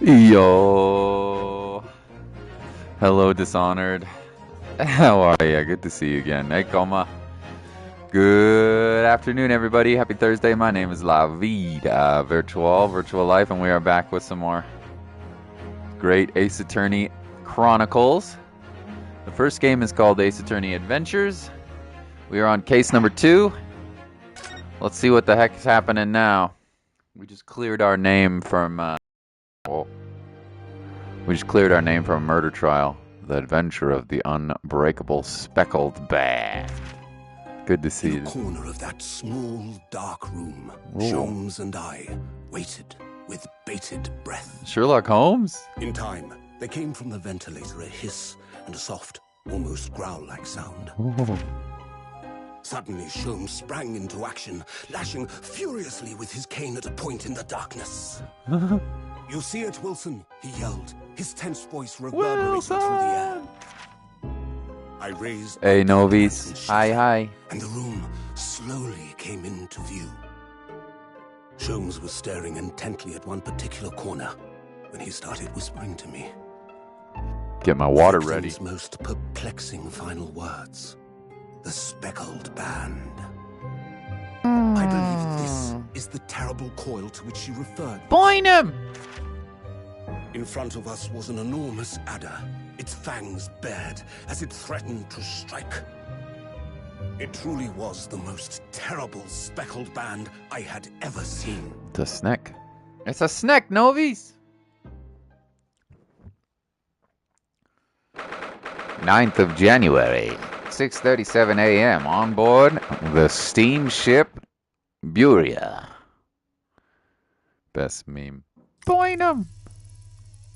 Yo. Hello, Dishonored. How are ya? Good to see you again. Hey, Coma. Good afternoon, everybody. Happy Thursday. My name is La Vida Virtual Life, and we are back with some more great Ace Attorney Chronicles. The first game is called Ace Attorney Adventures. We are on case number 2. Let's see what the heck is happening now. We just cleared our name from... We just cleared our name from a murder trial. The adventure of the unbreakable speckled band. Good to see you. In a corner of that small, dark room, Ooh. Sholmes and I waited with bated breath. Sherlock Holmes? In time, there came from the ventilator a hiss and a soft, almost growl-like sound. Ooh. Suddenly, Sholmes sprang into action, lashing furiously with his cane at a point in the darkness. You see it, Wilson? He yelled, his tense voice reverberating through the air. I raised... Hey, Novice. Hi. And the room slowly came into view. Sholmes was staring intently at one particular corner when he started whispering to me. Get my water ready. His most perplexing final words. The speckled band. I believe this is the terrible coil to which she referred. Point him! In front of us was an enormous adder, its fangs bared as it threatened to strike. It truly was the most terrible speckled band I had ever seen. It's a snake. It's a snake, Novice! 9th of January, 6:37 a.m. on board the steamship Buria. Best meme. Point him!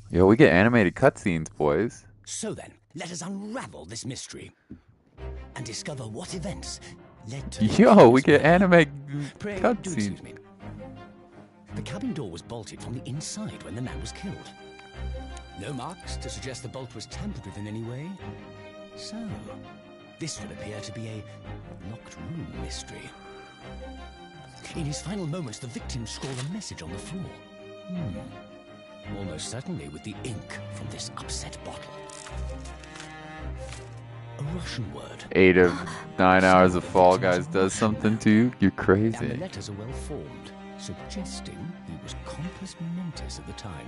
Yo, we get animated cutscenes, boys. So then, let us unravel this mystery and discover what events led to... Yo, we get anime Pray, do cutscenes. excuse me. The cabin door was bolted from the inside when the man was killed. No marks to suggest the bolt was tampered with in any way. So, this would appear to be a locked room mystery. In his final moments, the victim scrawled a message on the floor. Almost certainly with the ink from this upset bottle. A Russian word. 8 of 9 hours of Fall Guys does something to you? You're And the crazy. letters are well formed, suggesting he was compos mentis at the time.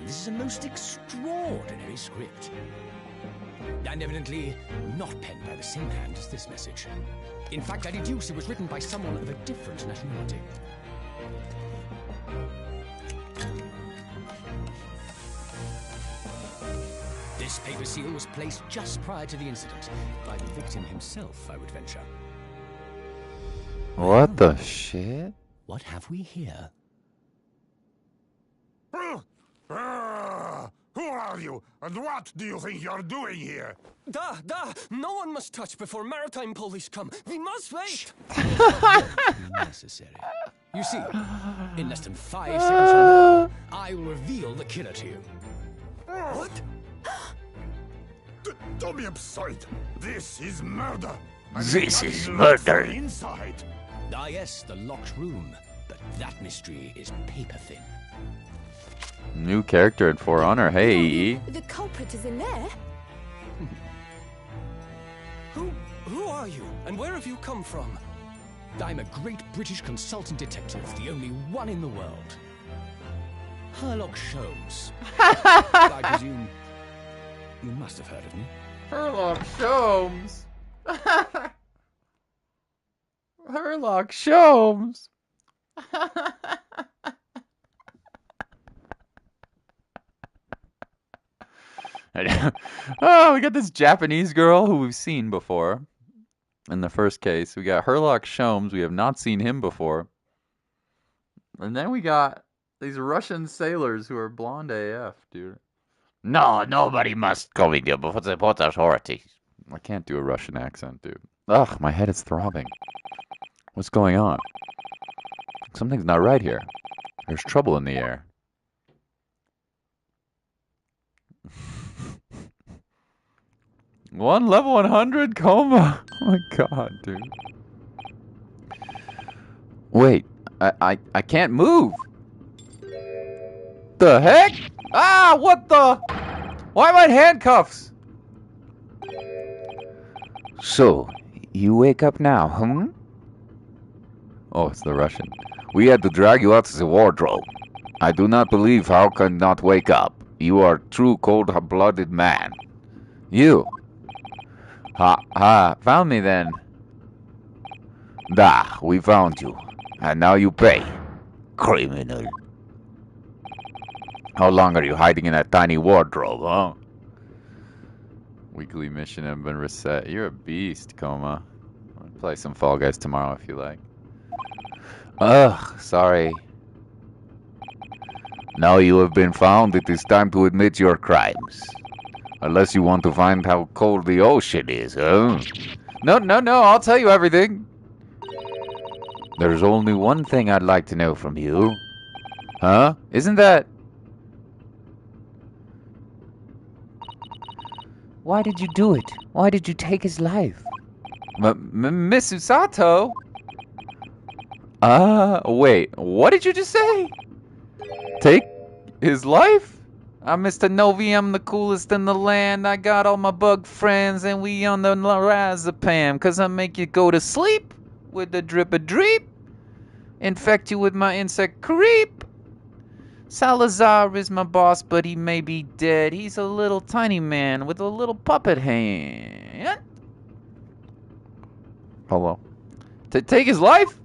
This is a most extraordinary script. And evidently not penned by the same hand as this message. In fact, I deduce it was written by someone of a different nationality. This paper seal was placed just prior to the incident by the victim himself, I would venture. What the shit? What have we here? Who are you, and what do you think you're doing here? No one must touch before maritime police come. We must wait. Necessary. You see, in less than 5 seconds from now, I will reveal the killer to you. What? Don't be absurd. This is murder. This is Look murder. from inside. Ah yes, the locked room. But that mystery is paper thin. New character at For Honor. Hey, EE. The culprit is in there. Who are you, and where have you come from? I'm a great British consultant detective, the only one in the world. Sherlock Holmes. I presume you must have heard of me. Sherlock Holmes. Sherlock Holmes. Oh, we got this Japanese girl who we've seen before in the first case. We got Sherlock Holmes. We have not seen him before. And then we got these Russian sailors who are blonde AF, dude. No, nobody must go in here before the port authorities. I can't do a Russian accent, dude. Ugh, my head is throbbing. What's going on? Something's not right here. There's trouble in the air. 1 level 100 coma. Oh my god, dude. Wait, I can't move. the heck? Ah, what the? Why am I in handcuffs? So, you wake up now, huh? Oh, it's the Russian. We had to drag you out of the wardrobe. I do not believe how can not wake up. You are a true cold-blooded man. You. Found me then. Da, we found you. And now you pay. Criminal. How long are you hiding in that tiny wardrobe, huh? Weekly mission has been reset. You're a beast, Coma. I'll play some Fall Guys tomorrow if you like. Ugh, sorry. Now you have been found, it is time to admit your crimes. Unless you want to find how cold the ocean is, huh? No, I'll tell you everything. There's only one thing I'd like to know from you. Huh? Isn't that... Why did you do it? Why did you take his life? Miss Usato? Wait, what did you just say? Take his life? I'm Mr. Novi, I'm the coolest in the land. I got all my bug friends and we on the lorazepam. Cause I make you go to sleep with the drip-a-dreep. Infect you with my insect creep. Salazar is my boss, but he may be dead. He's a little tiny man with a little puppet hand. Hello. Take his life?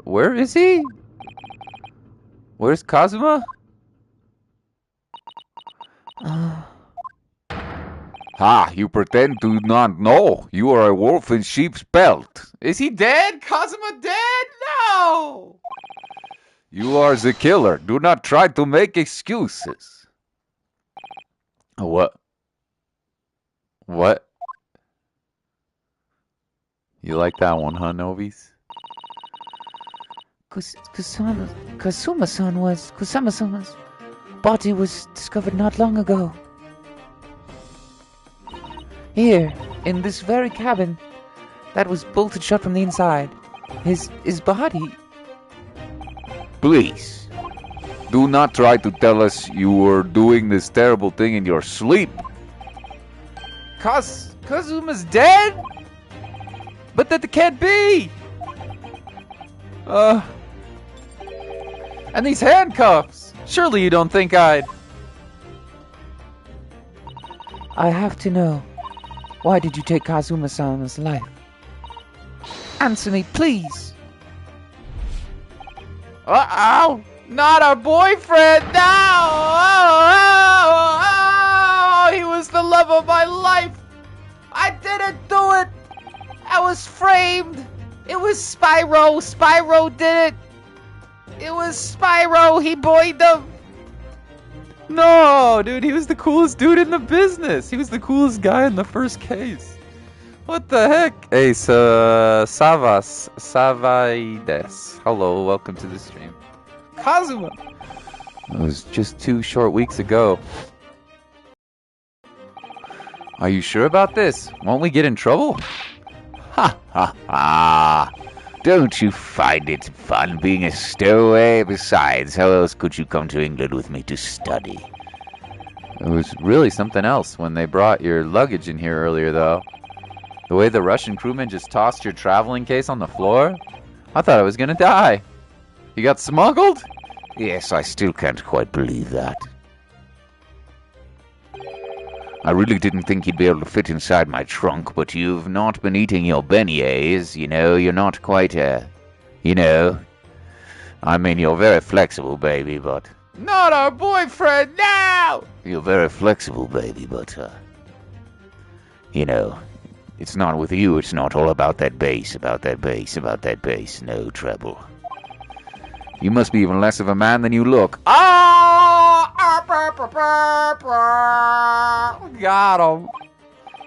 Where is he? Where's Kazuma? Ha, you pretend to not know. You are a wolf in sheep's belt. Is he dead? Kazuma dead? No! You are the killer. Do not try to make excuses. What? What? You like that one, huh, Novies? Kusama-san's body was discovered not long ago. Here, in this very cabin that was bolted shut from the inside. His body... Please, do not try to tell us you were doing this terrible thing in your sleep. Kazuma's dead? But that can't be! And these handcuffs! Surely you don't think I'd... I have to know. Why did you take Kazuma-san's life? Answer me, please! Uh-oh! Not our boyfriend! No! Oh! He was the love of my life! I didn't do it! I was framed! It was Spyro! Spyro did it! It was Spyro! He boyed them! No, dude, he was the coolest dude in the business! He was the coolest guy in the first case! What the heck? Hey, Savaides. Hello, welcome to the stream. Kazuma! It was just 2 short weeks ago. Are you sure about this? Won't we get in trouble? Ha ha ha! Don't you find it fun being a stowaway? Besides, how else could you come to England with me to study? It was really something else when they brought your luggage in here earlier, though. The way the Russian crewman just tossed your traveling case on the floor? I thought I was gonna die. You got smuggled? Yes, I still can't quite believe that. I really didn't think you'd be able to fit inside my trunk, but you've not been eating your beignets, you know, you're not quite you know. I mean, you're very flexible, baby, but... Not our boyfriend, now! You're very flexible, baby, but, you know, it's not with you, it's not all about that bass, no treble. You must be even less of a man than you look. Got him.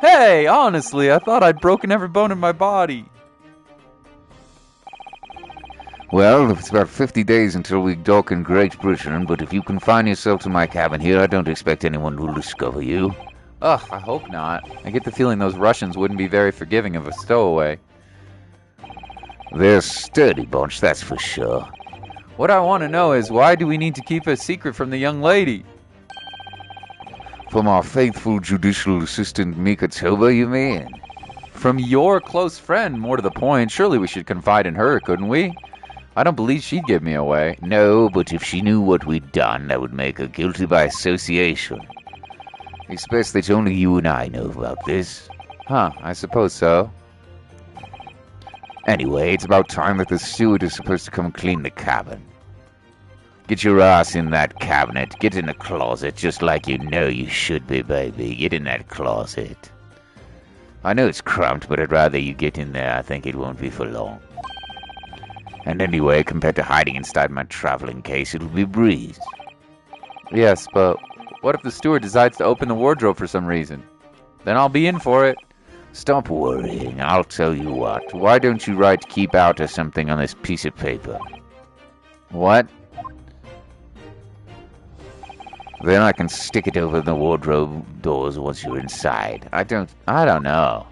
Hey, honestly, I thought I'd broken every bone in my body. Well, it's about 50 days until we dock in Great Britain, but if you confine yourself to my cabin here, I don't expect anyone will discover you. Ugh, I hope not. I get the feeling those Russians wouldn't be very forgiving of a stowaway. They're a sturdy bunch, that's for sure. What I want to know is, why do we need to keep a secret from the young lady? From our faithful judicial assistant Mika Toba, you mean? From your close friend, more to the point. Surely we should confide in her, couldn't we? I don't believe she'd give me away. No, but if she knew what we'd done, that would make her guilty by association. Especially that only you and I know about this. Huh, I suppose so. Anyway, it's about time that the steward is supposed to come clean the cabin. Get your ass in that cabinet. Get in the closet, just like you know you should be, baby. Get in that closet. I know it's cramped, but I'd rather you get in there. I think it won't be for long. And anyway, compared to hiding inside my traveling case, it'll be a breeze. Yes, but what if the steward decides to open the wardrobe for some reason? Then I'll be in for it. Stop worrying. I'll tell you what. Why don't you write keep out or something on this piece of paper? What? Then I can stick it over the wardrobe doors once you're inside. I don't know.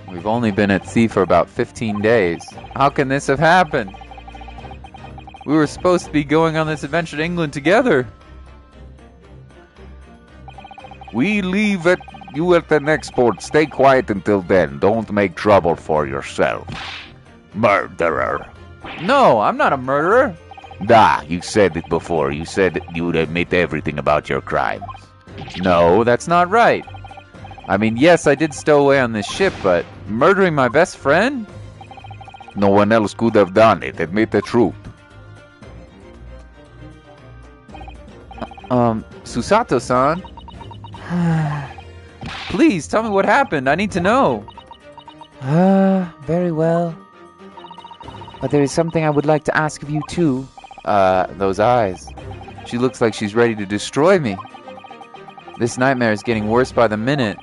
We've only been at sea for about 15 days. How can this have happened? We were supposed to be going on this adventure to England together. We leave you at the next port. Stay quiet until then. Don't make trouble for yourself. Murderer. No, I'm not a murderer. Nah, you said it before. You said you would admit everything about your crimes. No, that's not right. I mean, yes, I did stow away on this ship, but murdering my best friend? No one else could have done it. Admit the truth. Susato-san? Please, tell me what happened. I need to know. Very well. But there is something I would like to ask of you too. Those eyes. She looks like she's ready to destroy me. This nightmare is getting worse by the minute.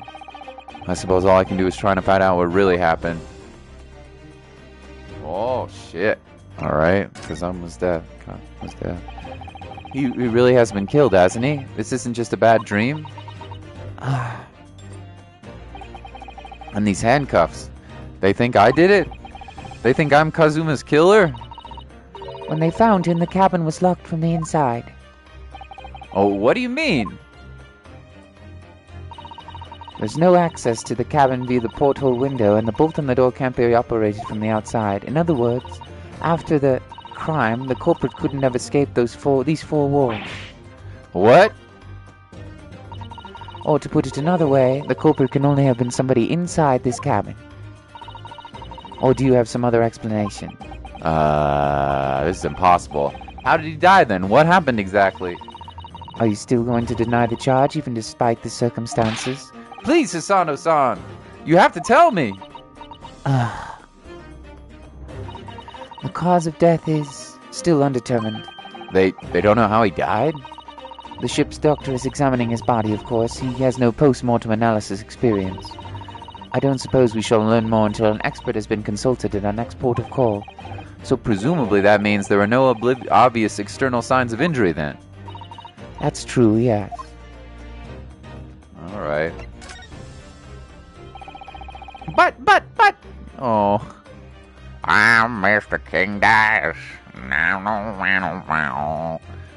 I suppose all I can do is try to find out what really happened. Oh, shit. Alright, Kazuma's dead. Kazuma's dead. He really has been killed, hasn't he? This isn't just a bad dream? And these handcuffs. They think I did it? They think I'm Kazuma's killer? When they found him, the cabin was locked from the inside. Oh, what do you mean? There's no access to the cabin via the porthole window, and the bolt on the door can't be operated from the outside. In other words, after the crime, the culprit couldn't have escaped these four walls. What? Or to put it another way, the culprit can only have been somebody inside this cabin. Or do you have some other explanation? This is impossible. How did he die then? What happened exactly? Are you still going to deny the charge, even despite the circumstances? Please, Hisano-san! You have to tell me! The cause of death is still undetermined. They don't know how he died? The ship's doctor is examining his body, of course. He has no post-mortem analysis experience. I don't suppose we shall learn more until an expert has been consulted at our next port of call. So presumably that means there are no obvious external signs of injury then? That's true, yes. Alright. But! Oh. I'm Mr. King Dice.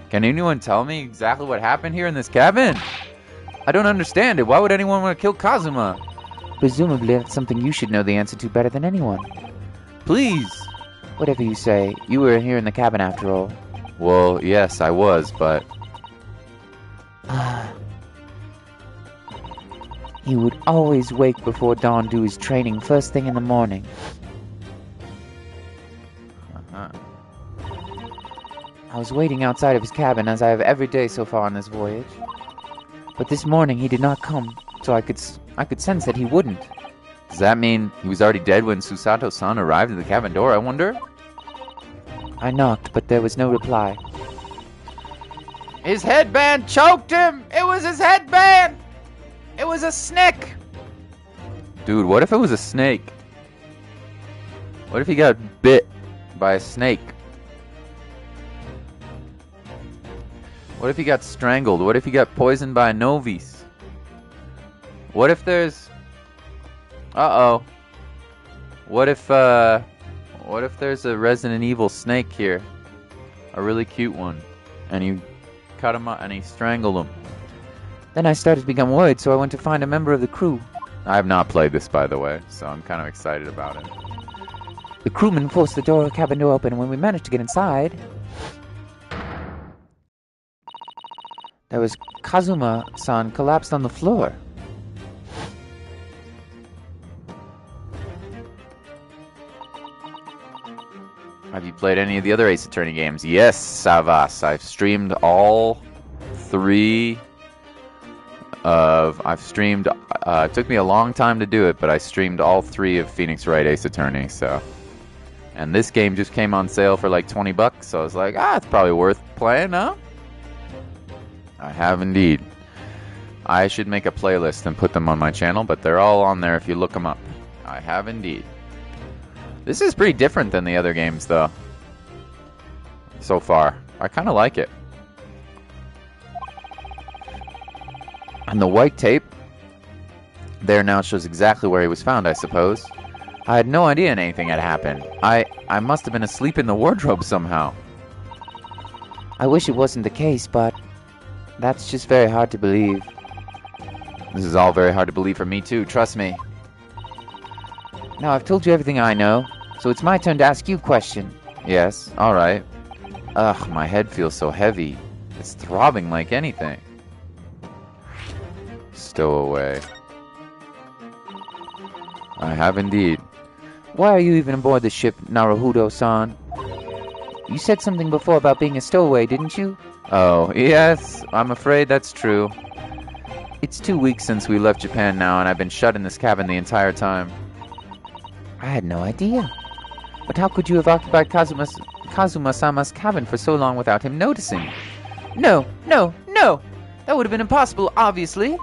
Can anyone tell me exactly what happened here in this cabin? I don't understand it. Why would anyone want to kill Kazuma? Presumably that's something you should know the answer to better than anyone. Please. Whatever you say, you were here in the cabin after all. Well, yes, I was, but... He would always wake before dawn, do his training first thing in the morning. I was waiting outside of his cabin, as I have every day so far on this voyage. But this morning he did not come, so I could sense that he wouldn't. Does that mean he was already dead when Susato-san arrived at the cabin door, I wonder? I knocked, but there was no reply. His headband choked him! It was his headband! It was a snake! Dude, what if it was a snake? What if he got bit by a snake? What if he got strangled? What if he got poisoned by a Novice? What if there's... Uh-oh. What if there's a Resident Evil snake here? A really cute one. And you cut him up and he strangled him. Then I started to become worried, so I went to find a member of the crew. I have not played this, by the way, so I'm kind of excited about it. The crewman forced the cabin door open, and when we managed to get inside, there was Kazuma-san collapsed on the floor. Have you played any of the other Ace Attorney games? Yes, Savas. I've streamed all three of... it took me a long time to do it, but I streamed all three of Phoenix Wright Ace Attorney, so... And this game just came on sale for like $20, so I was like, it's probably worth playing, huh? I have indeed. I should make a playlist and put them on my channel, but they're all on there if you look them up. I have indeed. This is pretty different than the other games, though. So far. I kind of like it. And the white tape there now shows exactly where he was found, I suppose. I had no idea anything had happened. I must have been asleep in the wardrobe somehow. I wish it wasn't the case, but that's just very hard to believe. This is all very hard to believe for me, too. Trust me. Now, I've told you everything I know, so it's my turn to ask you a question. Yes, alright. Ugh, my head feels so heavy. It's throbbing like anything. Stow away. I have indeed. Why are you even aboard the ship, Naruhodo-san? You said something before about being a stowaway, didn't you? Oh, yes, I'm afraid that's true. It's 2 weeks since we left Japan now, and I've been shut in this cabin the entire time. I had no idea. But how could you have occupied Kazuma-sama's cabin for so long without him noticing? No! That would have been impossible, obviously.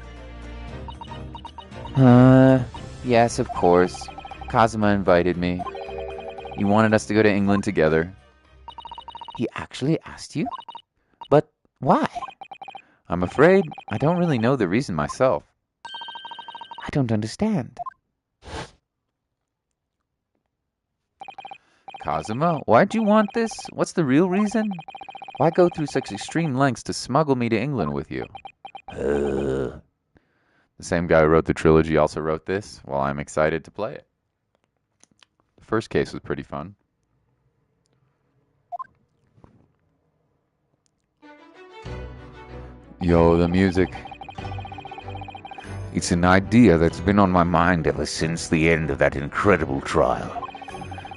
Yes, of course. Kazuma invited me. He wanted us to go to England together. He actually asked you? But why? I'm afraid I don't really know the reason myself. I don't understand. Kazuma, why'd you want this? What's the real reason? Why go through such extreme lengths to smuggle me to England with you? The same guy who wrote the trilogy also wrote this. Well, I'm excited to play it. The first case was pretty fun. Yo, the music. It's an idea that's been on my mind ever since the end of that incredible trial.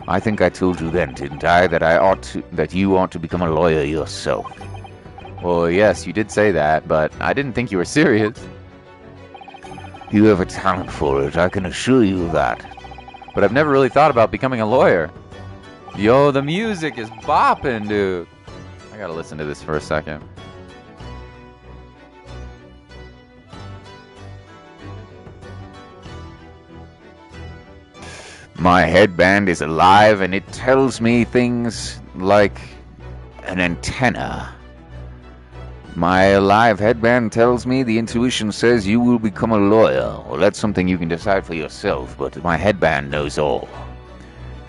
I think I told you then, didn't I, that you ought to become a lawyer yourself. Well, yes, you did say that, but I didn't think you were serious. You have a talent for it, I can assure you of that. But I've never really thought about becoming a lawyer. Yo, the music is bopping, dude. I gotta listen to this for a second. My headband is alive and it tells me things like an antenna. My alive headband tells me the intuition says you will become a lawyer. Well, that's something you can decide for yourself, but my headband knows all.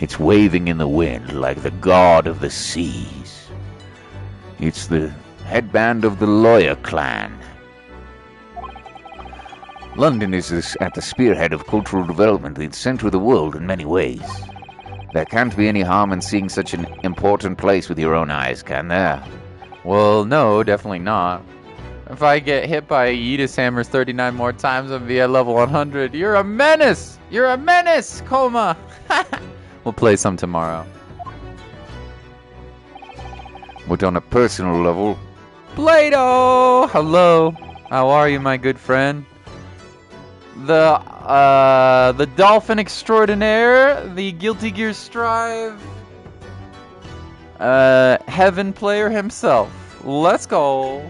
It's waving in the wind like the god of the seas. It's the headband of the lawyer clan. London is at the spearhead of cultural development, the center of the world in many ways. There can't be any harm in seeing such an important place with your own eyes, can there? Well, no, definitely not. If I get hit by Aedes hammers 39 more times, I'll be at level 100. You're a menace! You're a menace, Coma! We'll play some tomorrow. But on a personal level... Play-Doh! Hello! How are you, my good friend? The Dolphin Extraordinaire, the Guilty Gear Strive, Heaven player himself. Let's go!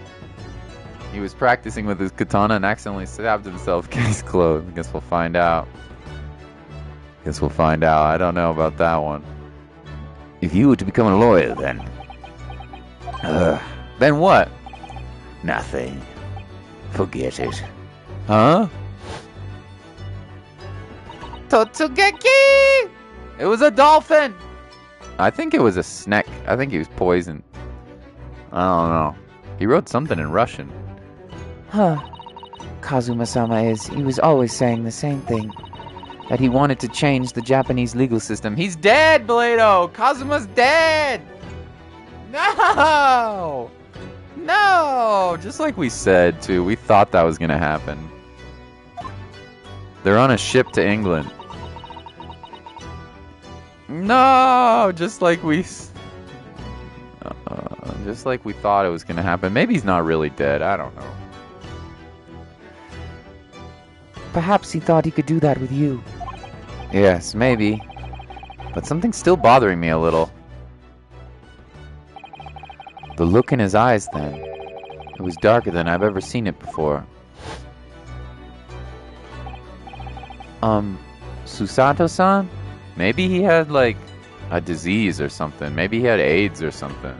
He was practicing with his katana and accidentally stabbed himself in his clothes. I guess we'll find out. I don't know about that one. If you were to become a lawyer, then... Then what? Nothing. Forget it. Huh? Totsugeki! It was a dolphin! I think it was a snake. I think he was poisoned. I don't know. He wrote something in Russian. Huh. Kazuma-sama he was always saying the same thing. That he wanted to change the Japanese legal system. He's dead, Blado! Kazuma's dead! No! No! Just like we said, too. We thought that was gonna happen. They're on a ship to England. No! Just like we thought it was gonna happen. Maybe he's not really dead. I don't know. Perhaps he thought he could do that with you. Yes, maybe. But something's still bothering me a little. The look in his eyes then. It was darker than I've ever seen it before. Susato-san? Maybe he had, like, a disease or something. Maybe he had AIDS or something.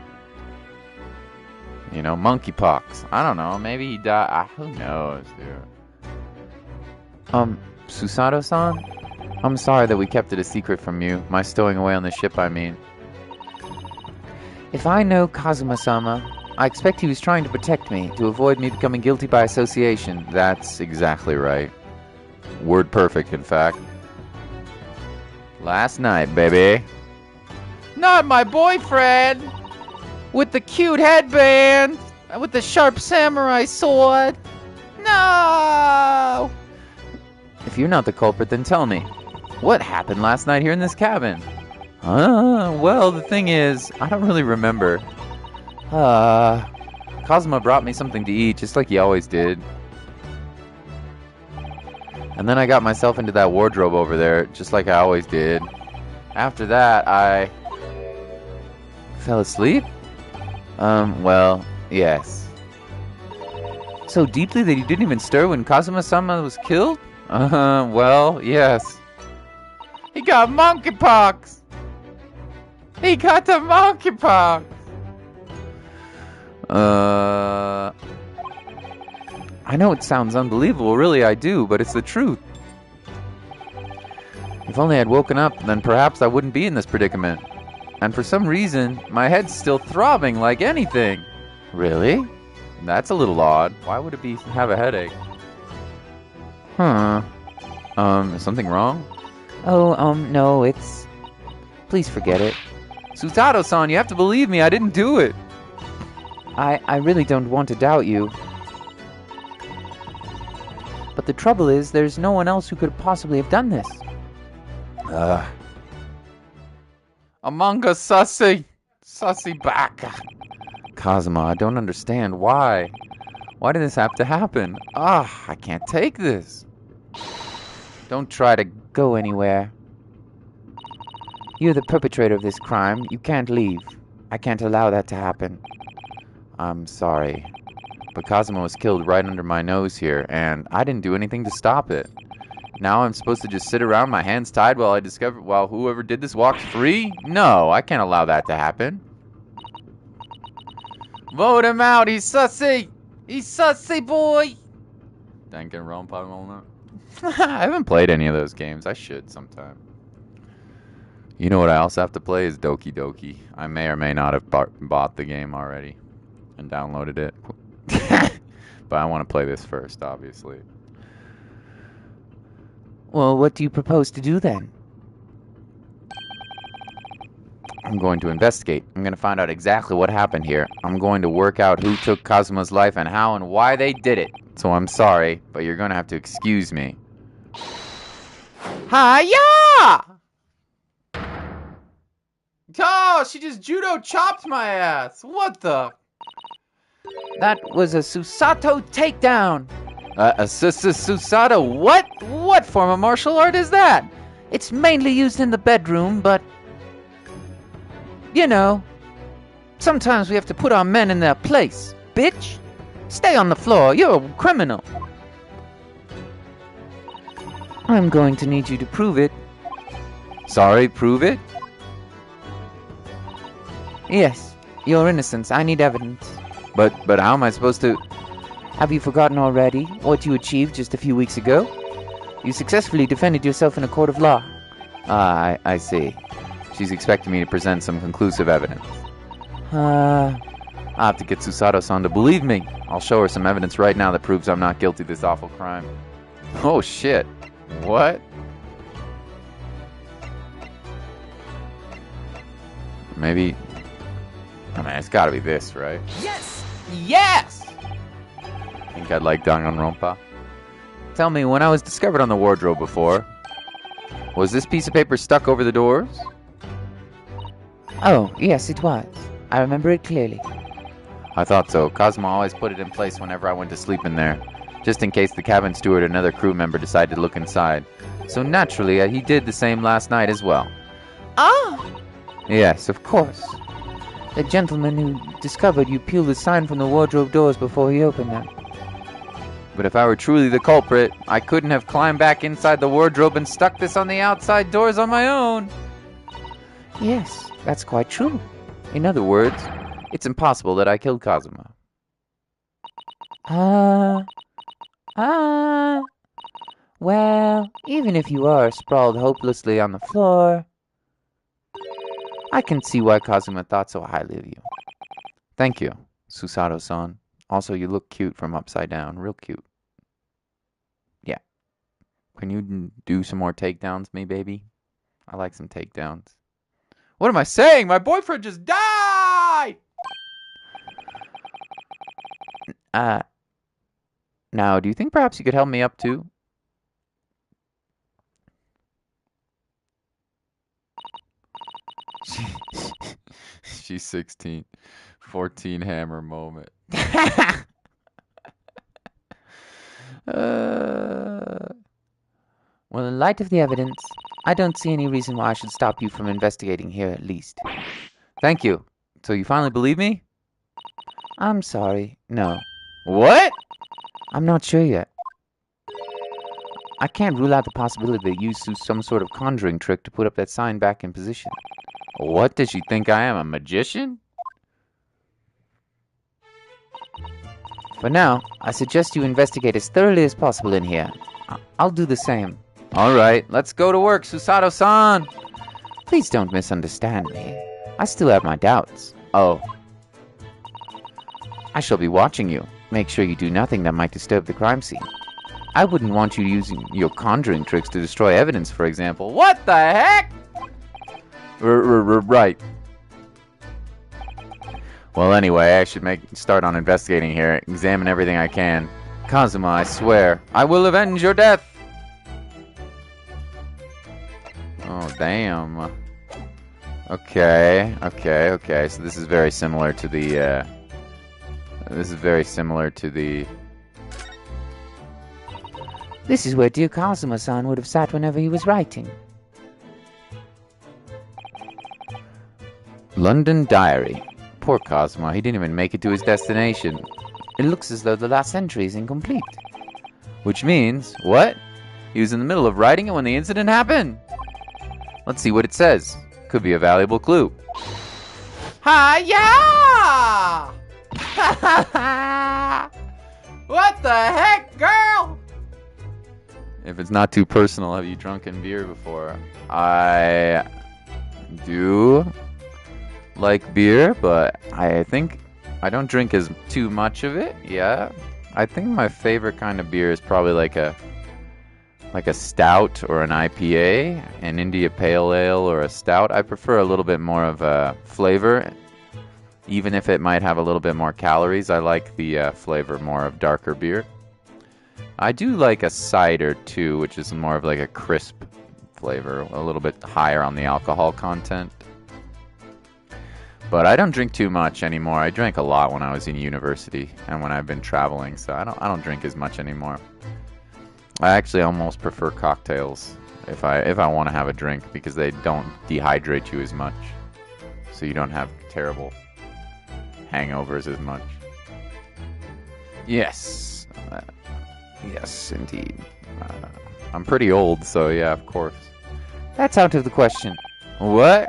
You know, monkeypox. I don't know. Maybe he died. Who knows, dude? Susato-san? I'm sorry that we kept it a secret from you. My stowing away on the ship, I mean. If I know Kazuma-sama, I expect he was trying to protect me, to avoid me becoming guilty by association. That's exactly right. Word perfect, in fact. Last night, baby. Not my boyfriend! With the cute headband! With the sharp samurai sword! No! If you're not the culprit, then tell me. What happened last night here in this cabin? Well, the thing is, I don't really remember. Kazuma brought me something to eat, just like he always did. And then I got myself into that wardrobe over there, just like I always did. After that, I fell asleep? Well, yes. So deeply that you didn't even stir when Kazuma-sama was killed? Well, yes. He got monkeypox! He got the monkeypox! I know it sounds unbelievable, really I do, but it's the truth. If only I'd woken up, then perhaps I wouldn't be in this predicament. And for some reason, my head's still throbbing like anything. Really? That's a little odd. Why would it have a headache? Huh. Is something wrong? Oh, no, it's... Please forget it. Susato-san, you have to believe me, I didn't do it. I really don't want to doubt you. But the trouble is, there's no one else who could possibly have done this. Among us, sussy baka. Kazuma, I don't understand. Why? Why did this have to happen? I can't take this. Don't try to go anywhere. You're the perpetrator of this crime. You can't leave. I can't allow that to happen. I'm sorry. But Kazuma was killed right under my nose here, and I didn't do anything to stop it. Now I'm supposed to just sit around, my hands tied, while whoever did this walks free? No, I can't allow that to happen. Vote him out, he's sussy! He's sussy, boy! Danganronpa. I haven't played any of those games. I should sometime. You know what I also have to play is Doki Doki. I may or may not have bought the game already and downloaded it. But I want to play this first, obviously. Well, what do you propose to do then? I'm going to investigate. I'm going to find out exactly what happened here. I'm going to work out who took Kazuma's life and how and why they did it. So I'm sorry, but you're going to have to excuse me. Hi-ya! Oh, she just judo chopped my ass. What the? That was a Susato takedown. Susato what? What form of martial art is that? It's mainly used in the bedroom, but... You know, sometimes we have to put our men in their place, bitch. Stay on the floor, you're a criminal. I'm going to need you to prove it. Sorry, prove it? Yes, your innocence. I need evidence. But how am I supposed to... Have you forgotten already what you achieved just a few weeks ago? You successfully defended yourself in a court of law. Ah, I see. She's expecting me to present some conclusive evidence. I'll have to get Susato-san to believe me. I'll show her some evidence right now that proves I'm not guilty of this awful crime. Oh, shit. What? Maybe... I mean, it's gotta be this, right? Yes! Yes! Think I'd like Danganronpa? Tell me, when I was discovered on the wardrobe before, was this piece of paper stuck over the doors? Oh, yes, it was. I remember it clearly. I thought so. Kazuma always put it in place whenever I went to sleep in there, just in case the cabin steward or another crew member decided to look inside. So naturally, he did the same last night as well. Ah! Yes, of course. The gentleman who discovered you peeled the sign from the wardrobe doors before he opened them. But if I were truly the culprit, I couldn't have climbed back inside the wardrobe and stuck this on the outside doors on my own. Yes, that's quite true. In other words, it's impossible that I killed Kazuma. Well, even if you are sprawled hopelessly on the floor, I can see why Kazuma thought so highly of you. Thank you, Susato-san. Also, you look cute from upside down. Real cute. Yeah. Can you do some more takedowns, me baby? I like some takedowns. What am I saying? My boyfriend just died! Now, do you think perhaps you could help me up too? She's 16. 14 hammer moment. well, in light of the evidence, I don't see any reason why I should stop you from investigating here at least. Thank you. So you finally believe me? I'm sorry, no. What? I'm not sure yet. I can't rule out the possibility that you used some sort of conjuring trick to put up that sign back in position. What, does she think I am, a magician? For now, I suggest you investigate as thoroughly as possible in here. I'll do the same. Alright, let's go to work, Susato-san! Please don't misunderstand me. I still have my doubts. Oh. I shall be watching you. Make sure you do nothing that might disturb the crime scene. I wouldn't want you using your conjuring tricks to destroy evidence, for example. What the heck? Right. Well, anyway, I should start on investigating here. Examine everything I can. Kazuma, I swear, I will avenge your death! Oh, damn. Okay. So this is very similar to the, This is where dear Kazuma-san would have sat whenever he was writing. London Diary. Poor Kazuma, he didn't even make it to his destination. It looks as though the last entry is incomplete. Which means, what? He was in the middle of writing it when the incident happened. Let's see what it says. Could be a valuable clue. Hi-ya! What the heck, girl? If it's not too personal, have you drunken beer before? I do like beer, but I think I don't drink too much of it. Yeah, I think my favorite kind of beer is probably like a stout or an IPA, an India Pale Ale or a stout. I prefer a little bit more of a flavor, even if it might have a little bit more calories. I like the flavor more of darker beer. I do like a cider too, which is more of like a crisp flavor, a little bit higher on the alcohol content. But I don't drink too much anymore. I drank a lot when I was in university and when I've been traveling, so I don't drink as much anymore. I actually almost prefer cocktails if I want to have a drink because they don't dehydrate you as much, so you don't have terrible hangovers as much. Yes, yes, indeed. I'm pretty old, so yeah, of course. That's out of the question. What?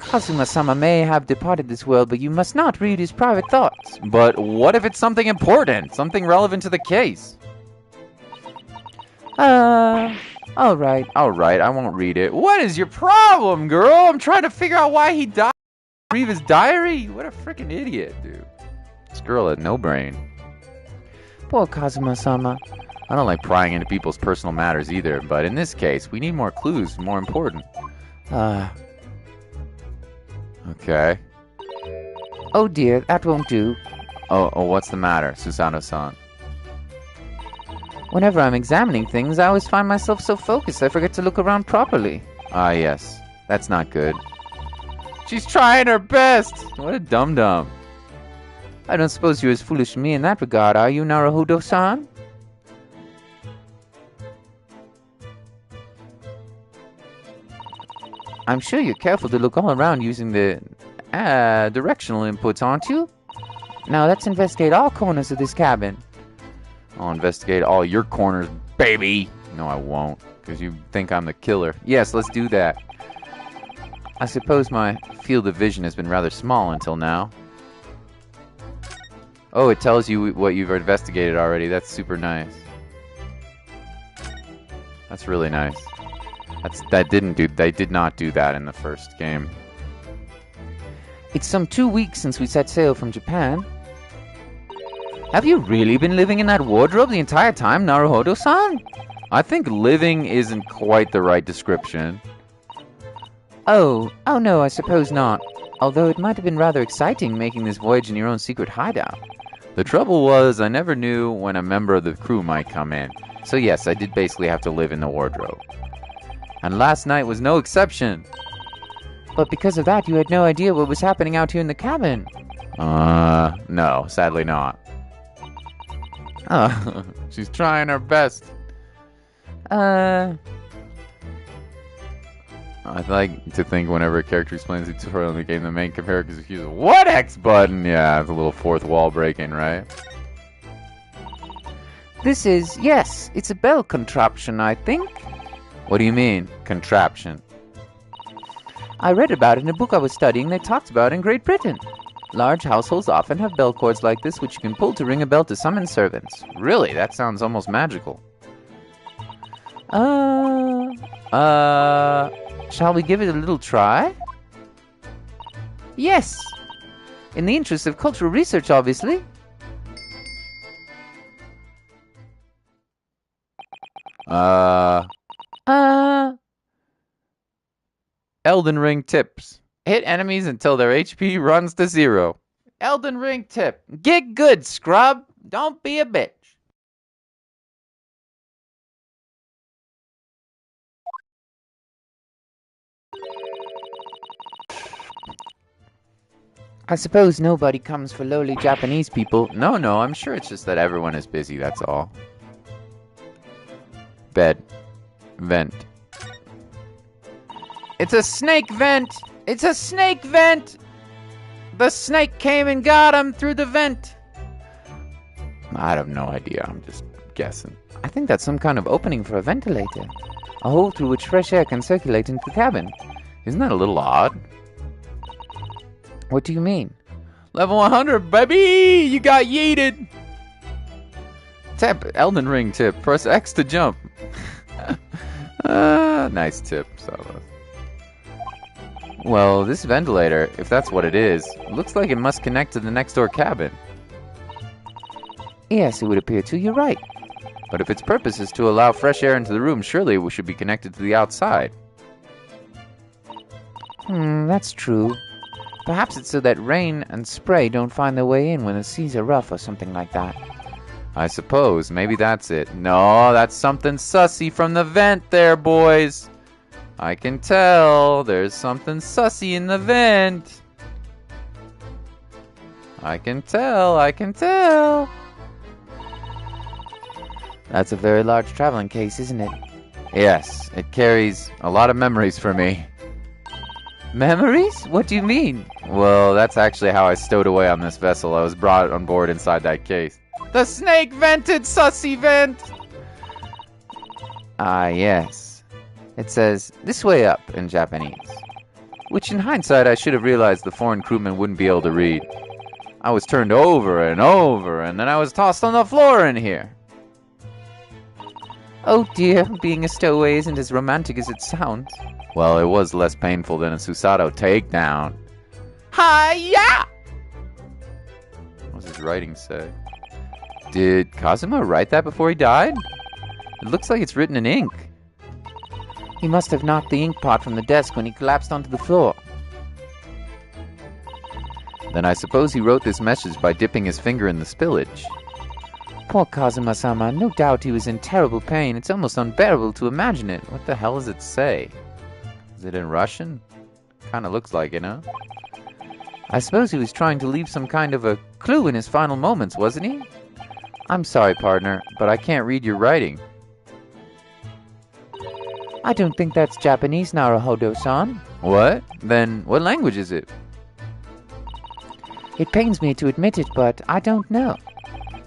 Kazuma-sama may have departed this world, but you must not read his private thoughts. But what if it's something important? Something relevant to the case? Alright. Alright, I won't read it. What is your problem, girl? I'm trying to figure out why he died. Read his diary? What a freaking idiot, dude. This girl had no brain. Poor Kazuma-sama. I don't like prying into people's personal matters either, but in this case, we need more clues, more important. Okay. Oh dear, that won't do. Oh, what's the matter, Susanoo-san? Whenever I'm examining things, I always find myself so focused I forget to look around properly. Ah, yes. That's not good. She's trying her best! What a dum-dum. I don't suppose you're as foolish as me in that regard, are you, Naruhodo-san? I'm sure you're careful to look all around using the directional inputs, aren't you? Now let's investigate all corners of this cabin. I'll investigate all your corners, baby! No, I won't, because you think I'm the killer. Yes, let's do that. I suppose my field of vision has been rather small until now. Oh, it tells you what you've investigated already. That's super nice. That's really nice. They did not do that in the first game. It's some 2 weeks since we set sail from Japan. Have you really been living in that wardrobe the entire time, Naruhodo-san? I think living isn't quite the right description. Oh no, I suppose not. Although it might have been rather exciting making this voyage in your own secret hideout. The trouble was, I never knew when a member of the crew might come in. So yes, I did basically have to live in the wardrobe. And last night was no exception. But because of that, you had no idea what was happening out here in the cabin. No, sadly not. She's trying her best. I'd like to think whenever a character explains the tutorial in the game, the main character is accused of what X button? Yeah, it's a little fourth wall breaking, right? Yes, it's a bell contraption, I think. What do you mean, contraption? I read about it in a book I was studying that talks about it in Great Britain. Large households often have bell cords like this, which you can pull to ring a bell to summon servants. Really? That sounds almost magical. Shall we give it a little try? Yes. In the interest of cultural research, obviously. Elden Ring tips. Hit enemies until their HP runs to 0. Elden Ring tip. Get good, scrub. Don't be a bitch. I suppose nobody comes for lowly Japanese people. No, I'm sure it's just that everyone is busy, that's all. Bed. Vent. It's a snake vent! It's a snake vent! The snake came and got him through the vent! I have no idea, I'm just guessing. I think that's some kind of opening for a ventilator. A hole through which fresh air can circulate into the cabin. Isn't that a little odd? What do you mean? Level 100, baby! You got yeeted! Tap Elden Ring tip. Press X to jump. Nice tip. Well, this ventilator, if that's what it is, looks like it must connect to the next door cabin. Yes, it would appear to. You're right. But if its purpose is to allow fresh air into the room, surely we should be connected to the outside. That's true. Perhaps it's so that rain and spray don't find their way in when the seas are rough or something like that. I suppose. Maybe that's it. No, that's something sussy from the vent there, boys. I can tell. There's something sussy in the vent. I can tell. That's a very large traveling case, isn't it? Yes, it carries a lot of memories for me. Memories? What do you mean? Well, that's actually how I stowed away on this vessel. I was brought on board inside that case. The snake vented sussy vent! Ah, yes. It says, "This way up" in Japanese. which in hindsight I should have realized the foreign crewman wouldn't be able to read. I was turned over and over, and then I was tossed on the floor in here. Oh dear, being a stowaway isn't as romantic as it sounds. Well, it was less painful than a Susato takedown. Hi-ya! What does his writing say? Did Kazuma write that before he died? It looks like it's written in ink. He must have knocked the ink pot from the desk when he collapsed onto the floor. Then I suppose he wrote this message by dipping his finger in the spillage. Poor Kazuma-sama, no doubt he was in terrible pain. It's almost unbearable to imagine it. What the hell does it say? Is it in Russian? Kinda looks like it, huh? I suppose he was trying to leave some kind of a clue in his final moments, wasn't he? I'm sorry, partner, but I can't read your writing. I don't think that's Japanese, Naruhodo-san. What? Then what language is it? It pains me to admit it, but I don't know.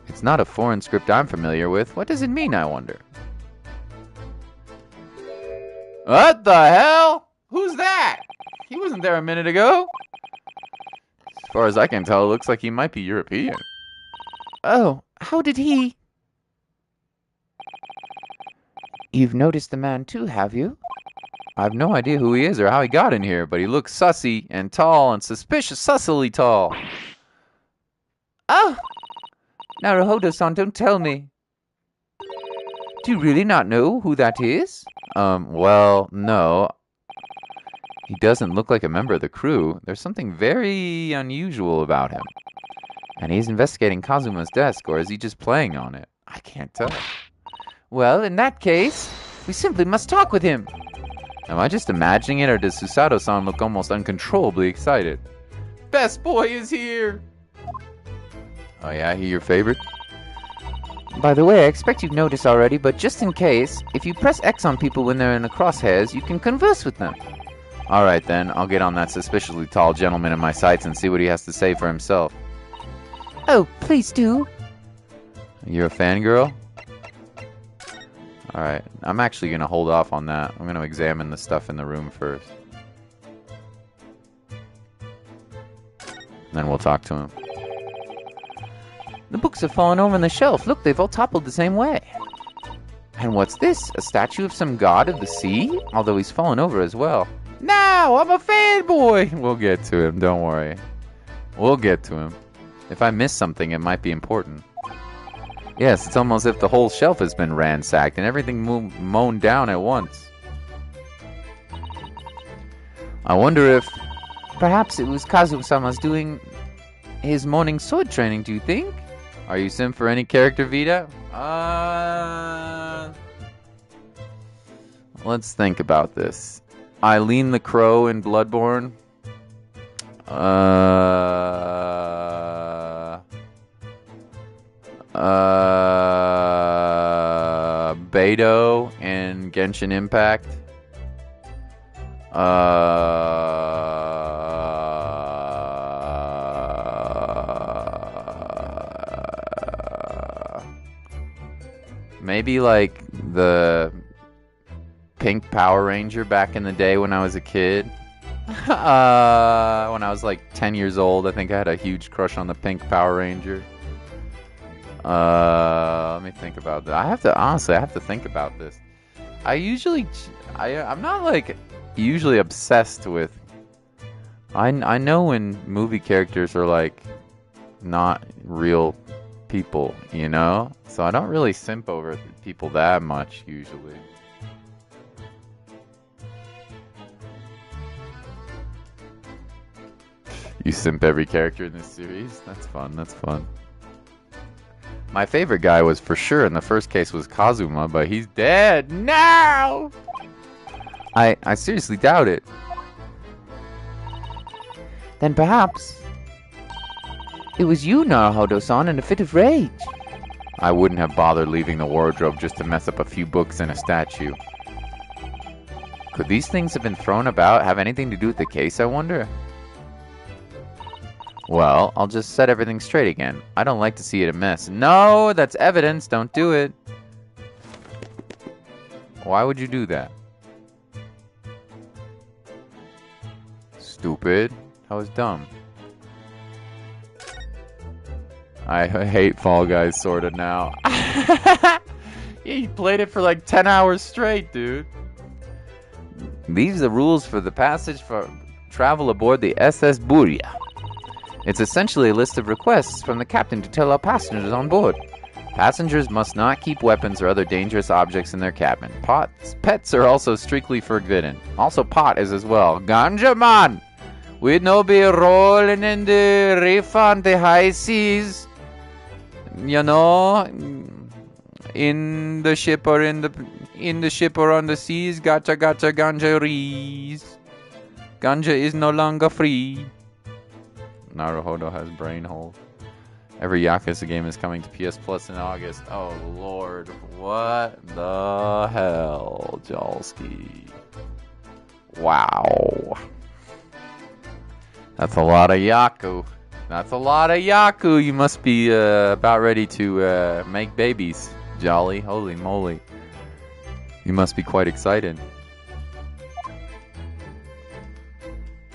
It's not a foreign script I'm familiar with. What does it mean, I wonder? What the hell? Who's that? He wasn't there a minute ago. As far as I can tell, it looks like he might be European. Oh, how did he... You've noticed the man too, have you? I have no idea who he is or how he got in here, but he looks sussy and tall and suspiciously tall. Oh! Naruhodo-san, don't tell me. Do you really not know who that is? Well, no. He doesn't look like a member of the crew. There's something very unusual about him. And he's investigating Kazuma's desk, or is he just playing on it? I can't tell. Well, in that case, we simply must talk with him. Am I just imagining it, or does Susato-san look almost uncontrollably excited? Best boy is here! Oh yeah, he your favorite? By the way, I expect you've noticed already, but just in case, if you press X on people when they're in the crosshairs, you can converse with them. Alright then, I'll get on that suspiciously tall gentleman in my sights and see what he has to say for himself. Oh, please do. You're a fangirl? Alright, I'm actually going to hold off on that. I'm going to examine the stuff in the room first. Then we'll talk to him. The books have fallen over on the shelf. Look, they've all toppled the same way. And what's this? A statue of some god of the sea? Although he's fallen over as well. Now, I'm a fanboy! We'll get to him, don't worry. We'll get to him. If I miss something, it might be important. Yes, it's almost as if the whole shelf has been ransacked and everything mown down at once. I wonder if... Perhaps it was Kazuma-sama's doing his morning sword training, do you think? Are you sim for any character, Vita? Let's think about this. Eileen the Crow in Bloodborne. Beidou in Genshin Impact. Maybe like the Pink Power Ranger back in the day when I was a kid. When I was like 10 years old, I think I had a huge crush on the Pink Power Ranger. Let me think about that. I have to think about this. I'm not like usually obsessed with. I know when movie characters are like not real people, you know? So I don't really simp over people that much usually. You simp every character in this series? That's fun, that's fun. My favorite guy was for sure in the first case was Kazuma, but he's dead now! I seriously doubt it. Then perhaps it was you, Naruhodo-san, in a fit of rage. I wouldn't have bothered leaving the wardrobe just to mess up a few books and a statue. Could these things have been thrown about have anything to do with the case, I wonder? Well, I'll just set everything straight again. I don't like to see it a mess. No, that's evidence. Don't do it. Why would you do that? stupid. That was dumb. I hate Fall Guys sorta now. Yeah, you played it for like 10 hours straight, dude. These are the rules for the passage for travel aboard the SS Buria. It's essentially a list of requests from the captain to tell our passengers on board. Passengers must not keep weapons or other dangerous objects in their cabin. Pets are also strictly forbidden. Also pot is as well. Ganja man! We'd no be rolling in the reef on the high seas. You know, in the ship or on the seas, gotcha ganjarees. Ganja is no longer free. Naruhodo has brain holes. Every Yakuza game is coming to PS Plus in August. Oh lord, what the hell, Jalski? Wow. That's a lot of Yaku. That's a lot of Yaku. You must be about ready to make babies, Jolly. Holy moly. You must be quite excited.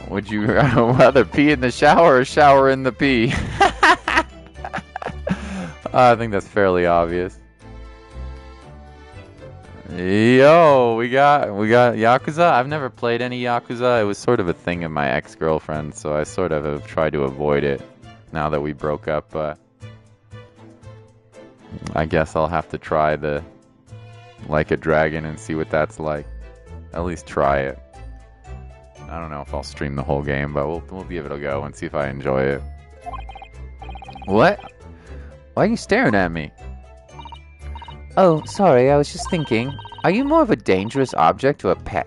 Would you rather pee in the shower or shower in the pee? I think that's fairly obvious. Yo, we got Yakuza. I've never played any Yakuza. It was sort of a thing of my ex-girlfriend, so I sort of have tried to avoid it now that we broke up, but I guess I'll have to try the Like a Dragon and see what that's like. At least try it. I don't know if I'll stream the whole game, but we'll give it a go and see if I enjoy it. What? Why are you staring at me? Oh, sorry, I was just thinking. Are you more of a dangerous object or a pet?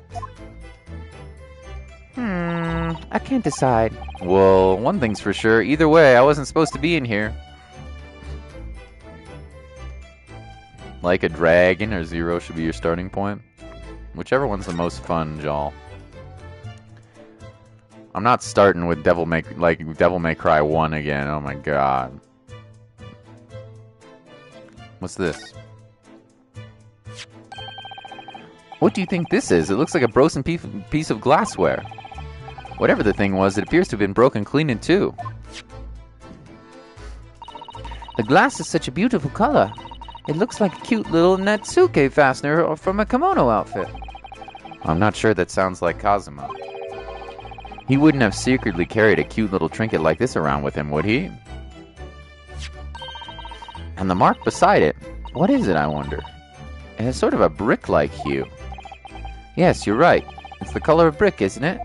I can't decide. Well, one thing's for sure. Either way, I wasn't supposed to be in here. Like a Dragon or Zero should be your starting point. Whichever one's the most fun, Jal. I'm not starting with Devil May Cry 1 again. Oh my god. What's this? What do you think this is? It looks like a broken piece of glassware. Whatever the thing was, it appears to have been broken clean in two. The glass is such a beautiful color. It looks like a cute little Natsuke fastener from a kimono outfit. I'm not sure that sounds like Kazuma. He wouldn't have secretly carried a cute little trinket like this around with him, would he? And the mark beside it, what is it, I wonder? It has sort of a brick-like hue. Yes, you're right. It's the color of brick, isn't it?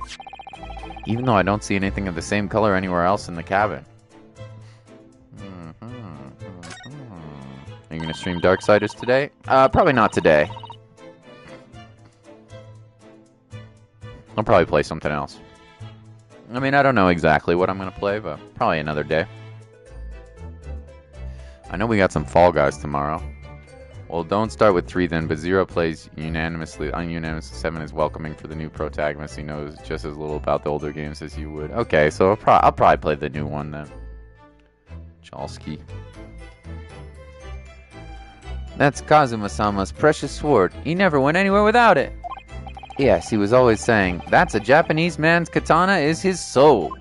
Even though I don't see anything of the same color anywhere else in the cabin. Are you going to stream Darksiders today? Probably not today. I'll probably play something else. I mean, I don't know exactly what I'm going to play, but probably another day. I know we got some Fall Guys tomorrow. Well, don't start with 3 then, but Zero plays unanimously. 7 is welcoming for the new protagonist. He knows just as little about the older games as you would. Okay, so I'll probably play the new one then. Chalsky. That's Kazuma-sama's precious sword. He never went anywhere without it. Yes, he was always saying, that's a Japanese man's katana is his soul.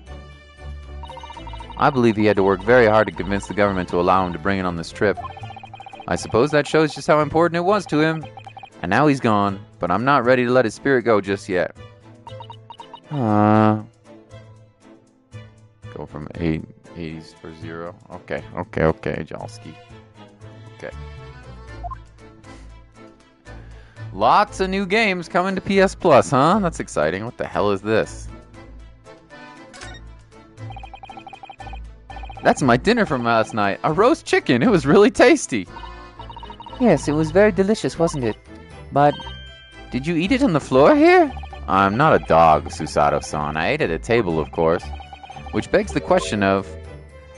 I believe he had to work very hard to convince the government to allow him to bring it on this trip. I suppose that shows just how important it was to him. And now he's gone, but I'm not ready to let his spirit go just yet. Go from 80s for 0. Okay, Jalski. Okay. Lots of new games coming to PS Plus, huh? That's exciting. What the hell is this? That's my dinner from last night. A roast chicken. It was really tasty. Yes, it was very delicious, wasn't it? But did you eat it on the floor here? I'm not a dog, Susato-san. I ate at a table, of course. Which begs the question of,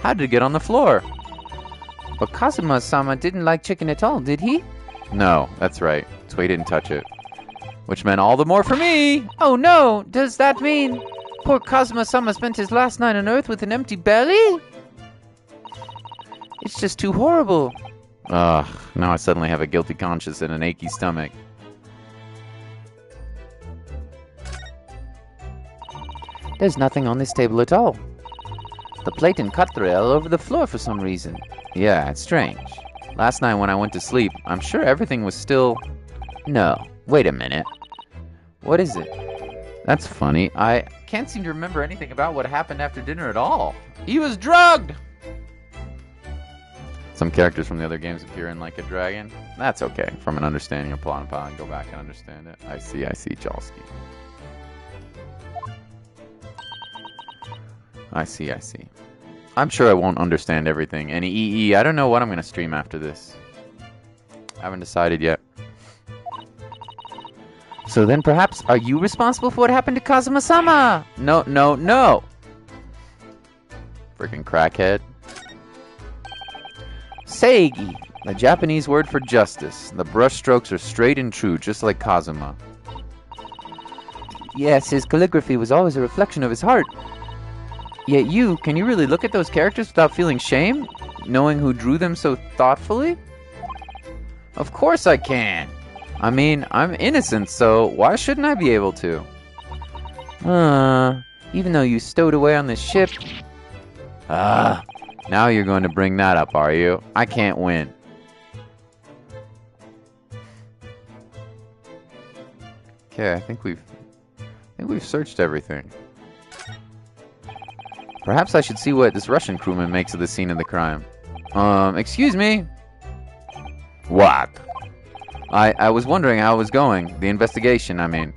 how did it get on the floor? But Kazuma-sama didn't like chicken at all, did he? No, that's right. So he didn't touch it. Which meant all the more for me! Oh no! Does that mean poor Kazuma-sama spent his last night on Earth with an empty belly? It's just too horrible. Ugh, now I suddenly have a guilty conscience and an achy stomach. There's nothing on this table at all. The plate and cutlery are all over the floor for some reason. Yeah, it's strange. Last night when I went to sleep, I'm sure everything was still... No, wait a minute. What is it? That's funny. I can't seem to remember anything about what happened after dinner at all. He was drugged! Some characters from the other games appear in like a dragon. That's okay. From an understanding of plot and file, I can go back and understand it. I see, Jalski. I see. I'm sure I won't understand everything. Any EE, I don't know what I'm going to stream after this. I haven't decided yet. So then perhaps, are you responsible for what happened to Kazuma-sama? No. Freaking crackhead. Seigi, the Japanese word for justice. The brush strokes are straight and true, just like Kazuma. Yes, his calligraphy was always a reflection of his heart. Yet can you really look at those characters without feeling shame? Knowing who drew them so thoughtfully? Of course I can. I mean, I'm innocent, so why shouldn't I be able to? Even though you stowed away on this ship... now you're going to bring that up, are you? I can't win. Okay, I think we've searched everything. Perhaps I should see what this Russian crewman makes of the scene of the crime. Excuse me? What? I was wondering how it was going. The investigation, I mean.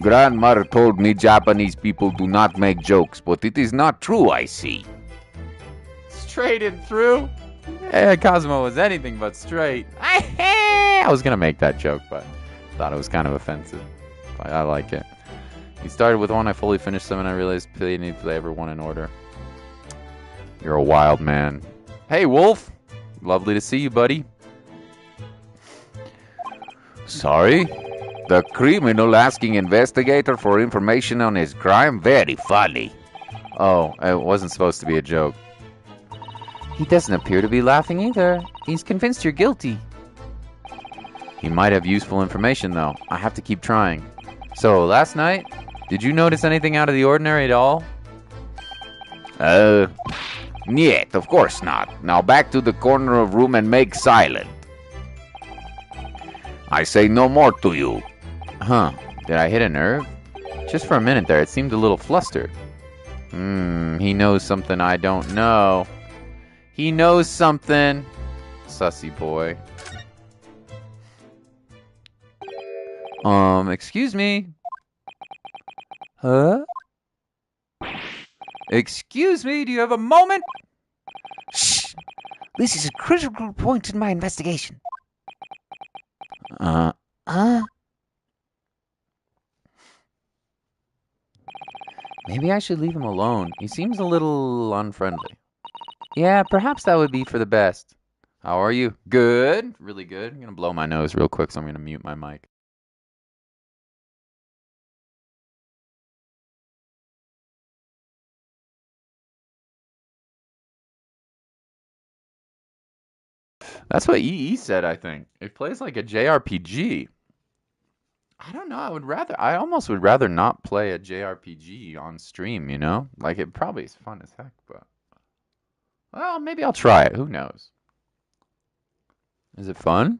Grandmother told me Japanese people do not make jokes, but it is not true, I see. Straight and through? Yeah, Cosmo was anything but straight. I was gonna make that joke, but thought it was kind of offensive. But I like it. He started with one, I fully finished them, and I realized I need to play every one in order. You're a wild man. Hey, Wolf! Lovely to see you, buddy. Sorry? The criminal asking investigator for information on his crime? Very funny. Oh, it wasn't supposed to be a joke. He doesn't appear to be laughing either. He's convinced you're guilty. He might have useful information, though. I have to keep trying. So, last night, did you notice anything out of the ordinary at all? Niet, of course not. Now back to the corner of room and make silent. I say no more to you. Huh. Did I hit a nerve? Just for a minute there, it seemed a little flustered. He knows something I don't know. He knows something. Sussy boy. Excuse me? Huh? Excuse me, do you have a moment? Shh! This is a critical point in my investigation. Maybe I should leave him alone. He seems a little unfriendly. Yeah, perhaps that would be for the best. How are you? Good. Really good. I'm going to blow my nose real quick, so I'm going to mute my mic. That's what EE said, I think. It plays like a JRPG. I don't know. I almost would rather not play a JRPG on stream, you know? Like, it probably is fun as heck, but... Well, maybe I'll try it. Who knows? Is it fun?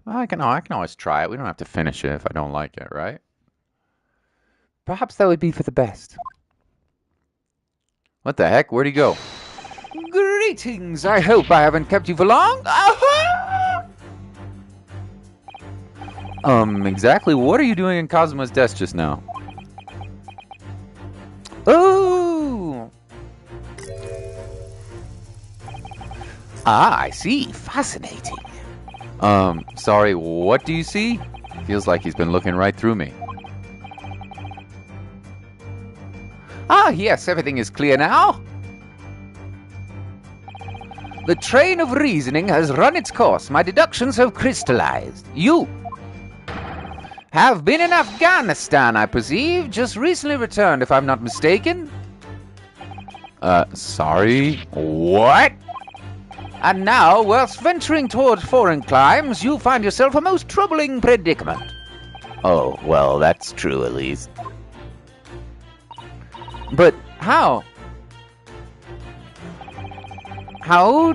Well, I can always try it. We don't have to finish it if I don't like it, right? Perhaps that would be for the best. What the heck? Where'd he go? Greetings! I hope I haven't kept you for long. Exactly what are you doing in Kazuma's desk just now? Oh! Ah, I see. Fascinating. Sorry, what do you see? Feels like he's been looking right through me. Ah, yes, everything is clear now. The train of reasoning has run its course. My deductions have crystallized. You have been in Afghanistan, I perceive. Just recently returned, if I'm not mistaken. Sorry? What? And now, whilst venturing towards foreign climes, you find yourself a most troubling predicament. Oh, well, that's true at least. But how? How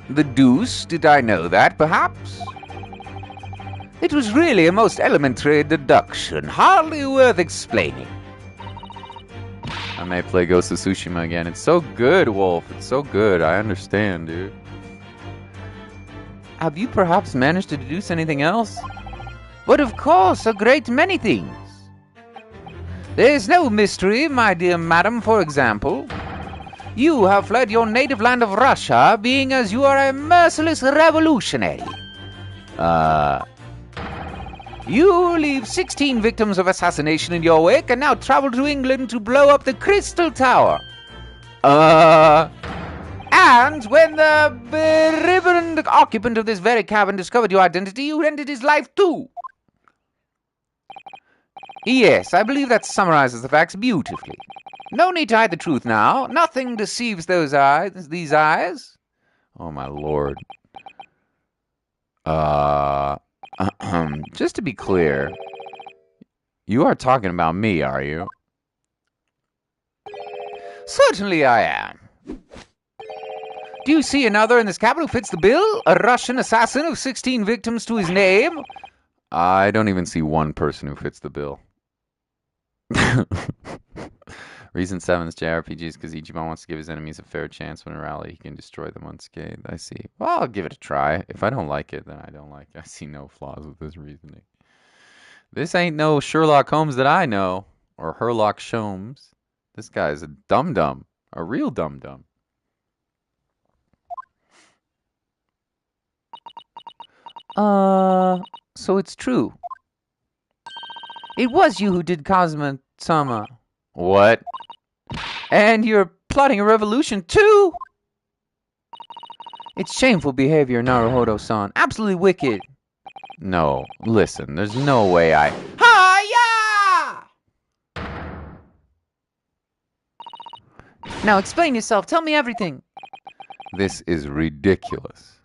the deuce did I know that, perhaps? It was really a most elementary deduction, hardly worth explaining. I may play Ghost of Tsushima again. It's so good, Wolf. It's so good. I understand, dude. Have you perhaps managed to deduce anything else? But of course, a great many things. There is no mystery, my dear madam, for example. You have fled your native land of Russia, being as you are a merciless revolutionary. You leave 16 victims of assassination in your wake and now travel to England to blow up the Crystal Tower. And when the bereaved occupant of this very cabin discovered your identity, you ended his life too. Yes, I believe that summarizes the facts beautifully. No need to hide the truth now. Nothing deceives these eyes. Oh, my lord. Just to be clear, you are talking about me, are you? Certainly I am. Do you see another in this cabin who fits the bill? A Russian assassin of 16 victims to his name? I don't even see one person who fits the bill. Reason 7 is JRPGs because Ichiban wants to give his enemies a fair chance when in rally he can destroy them unscathed. I see. Well, I'll give it a try. If I don't like it, then I don't like it. I see no flaws with this reasoning. This ain't no Sherlock Holmes that I know. Or Herlock Sholmes. This guy's a dum-dum. A real dum-dum. So it's true. It was you who did Kazuma-sama. What? And you're plotting a revolution too? It's shameful behavior, Naruhodo-san. Absolutely wicked. No, listen, there's no way I... Hiya! Now explain yourself. Tell me everything. This is ridiculous.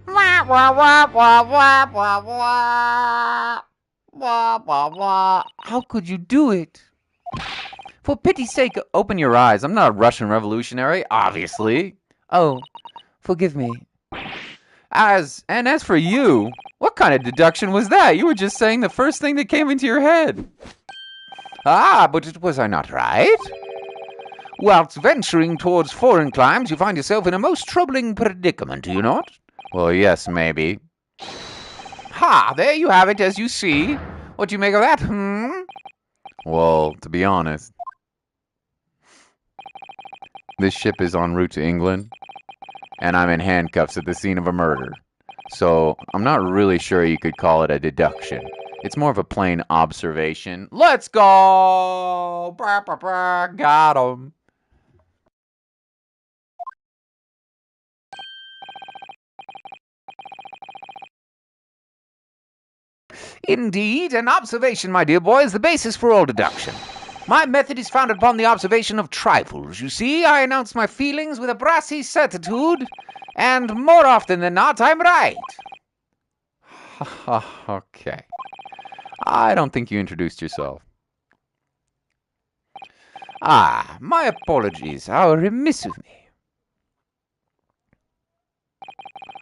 Wah, wah, wah, wah, wah, wah, wah. Wah, wah, wah. How could you do it? For pity's sake, Open your eyes. I'm not a Russian revolutionary, obviously. Oh, forgive me. As for you, what kind of deduction was that? You were just saying the first thing that came into your head. But was I not right? Whilst venturing towards foreign climes, you find yourself in a most troubling predicament, do you not? Well, yes, maybe. There you have it, as you see. What do you make of that, Well, to be honest, this ship is en route to England, and I'm in handcuffs at the scene of a murder. So, I'm not really sure you could call it a deduction. It's more of a plain observation. Let's go! Got him. Indeed, an observation, my dear boy, is the basis for all deduction. My method is founded upon the observation of trifles. You see, I announce my feelings with a brassy certitude, and more often than not, I'm right. Okay. I don't think you introduced yourself. My apologies. How remiss of me.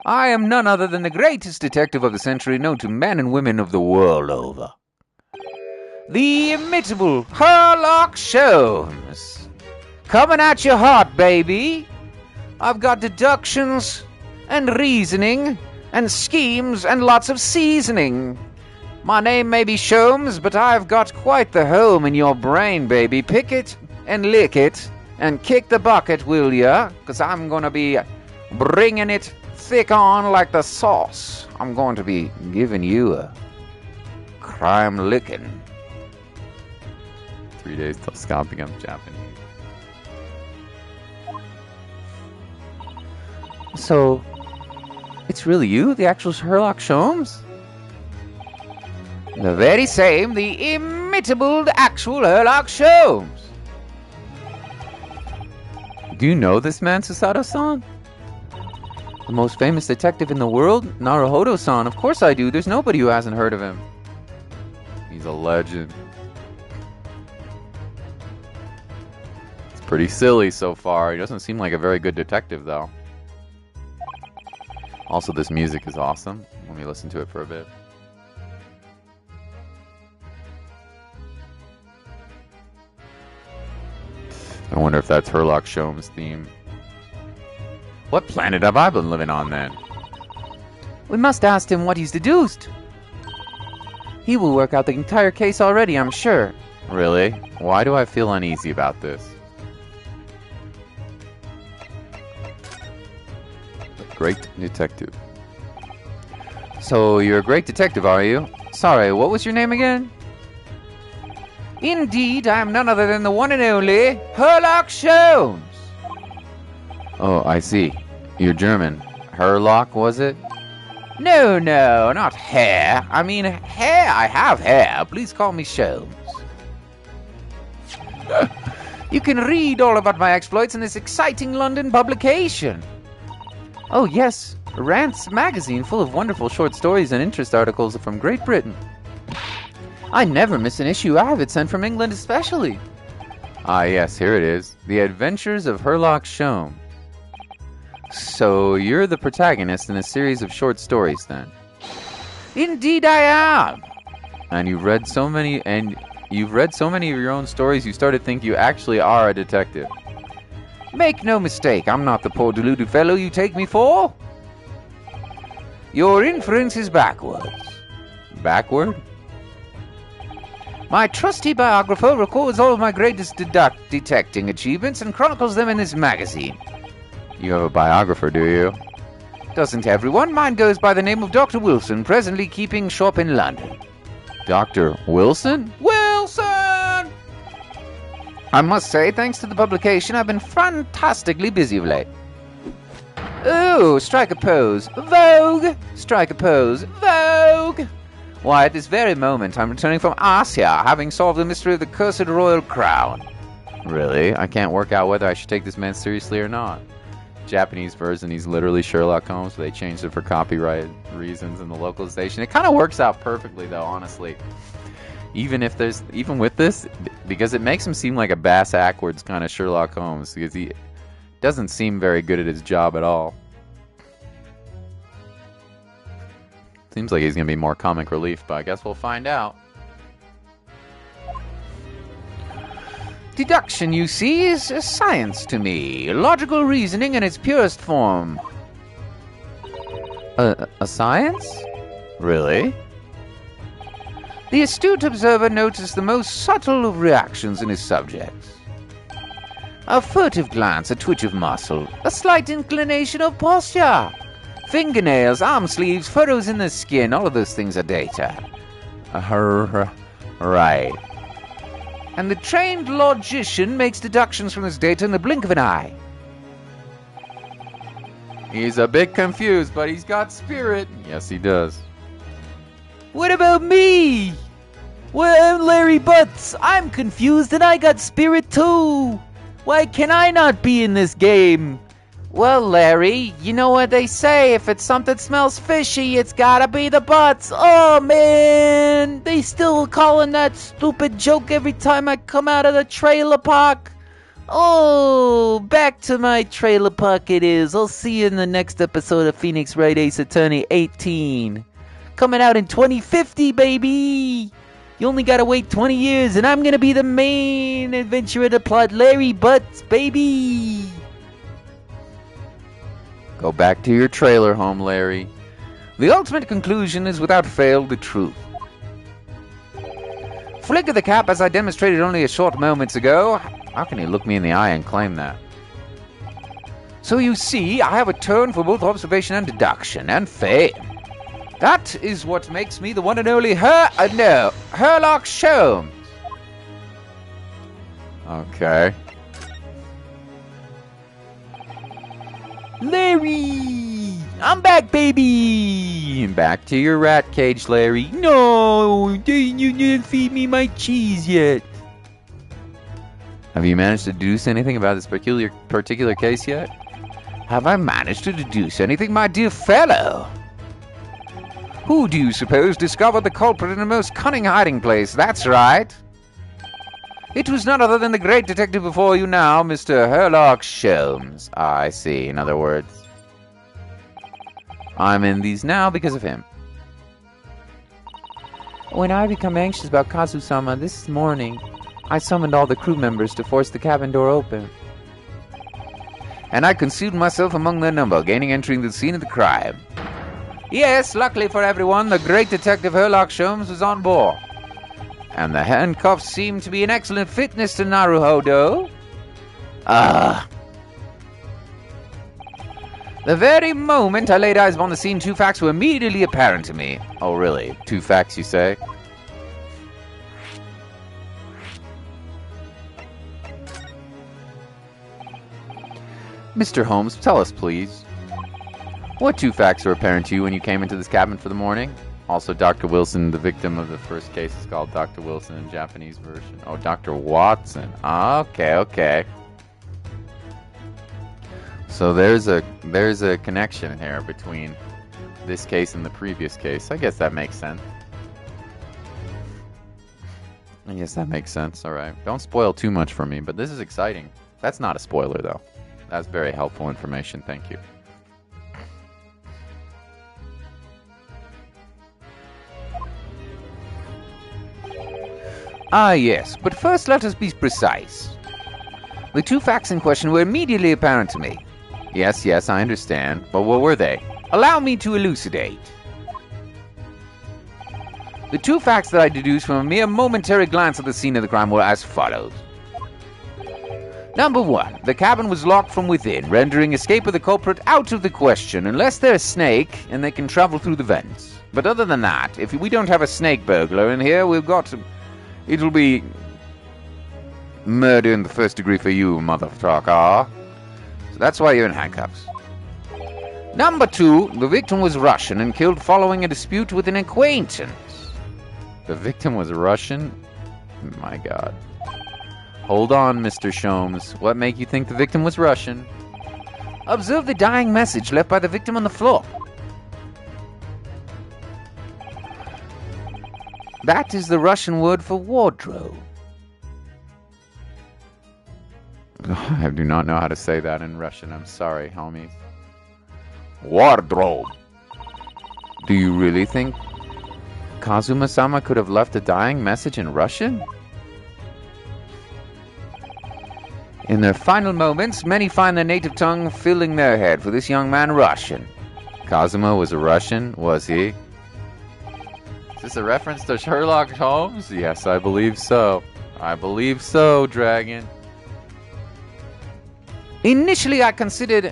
I am none other than the greatest detective of the century known to men and women of the world over. The imitable Herlock Sholmes. Coming at your heart, baby. I've got deductions and reasoning and schemes and lots of seasoning. My name may be Sholmes, but I've got quite the home in your brain, baby. Pick it and lick it and kick the bucket, will ya? 'Cause I'm gonna be bringing it thick on like the sauce. I'm going to be giving you a crime licking. 3 days till Scott becomes Japanese. So, it's really you, the actual Sherlock Sholmes? The very same, the imitable, the actual Sherlock Sholmes. Do you know this man, Susato-san? The most famous detective in the world? Naruhodo-san. Of course I do. There's nobody who hasn't heard of him. He's a legend. It's pretty silly so far. He doesn't seem like a very good detective, though. Also, this music is awesome. Let me listen to it for a bit. I wonder if that's Herlock Sholmes' theme. What planet have I been living on, then? We must ask him what he's deduced. He will work out the entire case already, I'm sure. Really? Why do I feel uneasy about this? A great detective. So, you're a great detective, are you? Sorry, what was your name again? Indeed, I am none other than the one and only Herlock Sholmes. Oh, I see. You're German. Herlock, was it? No, not hair. I mean, hair. I have hair. Please call me Sholmes. You can read all about my exploits in this exciting London publication. Oh, yes. Rant's magazine full of wonderful short stories and interest articles from Great Britain. I never miss an issue. I have it sent from England especially. Ah, yes, here it is. The Adventures of Herlock Sholmes. So, you're the protagonist in a series of short stories, then? Indeed I am. And you've read so many of your own stories, you started to think you actually are a detective. Make no mistake, I'm not the poor deluded fellow you take me for. Your inference is backwards. Backward? My trusty biographer records all of my greatest detecting achievements and chronicles them in this magazine. You have a biographer, do you? Doesn't everyone? Mine goes by the name of Dr. Wilson, presently keeping shop in London. Dr. Wilson? Wilson! I must say, thanks to the publication, I've been fantastically busy of late. Ooh, strike a pose. Vogue! Strike a pose. Vogue! Why, at this very moment, I'm returning from Asia, having solved the mystery of the cursed royal crown. Really? I can't work out whether I should take this man seriously or not. Japanese version, he's literally Sherlock Holmes, but they changed it for copyright reasons in the localization. It kind of works out perfectly, though, honestly. Even with this, because it makes him seem like a bass-ackwards kind of Sherlock Holmes, because he doesn't seem very good at his job at all. Seems like he's going to be more comic relief, but I guess we'll find out. Deduction, you see, is a science to me. Logical reasoning in its purest form. A science? Really? The astute observer noticed the most subtle of reactions in his subjects. A furtive glance, a twitch of muscle, a slight inclination of posture. Fingernails, arm sleeves, furrows in the skin, all of those things are data. Right. And the trained logician makes deductions from this data in the blink of an eye. He's a bit confused, but he's got spirit. Yes, he does. What about me? Well, I'm Larry Butts. I'm confused and I got spirit too. Why can I not be in this game? Well, Larry, you know what they say. If it's something smells fishy, it's gotta be the butts. Oh, man. They still calling that stupid joke every time I come out of the trailer park. Oh, back to my trailer park it is. I'll see you in the next episode of Phoenix Wright Ace Attorney 18. Coming out in 2050, baby. You only gotta wait 20 years, and I'm gonna be the main adventurer to plot Larry Butts, baby. Go back to your trailer home, Larry. The ultimate conclusion is without fail the truth. Flick of the cap, as I demonstrated only a short moments ago. How can he look me in the eye and claim that? So you see, I have a turn for both observation and deduction, and fame. That is what makes me the one and only Herlock Sholmes. Okay. Larry! I'm back, baby! Back to your rat cage, Larry. No! You didn't feed me my cheese yet. Have you managed to deduce anything about this particular case yet? Have I managed to deduce anything, my dear fellow? Who do you suppose discovered the culprit in the most cunning hiding place? That's right. It was none other than the great detective before you now, Mr. Sherlock Sholmes. I see. In other words, I'm in these now because of him. When I become anxious about Kazu-sama this morning, I summoned all the crew members to force the cabin door open. And I concealed myself among their number, gaining entry into the scene of the crime. Yes, luckily for everyone, the great detective Sherlock Sholmes was on board. And the handcuffs seemed to be an excellent fitness to Naruhodo. The very moment I laid eyes upon the scene, 2 facts were immediately apparent to me. Oh, really? 2 facts, you say? Mr. Holmes, tell us, please. What 2 facts were apparent to you when you came into this cabin for the morning? Also, Dr. Wilson, the victim of the first case, is called Dr. Wilson in Japanese version. Oh, Dr. Watson. Okay. So there's a connection here between this case and the previous case. I guess that makes sense. All right. Don't spoil too much for me, but this is exciting. That's not a spoiler, though. That's very helpful information. Thank you. Ah, yes, but first let us be precise. The 2 facts in question were immediately apparent to me. Yes, I understand, but what were they? Allow me to elucidate. The 2 facts that I deduced from a mere momentary glance at the scene of the crime were as follows. Number 1, the cabin was locked from within, rendering escape of the culprit out of the question, unless they're a snake and they can travel through the vents. But other than that, if we don't have a snake burglar in here, we've got to... It'll be murder in the 1st degree for you, motherfucker. So that's why you're in handcuffs. Number 2, the victim was Russian and killed following a dispute with an acquaintance. The victim was Russian? My God. Hold on, Mr. Sholmes. What make you think the victim was Russian? Observe the dying message left by the victim on the floor. That is the Russian word for wardrobe. I do not know how to say that in Russian. I'm sorry, homies. Wardrobe. Do you really think Kazuma-sama could have left a dying message in Russian? In their final moments, many find their native tongue filling their head. For this young man, Russian. Kazuma was a Russian, was he? Is this a reference to Sherlock Holmes? Yes, I believe so. Dragon. Initially, I considered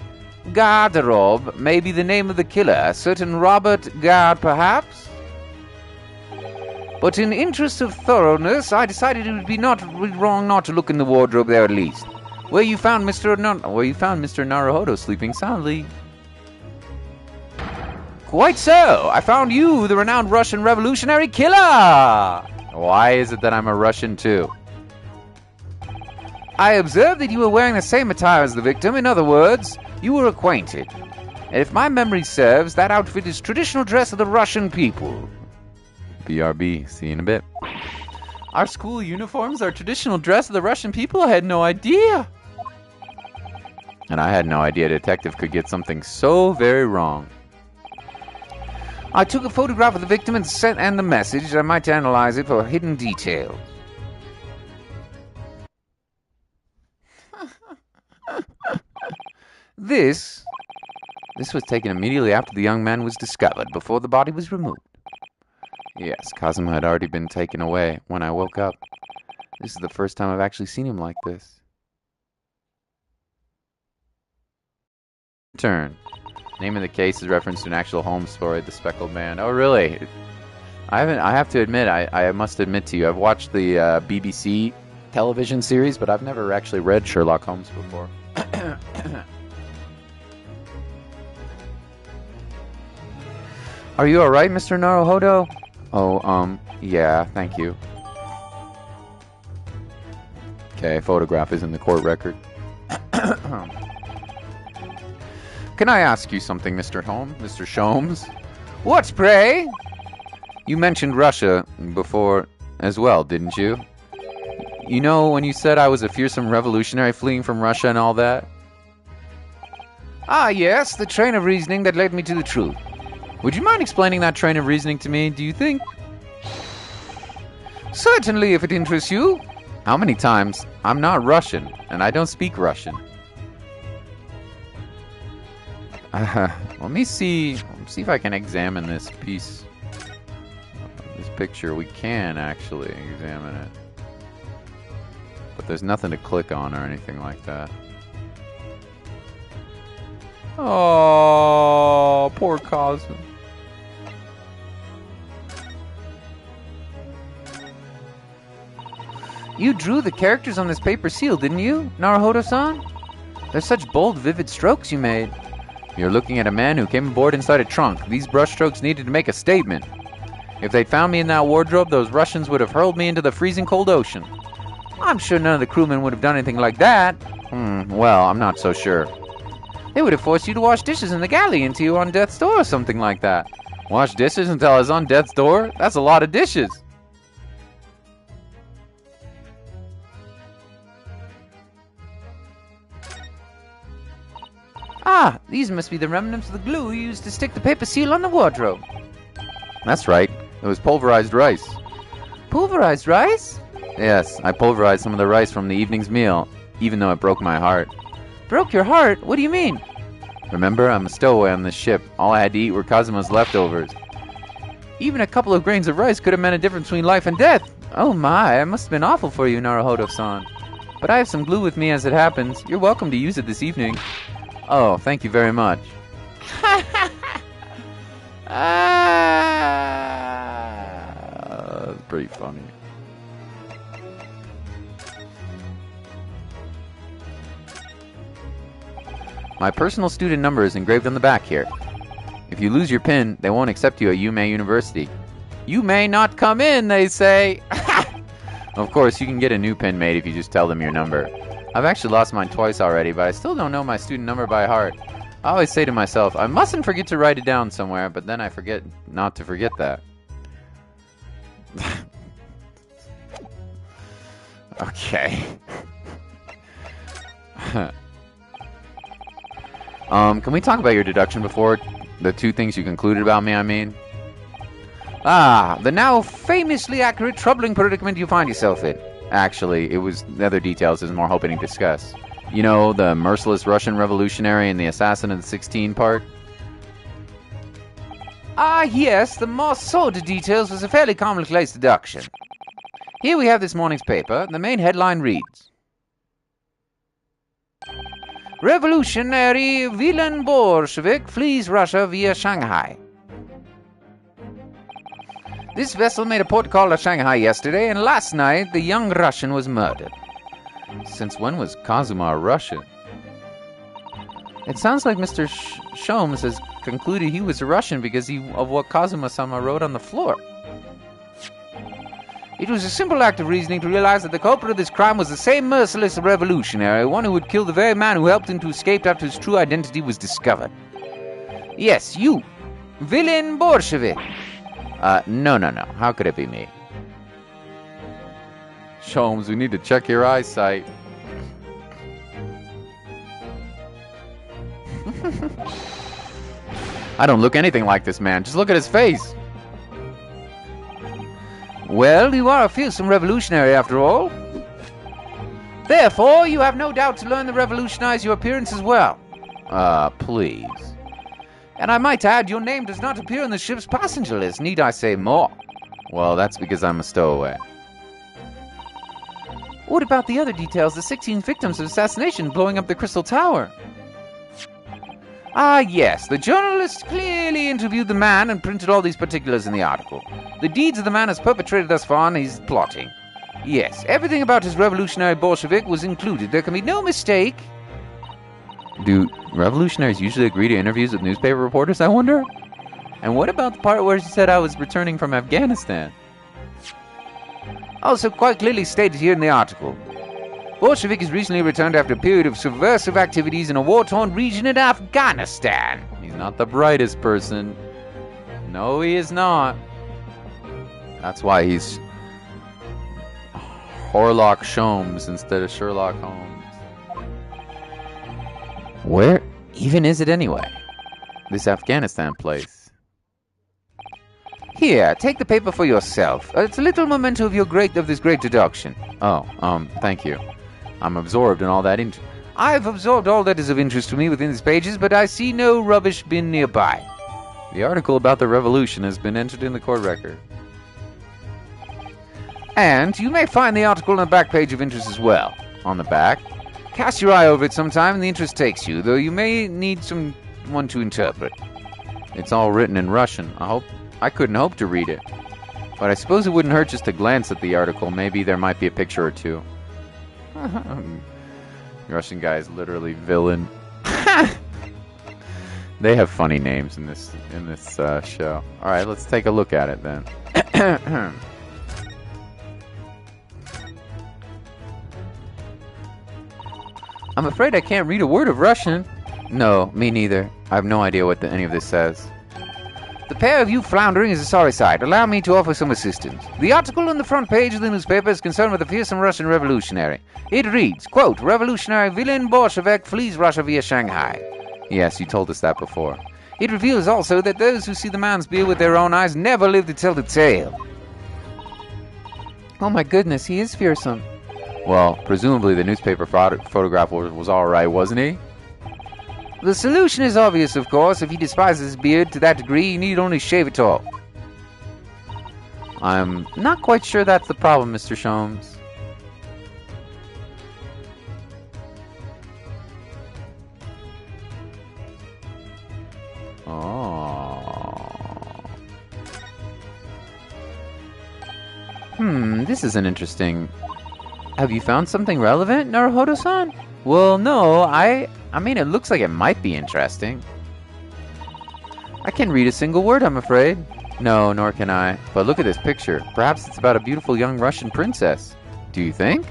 Garderobe may be the name of the killer, a certain Robert Gard, perhaps? But in interest of thoroughness, I decided it would be wrong not to look in the wardrobe there at least, where you found Mr. Naruhodo sleeping soundly. Quite so. I found you, the renowned Russian revolutionary killer. Why is it that I'm a Russian too? I observed that you were wearing the same attire as the victim. In other words, you were acquainted. And if my memory serves, that outfit is traditional dress of the Russian people. BRB. See you in a bit. Our school uniforms are traditional dress of the Russian people? I had no idea. And I had no idea a detective could get something so very wrong. I took a photograph of the victim and the message. I might analyze it for hidden details. This was taken immediately after the young man was discovered, before the body was removed. Yes, Kazuma had already been taken away when I woke up. This is the first time I've actually seen him like this. Turn. Name of the case is reference to an actual Holmes story, The Speckled Man. Oh, really? I have to admit, I must admit to you, I've watched the BBC television series, but I've never actually read Sherlock Holmes before. Are you alright, Mr. Naruhodo? Oh, yeah, thank you. Okay, photograph is in the court record. can I ask you something, Mr. Holmes? Mr. Sholmes? What, pray? You mentioned Russia before as well, didn't you? You know, when you said I was a fearsome revolutionary fleeing from Russia and all that? Ah, yes, the train of reasoning that led me to the truth. Would you mind explaining that train of reasoning to me, do you think? Certainly, if it interests you. How many times? I'm not Russian, and I don't speak Russian. Let me see if I can examine this piece. This picture, we can actually examine it. But there's nothing to click on or anything like that. Oh, poor Cosmo. You drew the characters on this paper seal, didn't you, Naruhodo-san? They're such bold, vivid strokes you made. You're looking at a man who came aboard inside a trunk. These brushstrokes needed to make a statement. If they'd found me in that wardrobe, those Russians would have hurled me into the freezing cold ocean. I'm sure none of the crewmen would have done anything like that. Well, I'm not so sure. They would have forced you to wash dishes in the galley until you were on death's door or something like that. Wash dishes until I was on death's door? That's a lot of dishes. Ah, these must be the remnants of the glue you used to stick the paper seal on the wardrobe. That's right. It was pulverized rice. Pulverized rice? Yes, I pulverized some of the rice from the evening's meal, even though it broke my heart. Broke your heart? What do you mean? Remember, I'm a stowaway on this ship. All I had to eat were Kazuma's leftovers. Even a couple of grains of rice could have meant a difference between life and death. Oh my, it must have been awful for you, Naruhodo-san. But I have some glue with me as it happens. You're welcome to use it this evening. Oh, thank you very much. That's pretty funny. My personal student number is engraved on the back here. If you lose your pin, they won't accept you at Yume University. You may not come in, they say. Of course, you can get a new pin made if you just tell them your number. I've actually lost mine twice already, but I still don't know my student number by heart. I always say to myself, I mustn't forget to write it down somewhere, but then I forget not to forget that. Okay. Can we talk about your deduction before? The two things you concluded about me, I mean? Ah, the now famously accurate troubling predicament you find yourself in. Actually, it was the other details I was more hoping to discuss. You know, the merciless Russian revolutionary and the assassin of the 16 part? Ah, yes, the more sordid details was a fairly commonplace deduction. Here we have this morning's paper. The main headline reads, Revolutionary Villain Bolshevik flees Russia via Shanghai. This vessel made a port call at Shanghai yesterday, and last night the young Russian was murdered. Since when was Kazuma a Russian? It sounds like Mr. Sholmes has concluded he was a Russian because of what Kazuma-sama wrote on the floor. It was a simple act of reasoning to realize that the culprit of this crime was the same merciless revolutionary, one who would kill the very man who helped him to escape after his true identity was discovered. Yes, you, Villain Bolshevik. No. How could it be me? Sholmes, we need to check your eyesight. I don't look anything like this man. Just look at his face. Well, you are a fearsome revolutionary after all. Therefore, you have no doubt to learn to revolutionize your appearance as well. Please. And I might add, your name does not appear on the ship's passenger list, need I say more? Well, that's because I'm a stowaway. What about the other details, the 16 victims of assassination blowing up the Crystal Tower? Ah, yes, the journalist clearly interviewed the man and printed all these particulars in the article. The deeds of the man has perpetrated thus far and he's plotting. Yes, everything about his revolutionary Bolshevik was included. There can be no mistake. Do revolutionaries usually agree to interviews with newspaper reporters, I wonder? And what about the part where she said I was returning from Afghanistan? Also quite clearly stated here in the article. Bolshevik has recently returned after a period of subversive activities in a war-torn region in Afghanistan. He's not the brightest person. No, he is not. That's why he's Horlock Sholmes instead of Sherlock Holmes. Where even is it anyway? This Afghanistan place. Here, take the paper for yourself. It's a little memento of this great deduction. Oh, thank you. I'm absorbed in all that I've absorbed all that is of interest to me within these pages, but I see no rubbish bin nearby. The article about the revolution has been entered in the court record. And you may find the article on the back page of interest as well. On the back? Cast your eye over it sometime and the interest takes you, though you may need someone to interpret. It's all written in Russian. I couldn't hope to read it. But I suppose it wouldn't hurt just to glance at the article. Maybe there might be a picture or two. Russian guy is literally villain. They have funny names in this show. All right, let's take a look at it then. I'm afraid I can't read a word of Russian. No, me neither. I have no idea what any of this says. The pair of you floundering is a sorry sight. Allow me to offer some assistance. The article on the front page of the newspaper is concerned with a fearsome Russian revolutionary. It reads, quote, "Revolutionary villain Bolshevik flees Russia via Shanghai." Yes, you told us that before. It reveals also that those who see the man's beard with their own eyes never live to tell the tale. Oh my goodness, he is fearsome. Well, presumably the newspaper photograph was alright, wasn't he? The solution is obvious, of course. If he despises his beard to that degree, he need only shave it off. I'm not quite sure that's the problem, Mr. Sholmes. This is an interesting... Have you found something relevant, Naruhodo-san? Well, no, I mean, it looks like it might be interesting. I can't read a single word, I'm afraid. No, nor can I. But look at this picture. Perhaps it's about a beautiful young Russian princess. Do you think?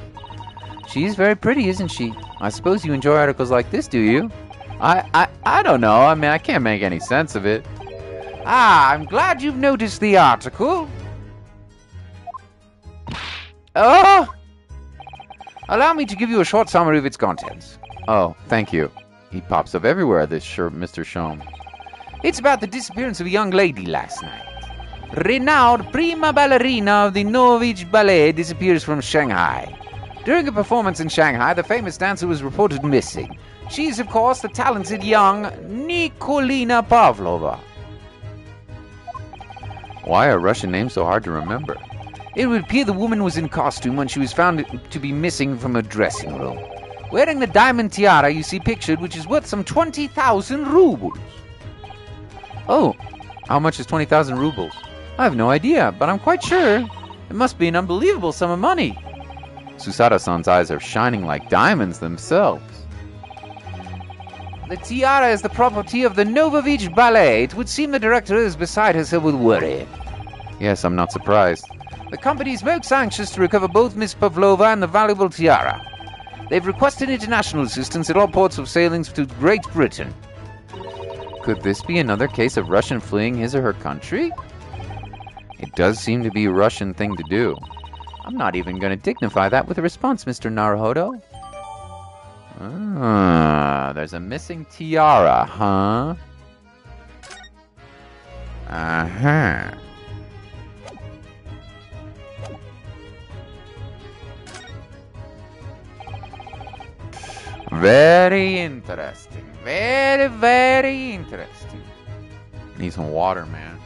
She's very pretty, isn't she? I suppose you enjoy articles like this, do you? I don't know. I mean, I can't make any sense of it. Ah, I'm glad you've noticed the article. Oh! Allow me to give you a short summary of its contents. Oh, thank you. He pops up everywhere, this Mr. Sholmes. It's about the disappearance of a young lady last night. Renowned prima ballerina of the Norwich Ballet disappears from Shanghai. During a performance in Shanghai, the famous dancer was reported missing. She is, of course, the talented young Nikolina Pavlova. Why are Russian names so hard to remember? It would appear the woman was in costume when she was found to be missing from her dressing room, wearing the diamond tiara you see pictured, which is worth some 20,000 rubles. Oh, how much is 20,000 rubles? I have no idea, but I'm quite sure it must be an unbelievable sum of money. Susada-san's eyes are shining like diamonds themselves. The tiara is the property of the Novovich Ballet. It would seem the director is beside herself with worry. Yes, I'm not surprised. The company is most anxious to recover both Miss Pavlova and the valuable tiara. They've requested international assistance at all ports of sailings to Great Britain. Could this be another case of Russian fleeing his or her country? It does seem to be a Russian thing to do. I'm not even going to dignify that with a response, Mr. Naruhodo. Ah, there's a missing tiara, huh? Uh-huh. Very interesting. Very, very interesting. Need some water, man.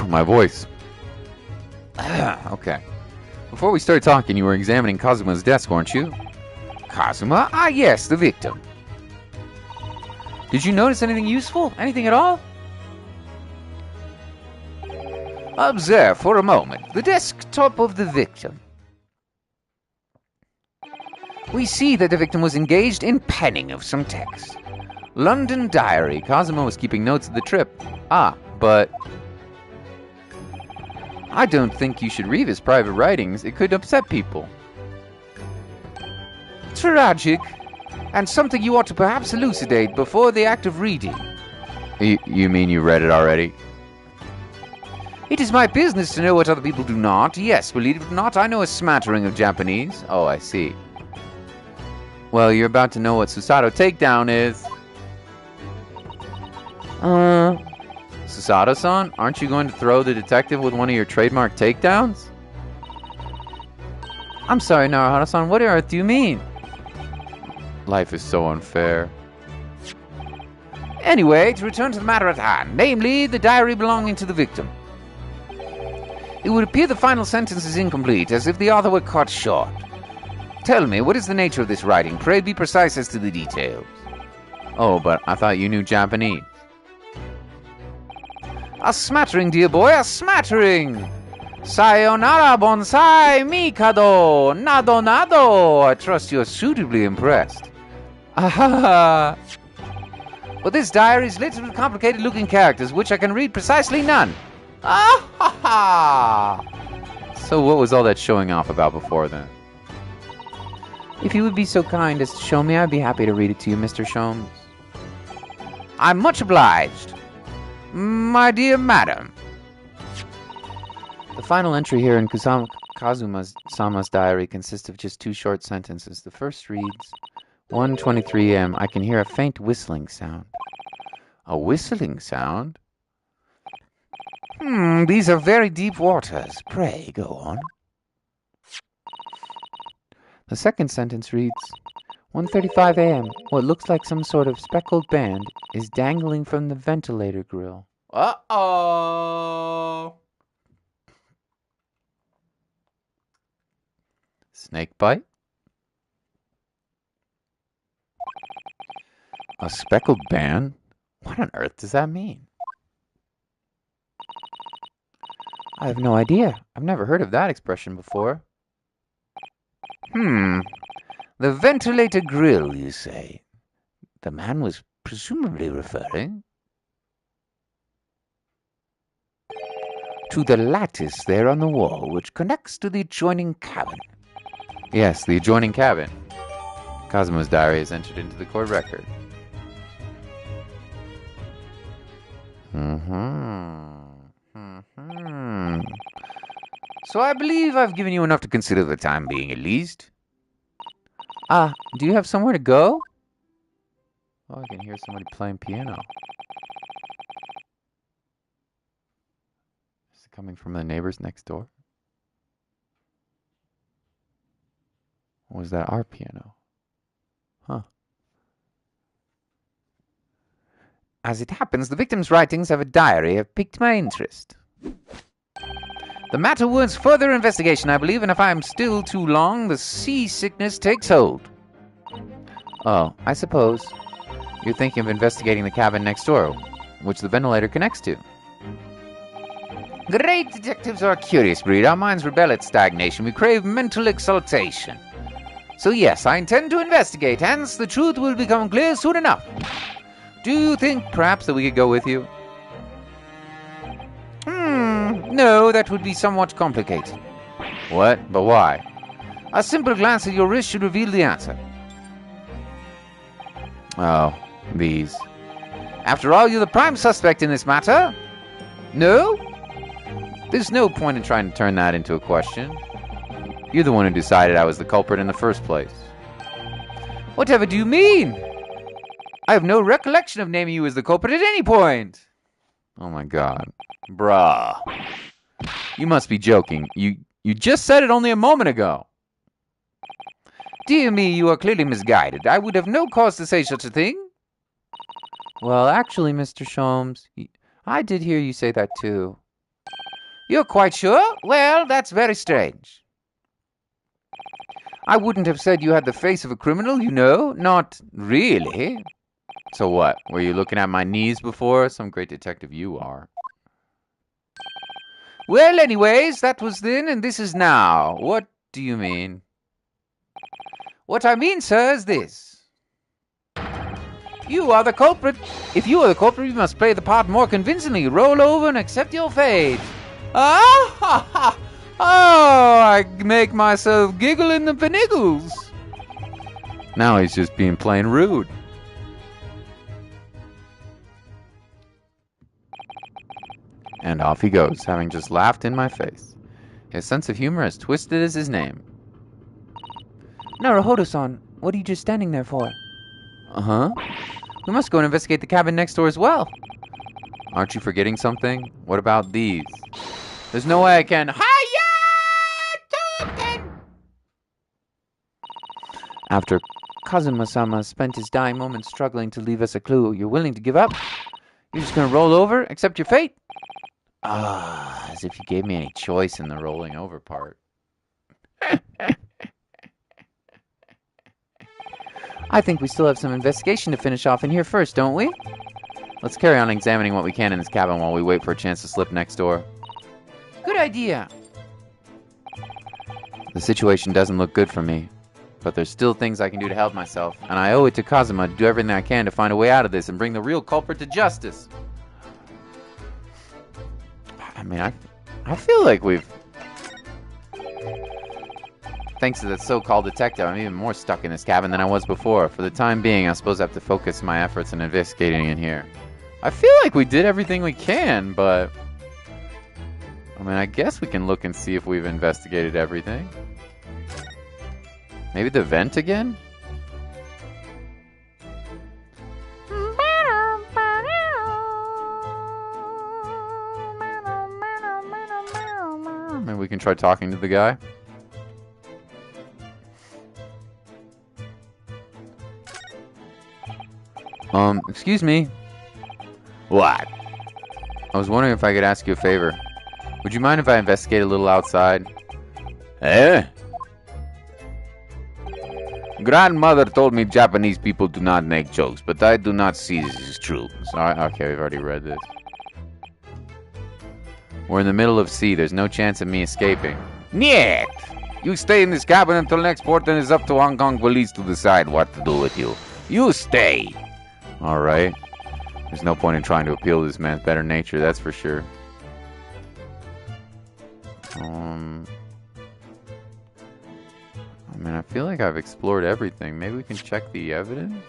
My voice. Okay. Before we started talking, you were examining Kazuma's desk, weren't you? Kazuma? Ah, yes, the victim. Did you notice anything useful? Anything at all? Observe for a moment the desktop of the victim. We see that the victim was engaged in penning of some text. London Diary. Kazuma was keeping notes of the trip. Ah, but... I don't think you should read his private writings. It could upset people. Tragic, and something you ought to perhaps elucidate before the act of reading. You mean you read it already? It is my business to know what other people do not. Yes, believe it or not, I know a smattering of Japanese. Oh, I see. Well, you're about to know what Susato Takedown is. Susato-san, aren't you going to throw the detective with one of your trademark takedowns? I'm sorry, Naruhara-san, what on earth do you mean? Life is so unfair. Anyway, to return to the matter at hand, namely, the diary belonging to the victim. It would appear the final sentence is incomplete, as if the author were cut short. Tell me, what is the nature of this writing? Pray be precise as to the details. Oh, but I thought you knew Japanese. A smattering, dear boy, a smattering! Sayonara bonsai mikado, nado nado! I trust you're suitably impressed. Ahaha! But this diary is littered with complicated-looking characters, which I can read precisely none. Ah ha ha! So what was all that showing off about before then? If you would be so kind as to show me, I'd be happy to read it to you, Mr. Sholmes. I'm much obliged. My dear madam. The final entry here in Kazuma-sama's diary consists of just 2 short sentences. The first reads, 1:23 a.m. I can hear a faint whistling sound. A whistling sound? These are very deep waters. Pray, go on. The second sentence reads, 1:35 a.m. What looks like some sort of speckled band is dangling from the ventilator grill. Uh-oh! Snake bite? A speckled band? What on earth does that mean? I have no idea. I've never heard of that expression before. The ventilator grill, you say? The man was presumably referring to the lattice there on the wall, which connects to the adjoining cabin. Yes, the adjoining cabin. Kazuma's diary is entered into the court record. So I believe I've given you enough to consider the time being, at least. Do you have somewhere to go? Oh, I can hear somebody playing piano. Is it coming from the neighbors next door? Or was that our piano? Huh. As it happens, the victim's writings of a diary have piqued my interest. The matter warrants further investigation, I believe, and if I am still too long, the seasickness takes hold. Oh, I suppose you're thinking of investigating the cabin next door, which the ventilator connects to. Great detectives are a curious breed. Our minds rebel at stagnation. We crave mental exaltation. So yes, I intend to investigate, hence the truth will become clear soon enough. Do you think perhaps that we could go with you? No, that would be somewhat complicated. What? But why? A simple glance at your wrist should reveal the answer. Oh, these. After all, you're the prime suspect in this matter. No? There's no point in trying to turn that into a question. You're the one who decided I was the culprit in the first place. Whatever do you mean? I have no recollection of naming you as the culprit at any point. Oh my god. Bruh. You must be joking. You just said it only a moment ago. Dear me, you are clearly misguided. I would have no cause to say such a thing. Well, actually, Mr. Sholmes, I did hear you say that too. You're quite sure? Well, that's very strange. I wouldn't have said you had the face of a criminal, you know. Not really. So what? Were you looking at my knees before? Some great detective you are. Well, anyways, that was then and this is now. What do you mean? What I mean, sir, is this. You are the culprit. If you are the culprit, you must play the part more convincingly. Roll over and accept your fate. Ah, ha, ha. Oh, I make myself giggle in the paniggles. Now he's just being plain rude. And off he goes, having just laughed in my face. His sense of humor as twisted as his name. Naruhodo-san, what are you just standing there for? Uh-huh. We must go and investigate the cabin next door as well. Aren't you forgetting something? What about these? There's no way I can... After Kazuma-sama spent his dying moments struggling to leave us a clue, you're willing to give up? You're just gonna roll over, accept your fate? Ah, as if you gave me any choice in the rolling over part. I think we still have some investigation to finish off in here first, don't we? Let's carry on examining what we can in this cabin while we wait for a chance to slip next door. Good idea. The situation doesn't look good for me, but there's still things I can do to help myself, and I owe it to Kazuma to do everything I can to find a way out of this and bring the real culprit to justice. I mean, I feel like we've... Thanks to that so-called detective, I'm even more stuck in this cabin than I was before. For the time being, I suppose I have to focus my efforts on investigating in here. I feel like we did everything we can, but... I mean, I guess we can look and see if we've investigated everything. Maybe the vent again? Maybe we can try talking to the guy. Excuse me. What? I was wondering if I could ask you a favor. Would you mind if I investigate a little outside? Eh? Grandmother told me Japanese people do not make jokes, but I do not see this is true. Sorry, okay, we've already read this. We're in the middle of sea. There's no chance of me escaping. Niet! You stay in this cabin until next port, and it's up to Hong Kong police to decide what to do with you. You stay. All right. There's no point in trying to appeal to this man's better nature, that's for sure. I mean, I feel like I've explored everything. Maybe we can check the evidence?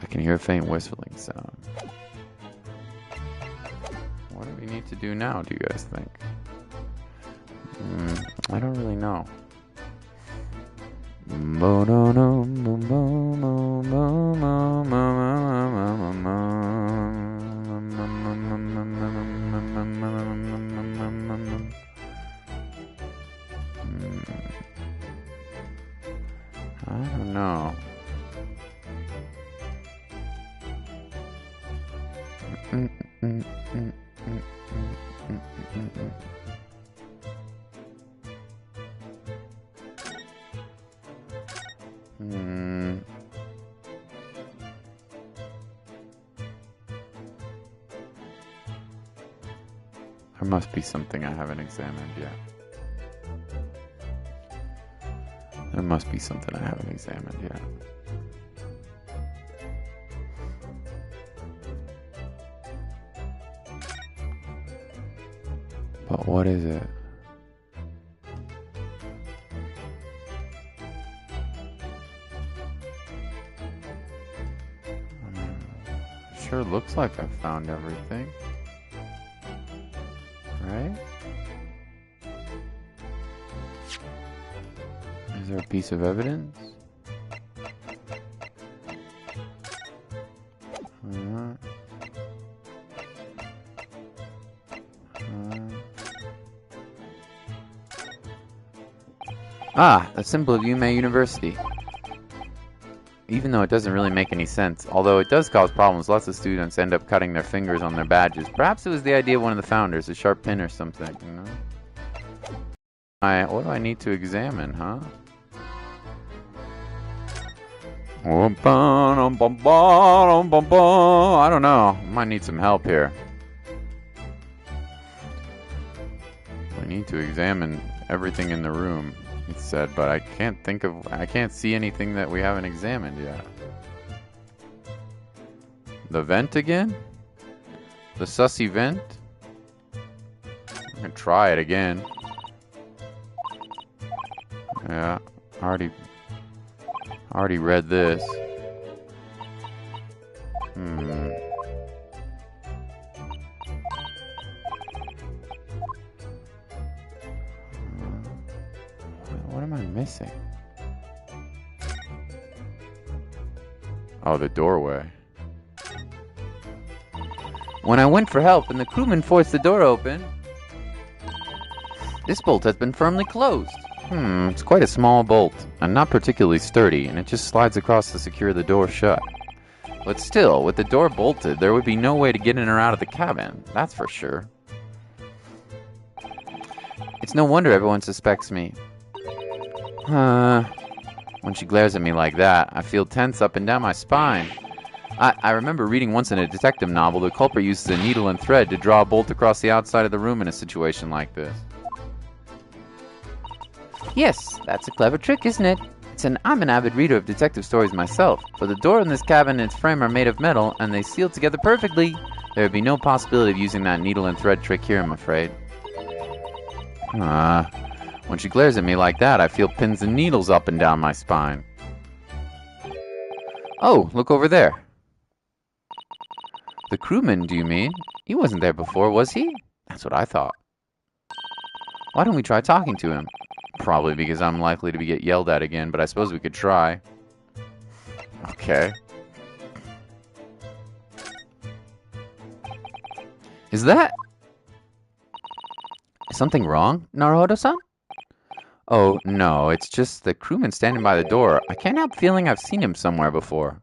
I can hear a faint whistling sound. What do we need to do now, do you guys think? I don't really know. I don't know. There must be something I haven't examined yet. There must be something I haven't examined yet. But what is it? Sure looks like I've found everything. Right? Is there a piece of evidence? The symbol of Yume University. Even though it doesn't really make any sense, although it does cause problems, lots of students end up cutting their fingers on their badges. Perhaps it was the idea of one of the founders, a sharp pin or something, you know? What do I need to examine, huh? I don't know. Might need some help here. I need to examine everything in the room, it said, but I can't see anything that we haven't examined yet. The vent again? The sussy vent? I'm gonna try it again. Yeah, already read this. What am I missing? Oh, the doorway. When I went for help and the crewman forced the door open, this bolt has been firmly closed. It's quite a small bolt, and not particularly sturdy, and it just slides across to secure the door shut. But still, with the door bolted, there would be no way to get in or out of the cabin, that's for sure. It's no wonder everyone suspects me. When she glares at me like that, I feel tense up and down my spine. I remember reading once in a detective novel the culprit uses a needle and thread to draw a bolt across the outside of the room in a situation like this. Yes, that's a clever trick, isn't it? I'm an avid reader of detective stories myself, but the door in this cabin and its frame are made of metal, and they seal together perfectly. There would be no possibility of using that needle and thread trick here, I'm afraid. When she glares at me like that, I feel pins and needles up and down my spine. Oh, look over there. The crewman, do you mean? He wasn't there before, was he? That's what I thought. Why don't we try talking to him? Probably because I'm likely to get yelled at again, but I suppose we could try. Okay. Is something wrong, Naruhodo-san? Oh, no, it's just the crewman standing by the door. I can't help feeling I've seen him somewhere before.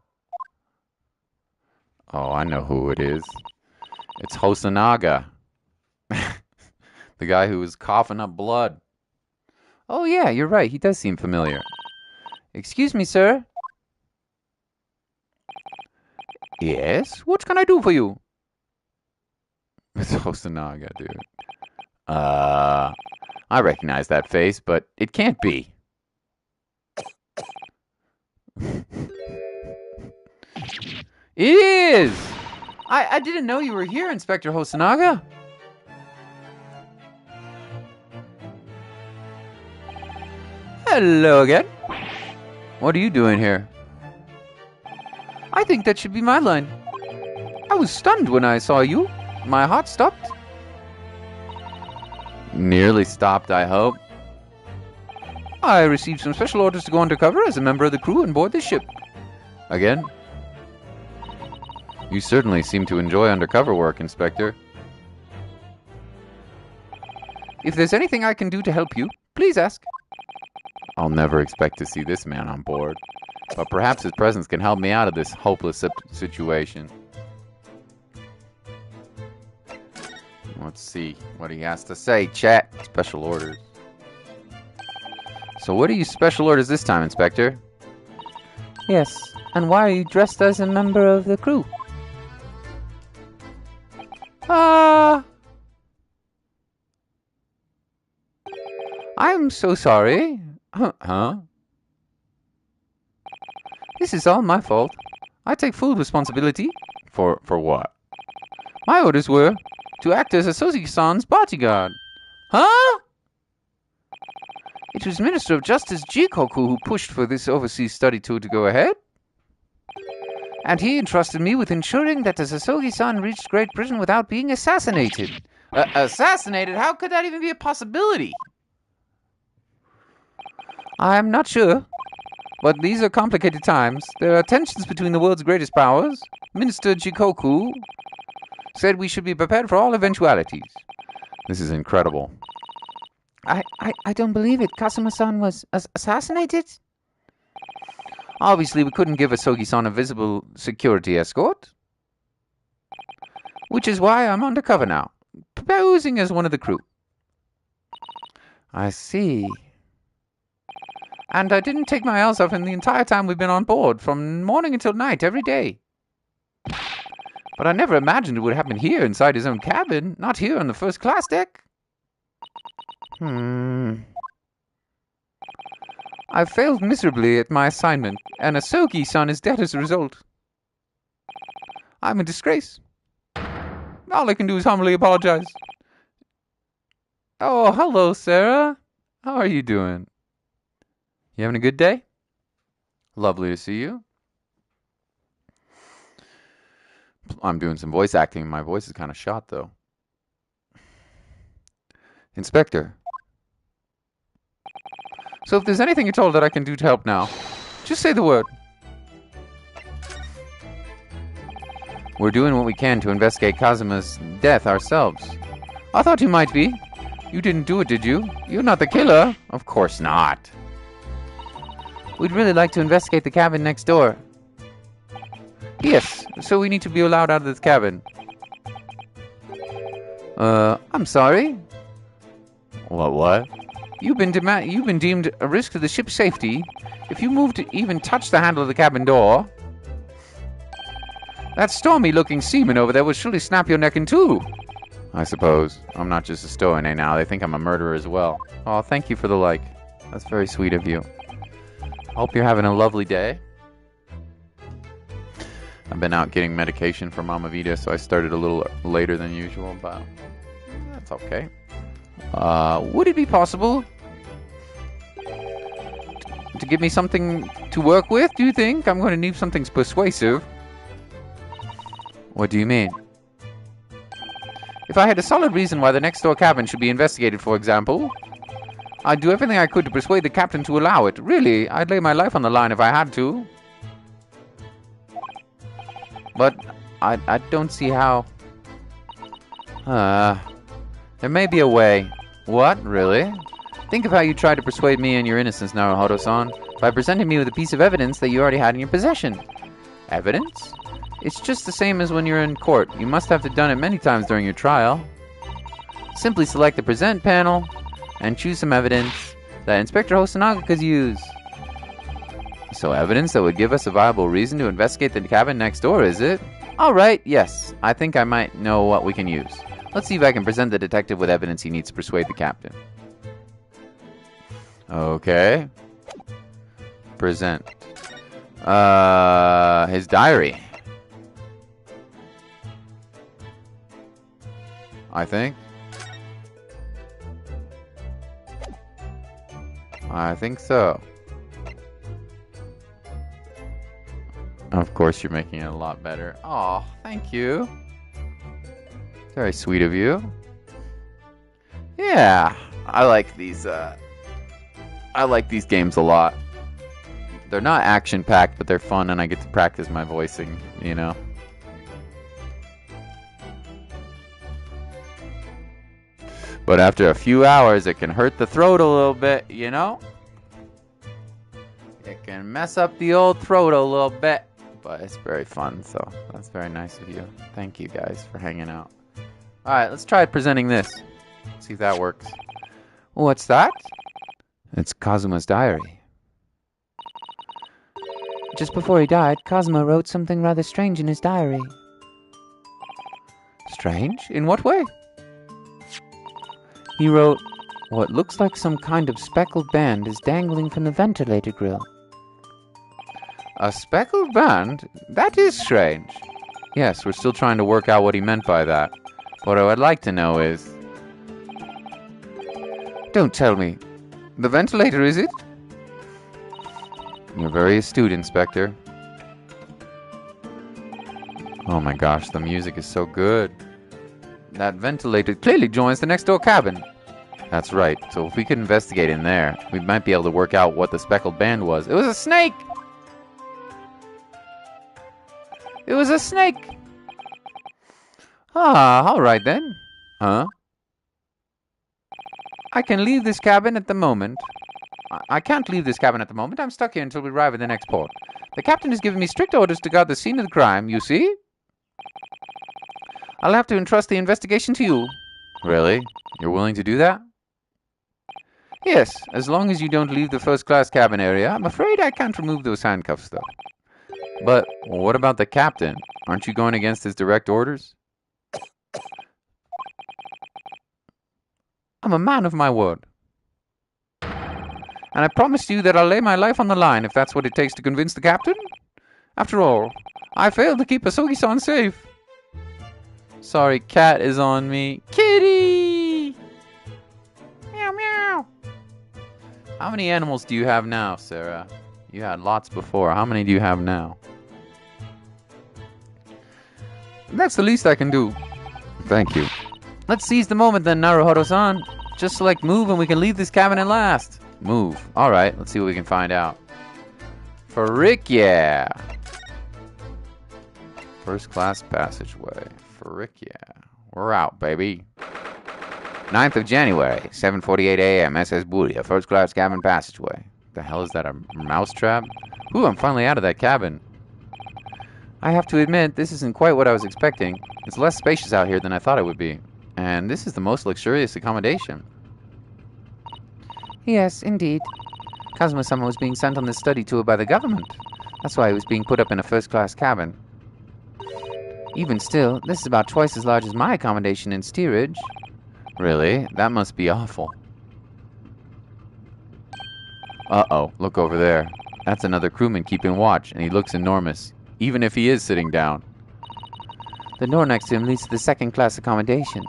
Oh, I know who it is. It's Hosonaga. The guy who was coughing up blood. Oh, yeah, you're right. He does seem familiar. Excuse me, sir. Yes? What can I do for you? It's Hosonaga, dude. I recognize that face, but it can't be. It is! I didn't know you were here, Inspector Hosonaga. Hello again. What are you doing here? I think that should be my line. I was stunned when I saw you. My heart stopped. Nearly stopped, I hope. I received some special orders to go undercover as a member of the crew and board this ship. Again? You certainly seem to enjoy undercover work, Inspector. If there's anything I can do to help you, please ask. I'll never expect to see this man on board, but perhaps his presence can help me out of this hopeless situation. Let's see what he has to say, chat. Special orders. So what are you special orders this time, Inspector? Yes, and why are you dressed as a member of the crew? I'm so sorry. Huh? This is all my fault. I take full responsibility. For what? My orders were to act as Asogi-san's bodyguard. Huh? It was Minister of Justice Jikoku who pushed for this overseas study tour to go ahead. And he entrusted me with ensuring that the Asogi-san reached Great Britain without being assassinated. Assassinated? How could that even be a possibility? I'm not sure, but these are complicated times. There are tensions between the world's greatest powers. Minister Jikoku said we should be prepared for all eventualities. This is incredible. I don't believe it. Kazuma-san was assassinated? Obviously, we couldn't give Asogi-san a visible security escort. Which is why I'm undercover now, posing as one of the crew. I see. And I didn't take my eyes off him the entire time we've been on board, from morning until night, every day. But I never imagined it would happen here, inside his own cabin, not here on the first class deck. I failed miserably at my assignment, and Asogi-san is dead as a result. I'm a disgrace. All I can do is humbly apologize. Oh, hello, Sarah. How are you doing? You having a good day? Lovely to see you. I'm doing some voice acting. My voice is kind of shot, though. Inspector. So if there's anything you're told that I can do to help now, just say the word. We're doing what we can to investigate Kazuma's death ourselves. I thought you might be. You didn't do it, did you? You're not the killer. Of course not. We'd really like to investigate the cabin next door. Yes, so we need to be allowed out of this cabin. I'm sorry. What? You've been deemed a risk to the ship's safety. If you move to even touch the handle of the cabin door, that stormy-looking seaman over there will surely snap your neck in two. I suppose. I'm not just a stoic now. They think I'm a murderer as well. Oh, thank you for the like. That's very sweet of you. Hope you're having a lovely day. I've been out getting medication for Mama Vita, so I started a little later than usual, but that's okay. Would it be possible to give me something to work with, do you think? I'm going to need something persuasive. What do you mean? If I had a solid reason why the next door cabin should be investigated, for example, I'd do everything I could to persuade the captain to allow it. Really, I'd lay my life on the line if I had to. But I don't see how. There may be a way. What? Really? Think of how you tried to persuade me in your innocence, Naruhodo-san, by presenting me with a piece of evidence that you already had in your possession. Evidence? It's just the same as when you're in court. You must have done it many times during your trial. Simply select the present panel and choose some evidence that Inspector Hosonaga could use. So evidence that would give us a viable reason to investigate the cabin next door, is it? Alright, yes. I think I might know what we can use. Let's see if I can present the detective with evidence he needs to persuade the captain. Okay. Present. His diary. I think. I think so. Of course, you're making it a lot better. Oh, thank you. Very sweet of you. Yeah, I like these games a lot. They're not action-packed, but they're fun, and I get to practice my voicing, you know? But after a few hours, it can hurt the throat a little bit, you know? It can mess up the old throat a little bit. But it's very fun, so that's very nice of you. Thank you guys for hanging out. Alright, let's try presenting this. See if that works. What's that? It's Kazuma's diary. Just before he died, Kazuma wrote something rather strange in his diary. Strange? In what way? He wrote, "What looks like some kind of speckled band is dangling from the ventilator grill." A speckled band? That is strange. Yes, we're still trying to work out what he meant by that. What I would like to know is... Don't tell me. The ventilator, is it? You're very astute, Inspector. Oh my gosh, the music is so good. That ventilator clearly joins the next door cabin. That's right, so if we could investigate in there, we might be able to work out what the speckled band was. It was a snake! It was a snake! Ah, alright then. Huh? I can leave this cabin at the moment. I can't leave this cabin at the moment. I'm stuck here until we arrive at the next port. The captain has given me strict orders to guard the scene of the crime, you see? I'll have to entrust the investigation to you. Really? You're willing to do that? Yes, as long as you don't leave the first-class cabin area. I'm afraid I can't remove those handcuffs, though. But what about the captain? Aren't you going against his direct orders? I'm a man of my word. And I promise you that I'll lay my life on the line if that's what it takes to convince the captain. After all, I failed to keep Asogi-san safe. Sorry, cat is on me. Kitty! Meow, meow. How many animals do you have now, Sarah? You had lots before. How many do you have now? That's the least I can do. Thank you. Let's seize the moment then, Naruhodo-san. Just select move and we can leave this cabin at last. Move. Alright, let's see what we can find out. Frick yeah! First class passageway. Frick yeah. We're out, baby. 9th of January, 7:48 a.m. SS Buria, first class cabin passageway. The hell is that, a mousetrap? Ooh, I'm finally out of that cabin. I have to admit, this isn't quite what I was expecting. It's less spacious out here than I thought it would be. And this is the most luxurious accommodation. Yes, indeed. Kazuma-sama was being sent on this study tour by the government. That's why he was being put up in a first-class cabin. Even still, this is about twice as large as my accommodation in steerage. Really? That must be awful. Uh-oh, look over there. That's another crewman keeping watch, and he looks enormous, even if he is sitting down. The door next to him leads to the second-class accommodation.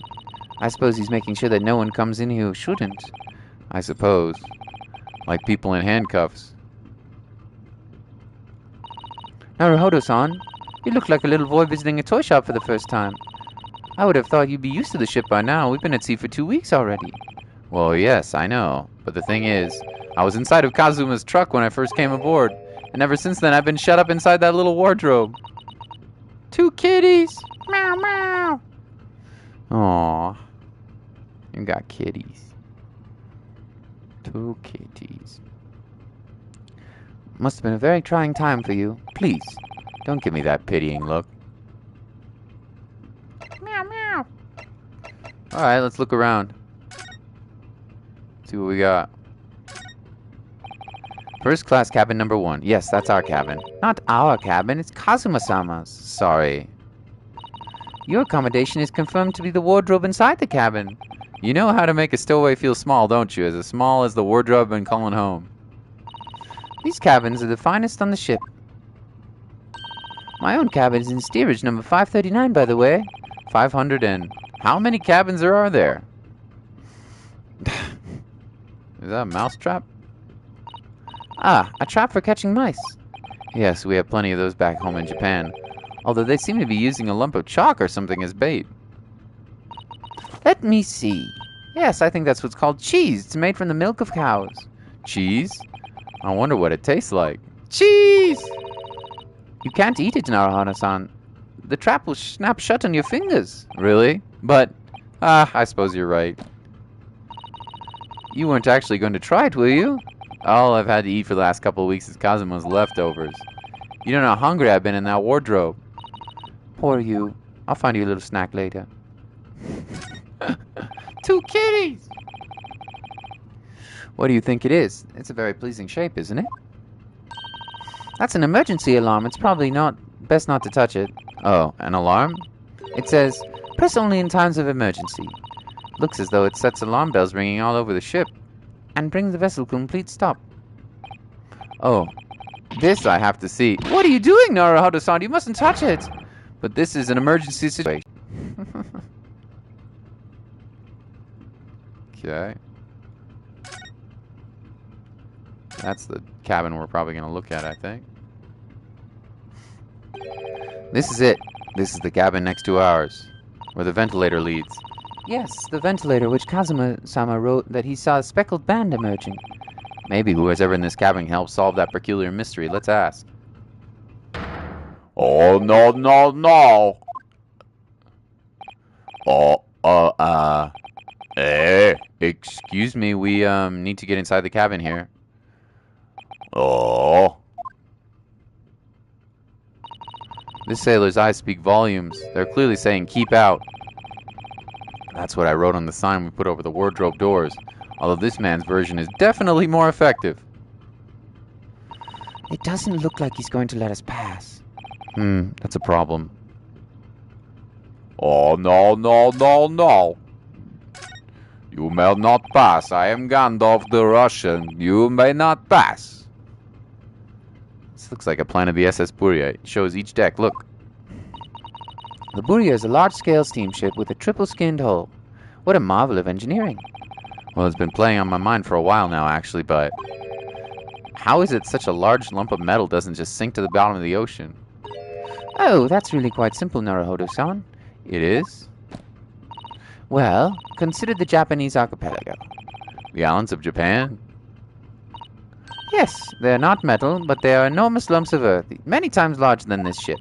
I suppose he's making sure that no one comes in who shouldn't. I suppose. Like people in handcuffs. Naruhodo-san, you look like a little boy visiting a toy shop for the first time. I would have thought you'd be used to the ship by now. We've been at sea for 2 weeks already. Well, yes, I know. But the thing is, I was inside of Kazuma's truck when I first came aboard. And ever since then, I've been shut up inside that little wardrobe. 2 kitties! Meow, meow! Aww. You got kitties. 2 kitties. Must have been a very trying time for you. Please, don't give me that pitying look. Meow, meow! Alright, let's look around. See what we got. First class cabin number 1. Yes, that's our cabin. Not our cabin, it's Kazuma-sama's. Sorry. Your accommodation is confirmed to be the wardrobe inside the cabin. You know how to make a stowaway feel small, don't you? As small as the wardrobe I've been calling home. These cabins are the finest on the ship. My own cabin is in steerage number 539, by the way. 500 and... How many cabins are there? Is that a mousetrap? Ah, a trap for catching mice. Yes, we have plenty of those back home in Japan. Although they seem to be using a lump of chalk or something as bait. Let me see. Yes, I think that's what's called cheese. It's made from the milk of cows. Cheese? I wonder what it tastes like. Cheese! You can't eat it, Naruhodo-san. The trap will snap shut on your fingers. Really? But, I suppose you're right. You weren't actually going to try it, were you? All I've had to eat for the last couple of weeks is Kazuma's leftovers. You don't know how hungry I've been in that wardrobe. Poor you. I'll find you a little snack later. 2 kitties! What do you think it is? It's a very pleasing shape, isn't it? That's an emergency alarm. It's probably best not to touch it. Oh, an alarm? It says, press only in times of emergency. Looks as though it sets alarm bells ringing all over the ship and brings the vessel to a complete stop. Oh, this I have to see. What are you doing, Naruhodo-san? You mustn't touch it. But this is an emergency situation. Okay. That's the cabin we're probably going to look at, I think. This is it. This is the cabin next to ours, where the ventilator leads. Yes, the ventilator which Kazuma-sama wrote that he saw a speckled band emerging. Maybe whoever in this cabin can help solve that peculiar mystery. Let's ask. Oh, no, no, no. Excuse me, we, need to get inside the cabin here. Oh. This sailor's eyes speak volumes. They're clearly saying, keep out. That's what I wrote on the sign we put over the wardrobe doors. Although this man's version is definitely more effective. It doesn't look like he's going to let us pass. That's a problem. Oh, no, no, no, no. You may not pass. I am Gandalf the Russian. You may not pass. This looks like a plan of the SS Buria. It shows each deck. Look. The Buria is a large-scale steamship with a triple-skinned hull. What a marvel of engineering. Well, it's been playing on my mind for a while now, actually, but how is it such a large lump of metal doesn't just sink to the bottom of the ocean? Oh, that's really quite simple, Naruhodo-san. It is? Well, consider the Japanese archipelago. The islands of Japan? Yes, they're not metal, but they are enormous lumps of earth, many times larger than this ship.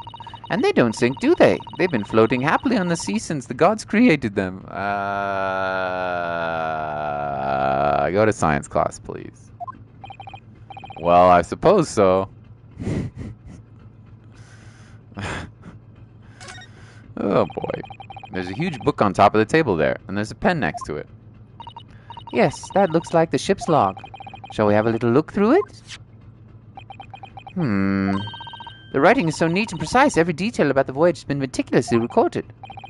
And they don't sink, do they? They've been floating happily on the sea since the gods created them. Go to science class, please. Well, I suppose so. Oh boy. There's a huge book on top of the table there, and there's a pen next to it. Yes, that looks like the ship's log. Shall we have a little look through it? The writing is so neat and precise, every detail about the voyage has been meticulously recorded.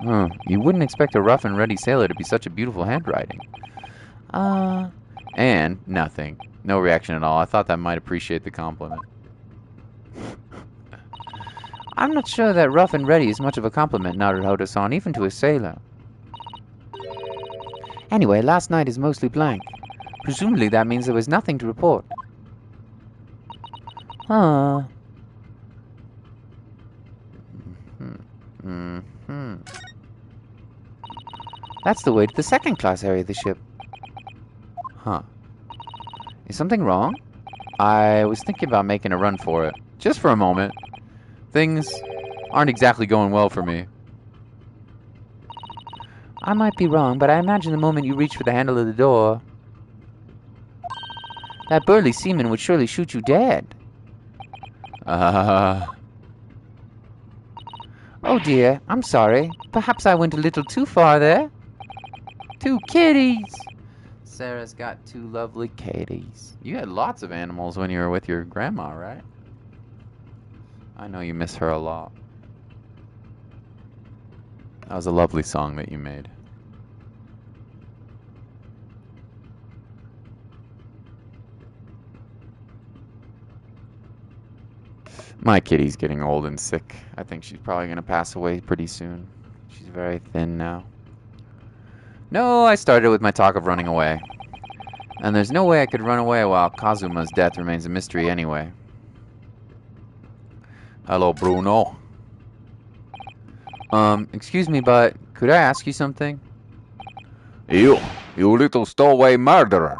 Oh, you wouldn't expect a rough and ready sailor to be such a beautiful handwriting. And nothing. No reaction at all. I thought that might appreciate the compliment. I'm not sure that rough and ready is much of a compliment, Naruhodo-san, even to a sailor. Anyway, last night is mostly blank. Presumably that means there was nothing to report. That's the way to the second-class area of the ship. Huh. Is something wrong? I was thinking about making a run for it. Just for a moment. Things aren't exactly going well for me. I might be wrong, but I imagine the moment you reach for the handle of the door, that burly seaman would surely shoot you dead. Oh dear, I'm sorry. Perhaps I went a little too far there. 2 kitties! Sarah's got 2 lovely kitties. You had lots of animals when you were with your grandma, right? I know you miss her a lot. That was a lovely song that you made. My kitty's getting old and sick. I think she's probably going to pass away pretty soon. She's very thin now. No, I started with my talk of running away. And there's no way I could run away while Kazuma's death remains a mystery anyway. Hello, Bruno. Excuse me, but could I ask you something? You little stowaway murderer.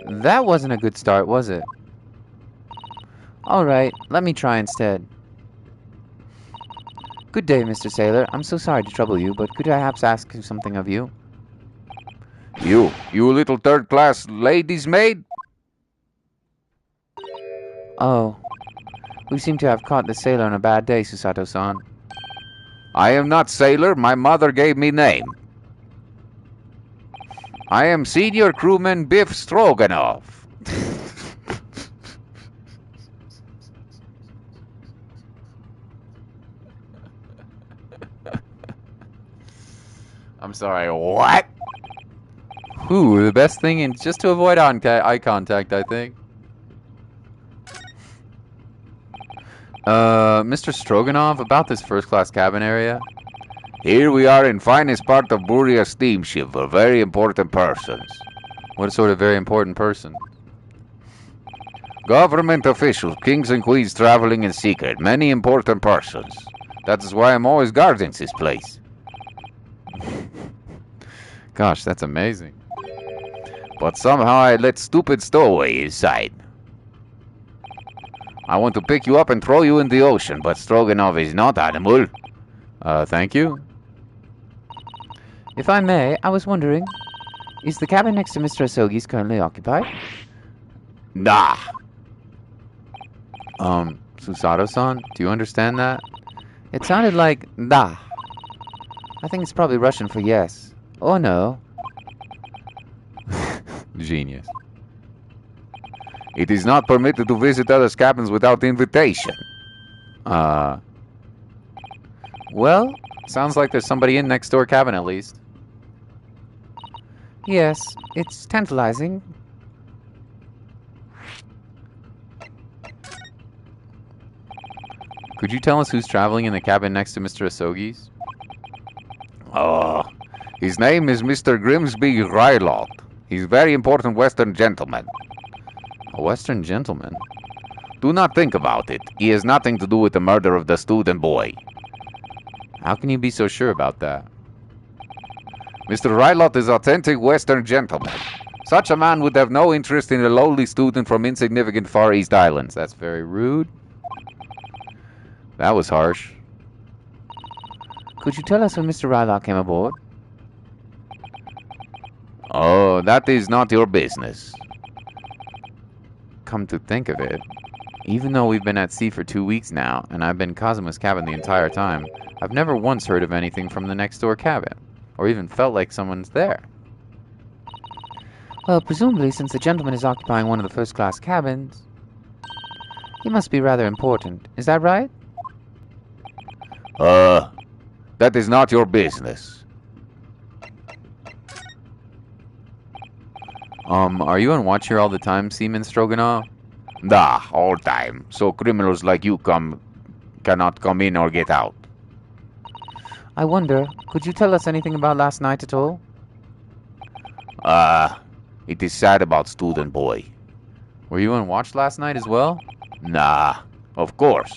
That wasn't a good start, was it? Alright, let me try instead. Good day, Mr. Sailor. I'm so sorry to trouble you, but could I perhaps ask something of you? You little third-class lady's maid? Oh. We seem to have caught the sailor on a bad day, Susato-san. I am not sailor. My mother gave me name. I am senior crewman Biff Stroganoff. I'm sorry, what? Ooh, the best thing is just to avoid eye contact, I think. Mr. Stroganoff, about this first-class cabin area. Here we are in finest part of Buria steamship for very important persons. What sort of very important person? Government officials, kings and queens traveling in secret, many important persons. That is why I'm always guarding this place. Gosh, that's amazing. But somehow I let stupid stowaway inside. I want to pick you up and throw you in the ocean, but Stroganoff is not animal. Thank you. If I may, I was wondering, is the cabin next to Mr. Asogi's currently occupied? Nah. Susato-san, do you understand that? It sounded like da. I think it's probably Russian for yes. Or no. Genius. It is not permitted to visit others' cabins without invitation. Well, sounds like there's somebody in next door cabin at least. Yes, it's tantalizing. Could you tell us who's traveling in the cabin next to Mr. Asogi's? His name is Mr. Grimsby Rylot. He's a very important Western gentleman. A Western gentleman? Do not think about it. He has nothing to do with the murder of the student boy. How can you be so sure about that? Mr. Rylot is authentic Western gentleman. Such a man would have no interest in a lowly student from insignificant Far East Islands. That's very rude. That was harsh. Could you tell us when Mr. Rylot came aboard? Oh, that is not your business. Come to think of it, even though we've been at sea for 2 weeks now, and I've been in Kazuma's cabin the entire time, I've never once heard of anything from the next door cabin, or even felt like someone's there. Well, presumably since the gentleman is occupying one of the first-class cabins, he must be rather important. Is that right? That is not your business. Are you on watch here all the time, Seaman Stroganoff? Nah, all time. So criminals like you cannot come in or get out. I wonder, could you tell us anything about last night at all? It is sad about student boy. Were you on watch last night as well? Nah, of course.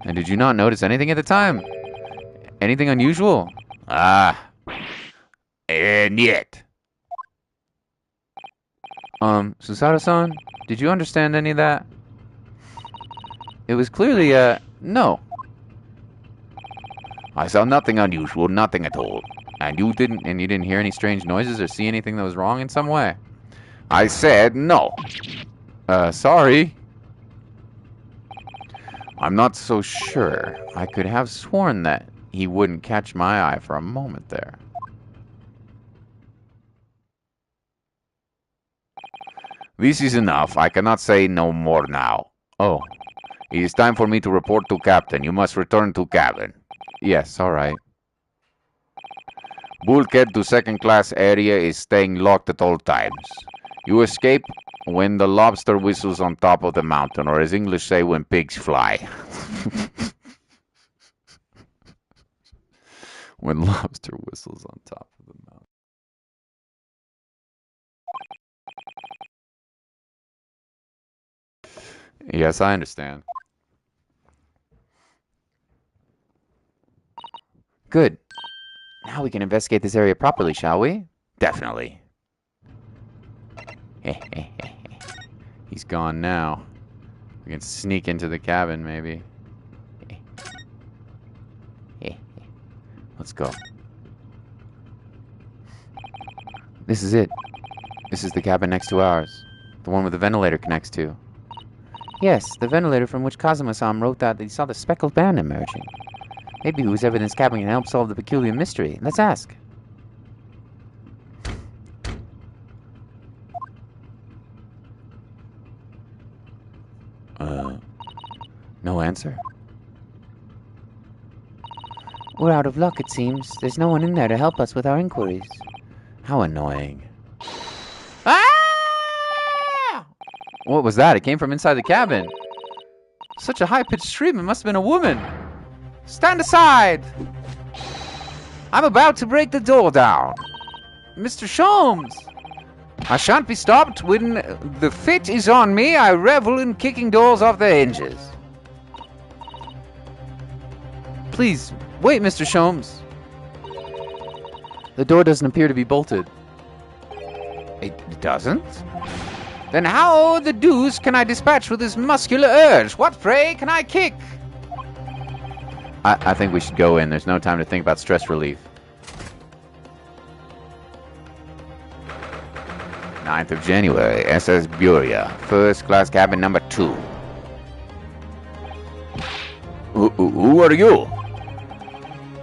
And did you not notice anything at the time? Anything unusual? And yet. Susato-san, did you understand any of that? It was clearly, no. I saw nothing unusual, nothing at all. And you didn't hear any strange noises or see anything that was wrong in some way? I said no. Sorry. I'm not so sure. I could have sworn that he wouldn't catch my eye for a moment there. This is enough. I cannot say no more now. Oh. It is time for me to report to Captain. You must return to cabin. Yes, all right. Bulkhead to second-class area is staying locked at all times. You escape when the lobster whistles on top of the mountain, or as English say, when pigs fly. When lobster whistles on top of the mountain. Yes, I understand. Good. Now we can investigate this area properly, shall we? Definitely. He's gone now. We can sneak into the cabin, maybe. Let's go. This is it. This is the cabin next to ours. The one where the ventilator connects to. Yes, the ventilator from which Kazuma-san wrote that he saw the speckled band emerging. Maybe whoever in this cabin can help solve the peculiar mystery. Let's ask. No answer. We're out of luck, it seems. There's no one in there to help us with our inquiries. How annoying. Ah! What was that? It came from inside the cabin. Such a high-pitched scream. It must have been a woman. Stand aside! I'm about to break the door down. Mr. Sholmes! I shan't be stopped. When the fit is on me, I revel in kicking doors off their hinges. Please, wait, Mr. Sholmes. The door doesn't appear to be bolted. It doesn't? Then how the deuce can I dispatch with this muscular urge? What, pray, can I kick? I think we should go in. There's no time to think about stress relief. 9th of January, SS Buria, first class cabin number 2. Who are you?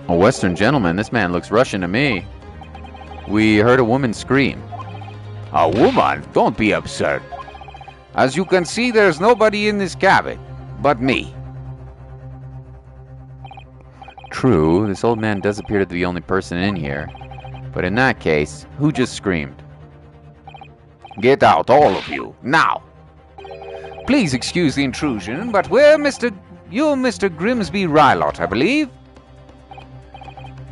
A Western gentleman. This man looks Russian to me. We heard a woman scream. A woman? Don't be absurd. As you can see, there's nobody in this cabin but me. True, this old man does appear to be the only person in here. But in that case, who just screamed? Get out, all of you, now. Please excuse the intrusion, but we're Mr. You're Mr. Grimsby Rylot, I believe?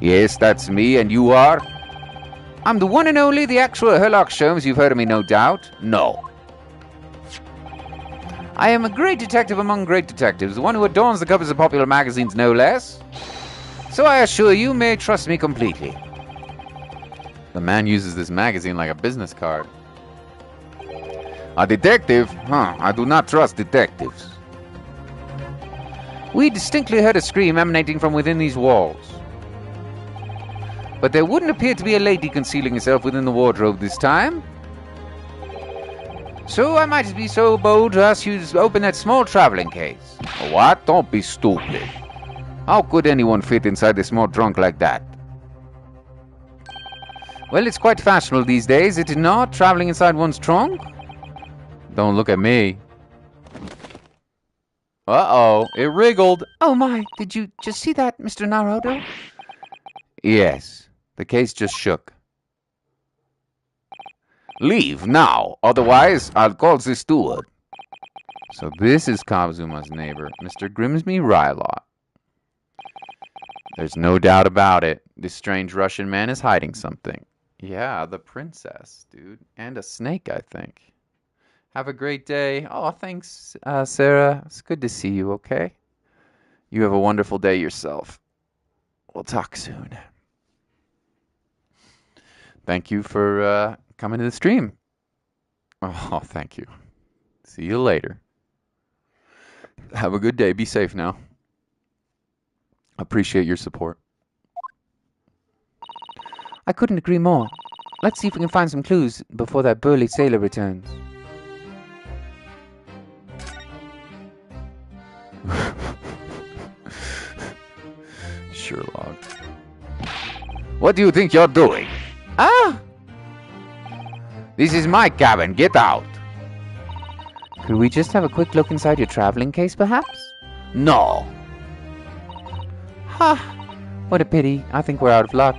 Yes, that's me, and you are? I'm the one and only, the actual Herlock Sholmes. You've heard of me, no doubt? No. I am a great detective among great detectives, the one who adorns the covers of popular magazines, no less. So I assure you may trust me completely. The man uses this magazine like a business card. A detective? Huh, I do not trust detectives. We distinctly heard a scream emanating from within these walls. But there wouldn't appear to be a lady concealing herself within the wardrobe this time. So I might be so bold to ask you to open that small traveling case. What? Don't be stupid. How could anyone fit inside a small trunk like that? Well, it's quite fashionable these days, is it not? Traveling inside one's trunk? Don't look at me. Uh-oh, it wriggled. Oh my, did you just see that, Mr. Naruto? Yes, the case just shook. Leave now, otherwise I'll call the steward. So this is Kazuma's neighbor, Mr. Grimsby Rylot. There's no doubt about it. This strange Russian man is hiding something. Yeah, the princess, dude. And a snake, I think. Have a great day. Oh, thanks, Sarah. It's good to see you, okay? You have a wonderful day yourself. We'll talk soon. Thank you for coming to the stream. Oh, thank you. See you later. Have a good day. Be safe now. Appreciate your support. I couldn't agree more. Let's see if we can find some clues before that burly sailor returns. Sherlock. What do you think you're doing? Ah! This is my cabin. Get out. Could we just have a quick look inside your traveling case, perhaps? No. Ha! What a pity. I think we're out of luck.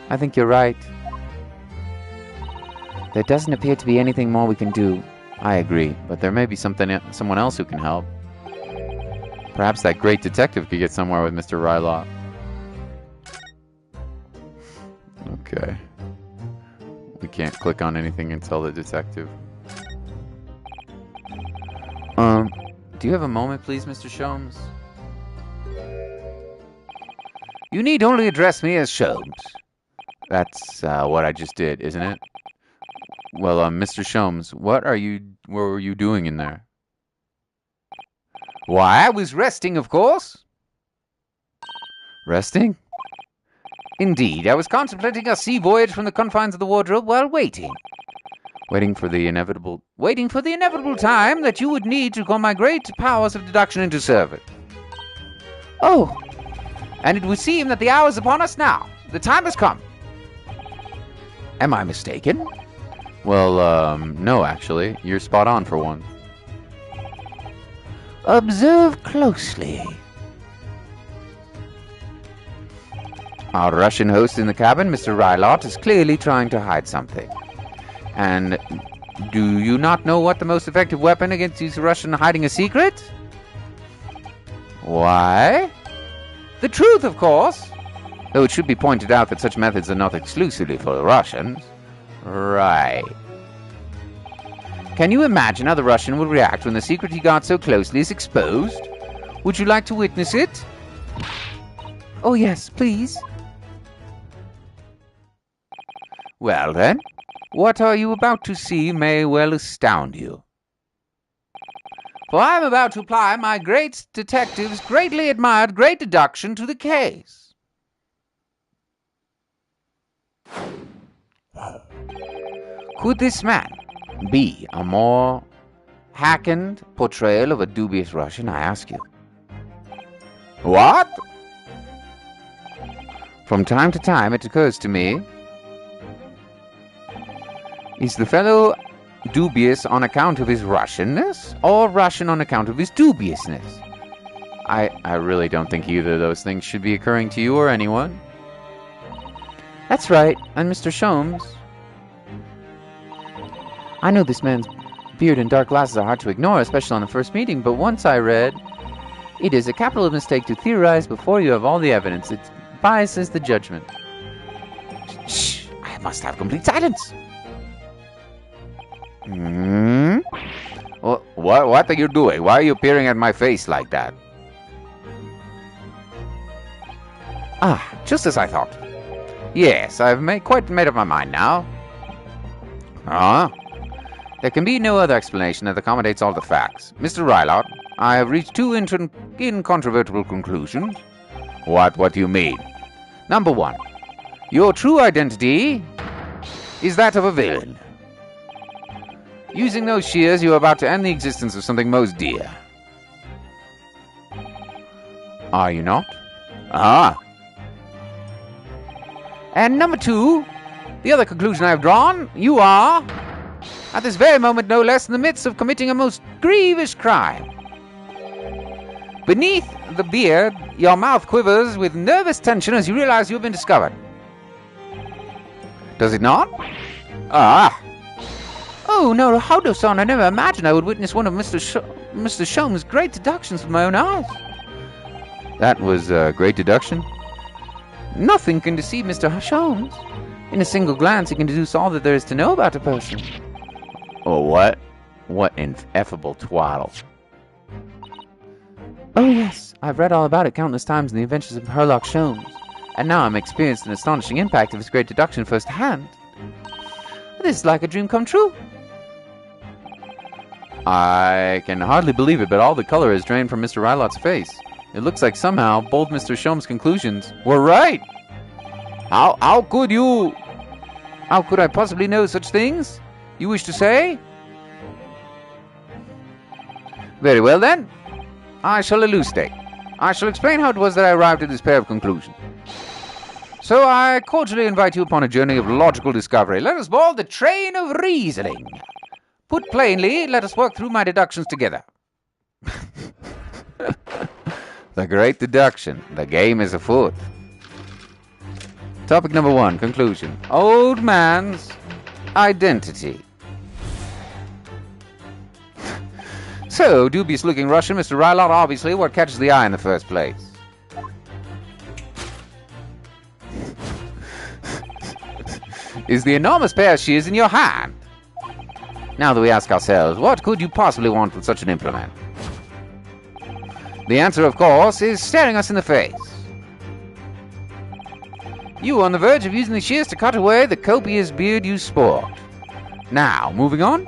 I think you're right. There doesn't appear to be anything more we can do. I agree, but there may be someone else who can help. Perhaps that great detective could get somewhere with Mr. Rylot. Okay. We can't click on anything until the detective. Do you have a moment, please, Mr. Sholmes? You need only address me as Sholmes. That's what I just did, isn't it? Well, Mr. Sholmes, what were you doing in there? Why, I was resting, of course. Resting? Indeed, I was contemplating a sea voyage from the confines of the wardrobe while waiting. Waiting for the inevitable time that you would need to call my great powers of deduction into service. Oh! And it would seem that the hour is upon us now. The time has come. Am I mistaken? Well, no, actually. You're spot on for one. Observe closely. Our Russian host in the cabin, Mr. Rylot, is clearly trying to hide something. And do you not know what the most effective weapon against these Russian hiding a secret? Why? The truth, of course. Though it should be pointed out that such methods are not exclusively for the Russians. Right. Can you imagine how the Russian will react when the secret he guards so closely is exposed? Would you like to witness it? Oh yes, please. Well then, what are you about to see may well astound you. For I am about to apply my great detective's greatly admired great deduction to the case. Could this man be a more hackened portrayal of a dubious Russian, I ask you? What? From time to time it occurs to me, is the fellow dubious on account of his Russianness, or Russian on account of his dubiousness? I really don't think either of those things should be occurring to you or anyone. That's right, and Mr. Sholmes. I know this man's beard and dark glasses are hard to ignore, especially on the first meeting, but once I read... It is a capital mistake to theorize before you have all the evidence. It biases the judgment. Shh! I must have complete silence. What are you doing? Why are you peering at my face like that? Ah, just as I thought. Yes, I've quite made up my mind now. There can be no other explanation that accommodates all the facts. Mr. Rylot, I have reached two incontrovertible conclusions. What do you mean? Number one, your true identity is that of a villain. Using those shears, you are about to end the existence of something most dear. Are you not? And number two, the other conclusion I have drawn, you are, at this very moment no less, in the midst of committing a most grievous crime. Beneath the beard, your mouth quivers with nervous tension as you realize you have been discovered. Does it not? Oh, no, how does I never imagined I would witness one of Mr. Sholmes' great deductions with my own eyes. That was a great deduction? Nothing can deceive Mr. Sholmes. In a single glance, he can deduce all that there is to know about a person. Oh, what? What ineffable twaddle. Oh, yes, I've read all about it countless times in the adventures of Herlock Sholmes, and now I'm experienced an astonishing impact of his great deduction firsthand. This is like a dream come true. I can hardly believe it, but all the color is drained from Mr. Rylot's face. It looks like somehow both Mr. Sholmes' conclusions were right. How could you? How could I possibly know such things? You wish to say? Very well then. I shall elucidate. I shall explain how it was that I arrived at this pair of conclusions. So I cordially invite you upon a journey of logical discovery. Let us board the train of reasoning. Put plainly, let us work through my deductions together. The great deduction. The game is afoot. Topic number 1, conclusion. Old man's identity. So, dubious-looking Russian, Mr. Rylot, obviously what catches the eye in the first place. Is the enormous pair of shears in your hand. Now that we ask ourselves, what could you possibly want with such an implement? The answer, of course, is staring us in the face. You are on the verge of using the shears to cut away the copious beard you sport. Now, moving on.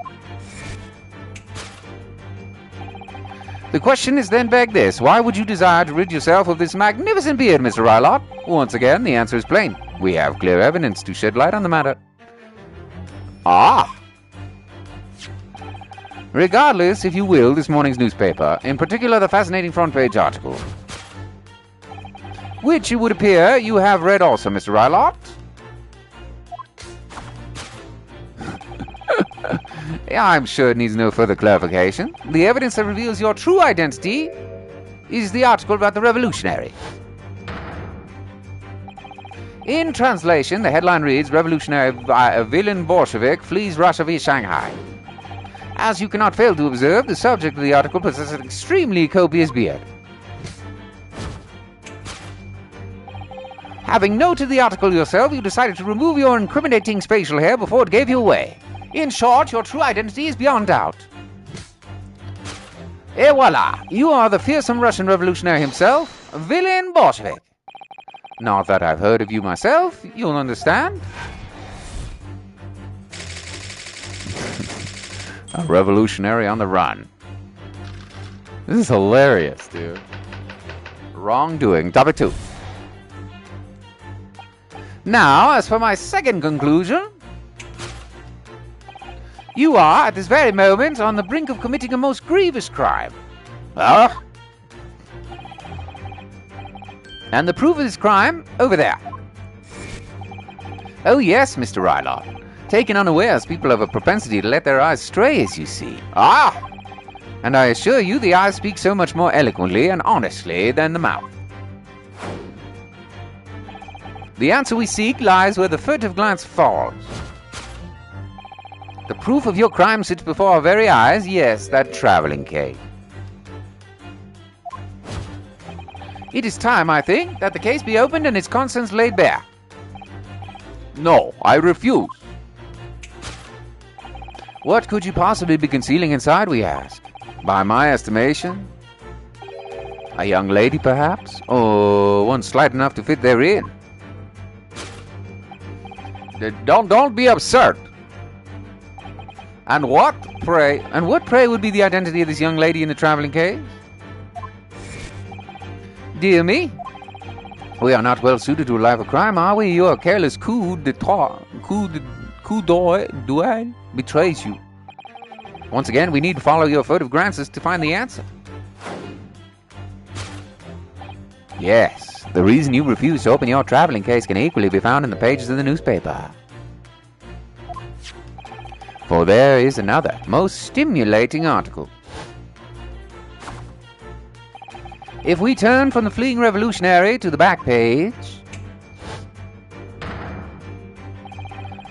The question is then begged this: why would you desire to rid yourself of this magnificent beard, Mr. Rylot? Once again, the answer is plain. We have clear evidence to shed light on the matter. Regardless, if you will, this morning's newspaper, in particular the fascinating front-page article, which it would appear you have read also, Mr. Rylot. I'm sure it needs no further clarification. The evidence that reveals your true identity is the article about the revolutionary. In translation, the headline reads, "Revolutionary villain Bolshevik flees Russia via Shanghai." As you cannot fail to observe, the subject of the article possesses an extremely copious beard. Having noted the article yourself, you decided to remove your incriminating facial hair before it gave you away. In short, your true identity is beyond doubt. Et voila! You are the fearsome Russian revolutionary himself, villain Bolshevik. Not that I've heard of you myself, you'll understand. A revolutionary on the run. This is hilarious, dude. Wrongdoing. Topic 2. Now, as for my second conclusion, you are, at this very moment, on the brink of committing a most grievous crime. And the proof of this crime, over there. Oh yes, Mr. Rylot. Taken unawares, people have a propensity to let their eyes stray, as you see. And I assure you, the eyes speak so much more eloquently and honestly than the mouth. The answer we seek lies where the furtive glance falls. The proof of your crime sits before our very eyes. Yes, that traveling cape. It is time, I think, that the case be opened and its contents laid bare. No, I refuse. What could you possibly be concealing inside, we ask? By my estimation, A young lady, perhaps? Or one slight enough to fit therein? don't be absurd. And what, pray, would be the identity of this young lady in the traveling case? Dear me, we are not well suited to a life of crime, are we? Your careless coup d'etat betrays you. Once again, we need to follow your furtive glances to find the answer. Yes, the reason you refuse to open your traveling case can equally be found in the pages of the newspaper. For there is another, most stimulating article. If we turn from the fleeing revolutionary to the back page,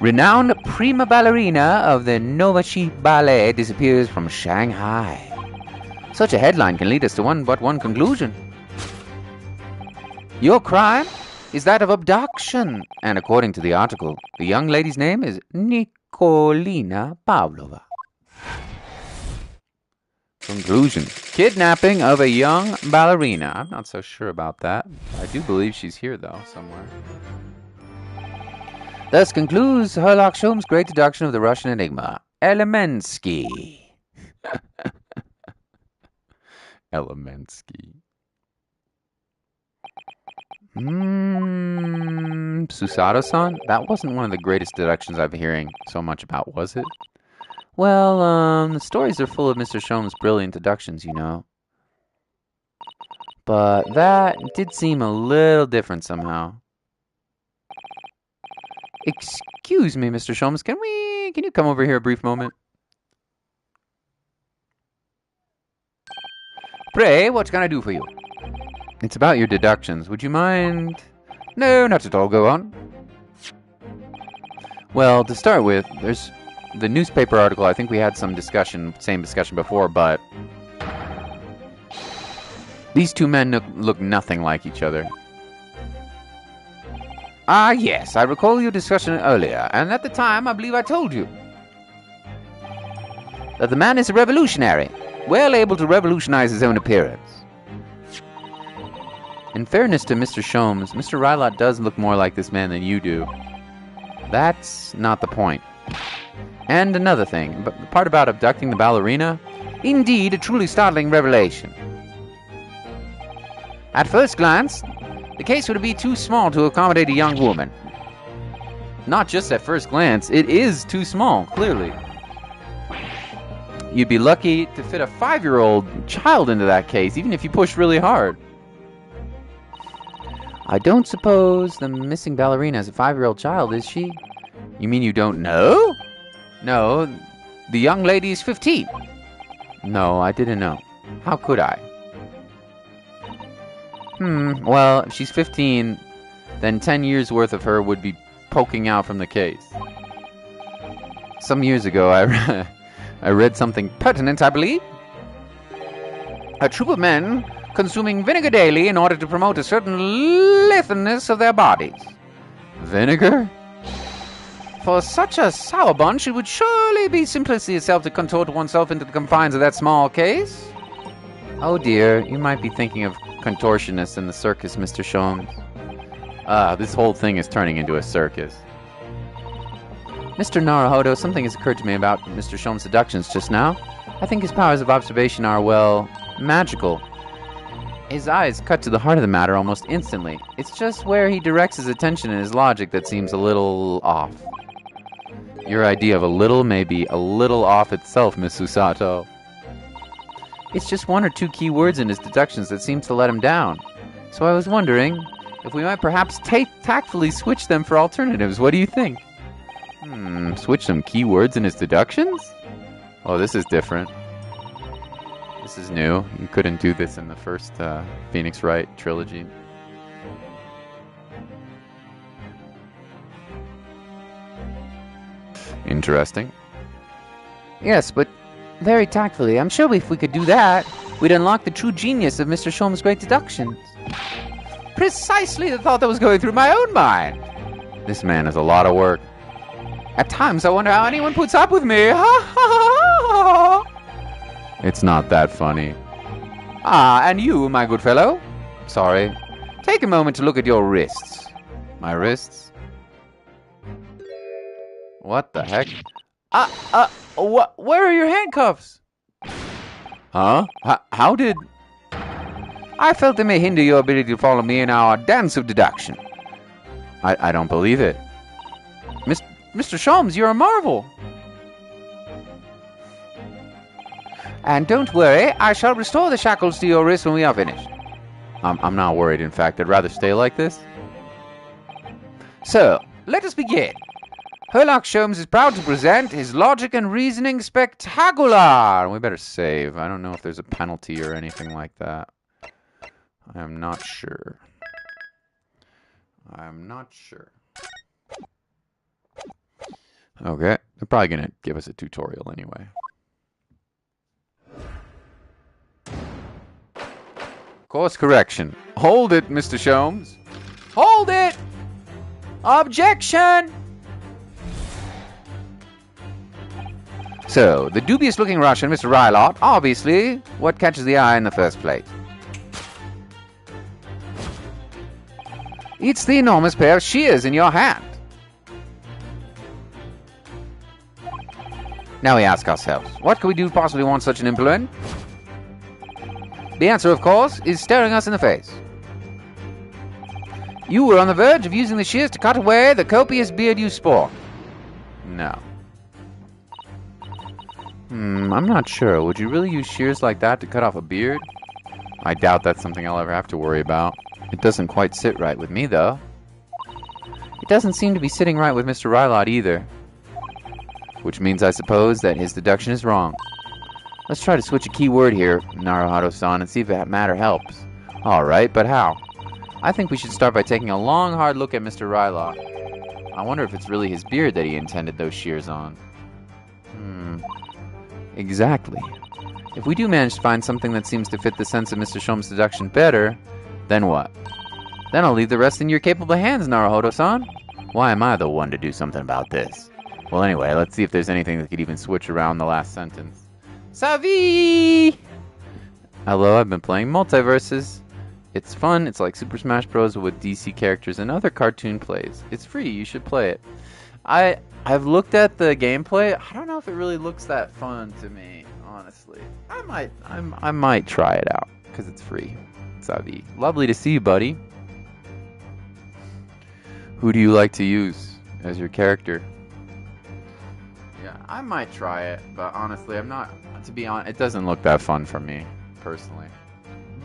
renowned prima ballerina of the Novachi Ballet disappears from Shanghai. Such a headline can lead us to one conclusion. Your crime is that of abduction, and according to the article, the young lady's name is Nikolina Pavlova. Conclusion. Kidnapping of a young ballerina. I'm not so sure about that. I do believe she's here, though, somewhere. Thus concludes Herlock Sholmes' great deduction of the Russian enigma. Elemensky. Elemensky. Susato-san? That wasn't one of the greatest deductions I've been hearing so much about, was it? Well, the stories are full of Mr. Sholmes' brilliant deductions, you know. But that did seem a little different somehow. Excuse me, Mr. Sholmes, can you come over here a brief moment? Pray, what can I do for you? It's about your deductions. Would you mind? No, not at all. Go on. Well, to start with, there's the newspaper article. I think we had same discussion before, but these two men look nothing like each other. Ah, yes, I recall your discussion earlier, and at the time, I believe I told you that the man is a revolutionary, well able to revolutionize his own appearance. In fairness to Mr. Sholmes, Mr. Rylot does look more like this man than you do. That's not the point. And another thing, but the part about abducting the ballerina, indeed a truly startling revelation. At first glance, the case would be too small to accommodate a young woman. Not just at first glance, it is too small, clearly. You'd be lucky to fit a 5-year-old child into that case, even if you pushed really hard. I don't suppose the missing ballerina is a 5-year-old child, is she? You mean you don't know? No, the young lady is 15. No, I didn't know. How could I? Well, if she's 15, then 10 years worth of her would be poking out from the case. Some years ago, I read something pertinent, I believe. A troop of men consuming vinegar daily in order to promote a certain litheness of their bodies. Vinegar? For such a sour bunch, it would surely be simplicity itself to contort oneself into the confines of that small case. Oh dear, you might be thinking of contortionists in the circus, Mr. Sholmes. This whole thing is turning into a circus. Mr. Naruhodo, something has occurred to me about Mr. Sholmes' deductions just now. I think his powers of observation are, well, magical. His eyes cut to the heart of the matter almost instantly. It's just where he directs his attention and his logic that seems a little off. Your idea of a little may be a little off itself, Miss Susato. It's just one or two key words in his deductions that seems to let him down. So I was wondering if we might perhaps tactfully switch them for alternatives. What do you think? Switch some key words in his deductions? Oh, this is different. This is new. You couldn't do this in the first Phoenix Wright trilogy. Interesting. Yes, but very tactfully. I'm sure if we could do that, we'd unlock the true genius of Mr. Sholmes' great deductions. Precisely the thought that was going through my own mind. This man is a lot of work. At times I wonder how anyone puts up with me. It's not that funny. Ah, and you, my good fellow. Sorry. Take a moment to look at your wrists. My wrists? What the heck? Where are your handcuffs? Huh? How did... I felt they may hinder your ability to follow me in our dance of deduction. I don't believe it. Mr. Sholmes, you're a marvel. And don't worry, I shall restore the shackles to your wrists when we are finished. I'm not worried, in fact. I'd rather stay like this. So, let us begin. Herlock Sholmes is proud to present his logic and reasoning spectacular. We better save. I don't know if there's a penalty or anything like that. I am not sure. Okay, they're probably going to give us a tutorial anyway. Course correction. Hold it, Mr. Sholmes. Hold it! Objection! So, the dubious-looking Russian, Mr. Rylot, obviously what catches the eye in the first place. It's the enormous pair of shears in your hand. Now we ask ourselves, what could we do to possibly want such an implement? The answer, of course, is staring us in the face. You were on the verge of using the shears to cut away the copious beard you sport. No. I'm not sure. Would you really use shears like that to cut off a beard? I doubt that's something I'll ever have to worry about. It doesn't quite sit right with me, though. It doesn't seem to be sitting right with Mr. Rylot either. Which means, I suppose, that his deduction is wrong. Let's try to switch a key word here, Naruhodo-san, and see if that matter helps. Alright, but how? I think we should start by taking a long, hard look at Mr. Rylot. I wonder if it's really his beard that he intended those shears on. Exactly. If we do manage to find something that seems to fit the sense of Mr. Sholmes' deduction better, then what? Then I'll leave the rest in your capable hands, Naruhodo-san. Why am I the one to do something about this? Well, anyway, let's see if there's anything that could even switch around the last sentence. Savi! Hello, I've been playing Multiverses. It's fun. It's like Super Smash Bros. With DC characters and other cartoon plays. It's free. You should play it. I've looked at the gameplay. I don't know if it really looks that fun to me, honestly. I might try it out because it's free. Savi, lovely to see you, buddy. Who do you like to use as your character? Yeah, I might try it, but honestly, I'm not. To be honest, it doesn't look that fun for me personally.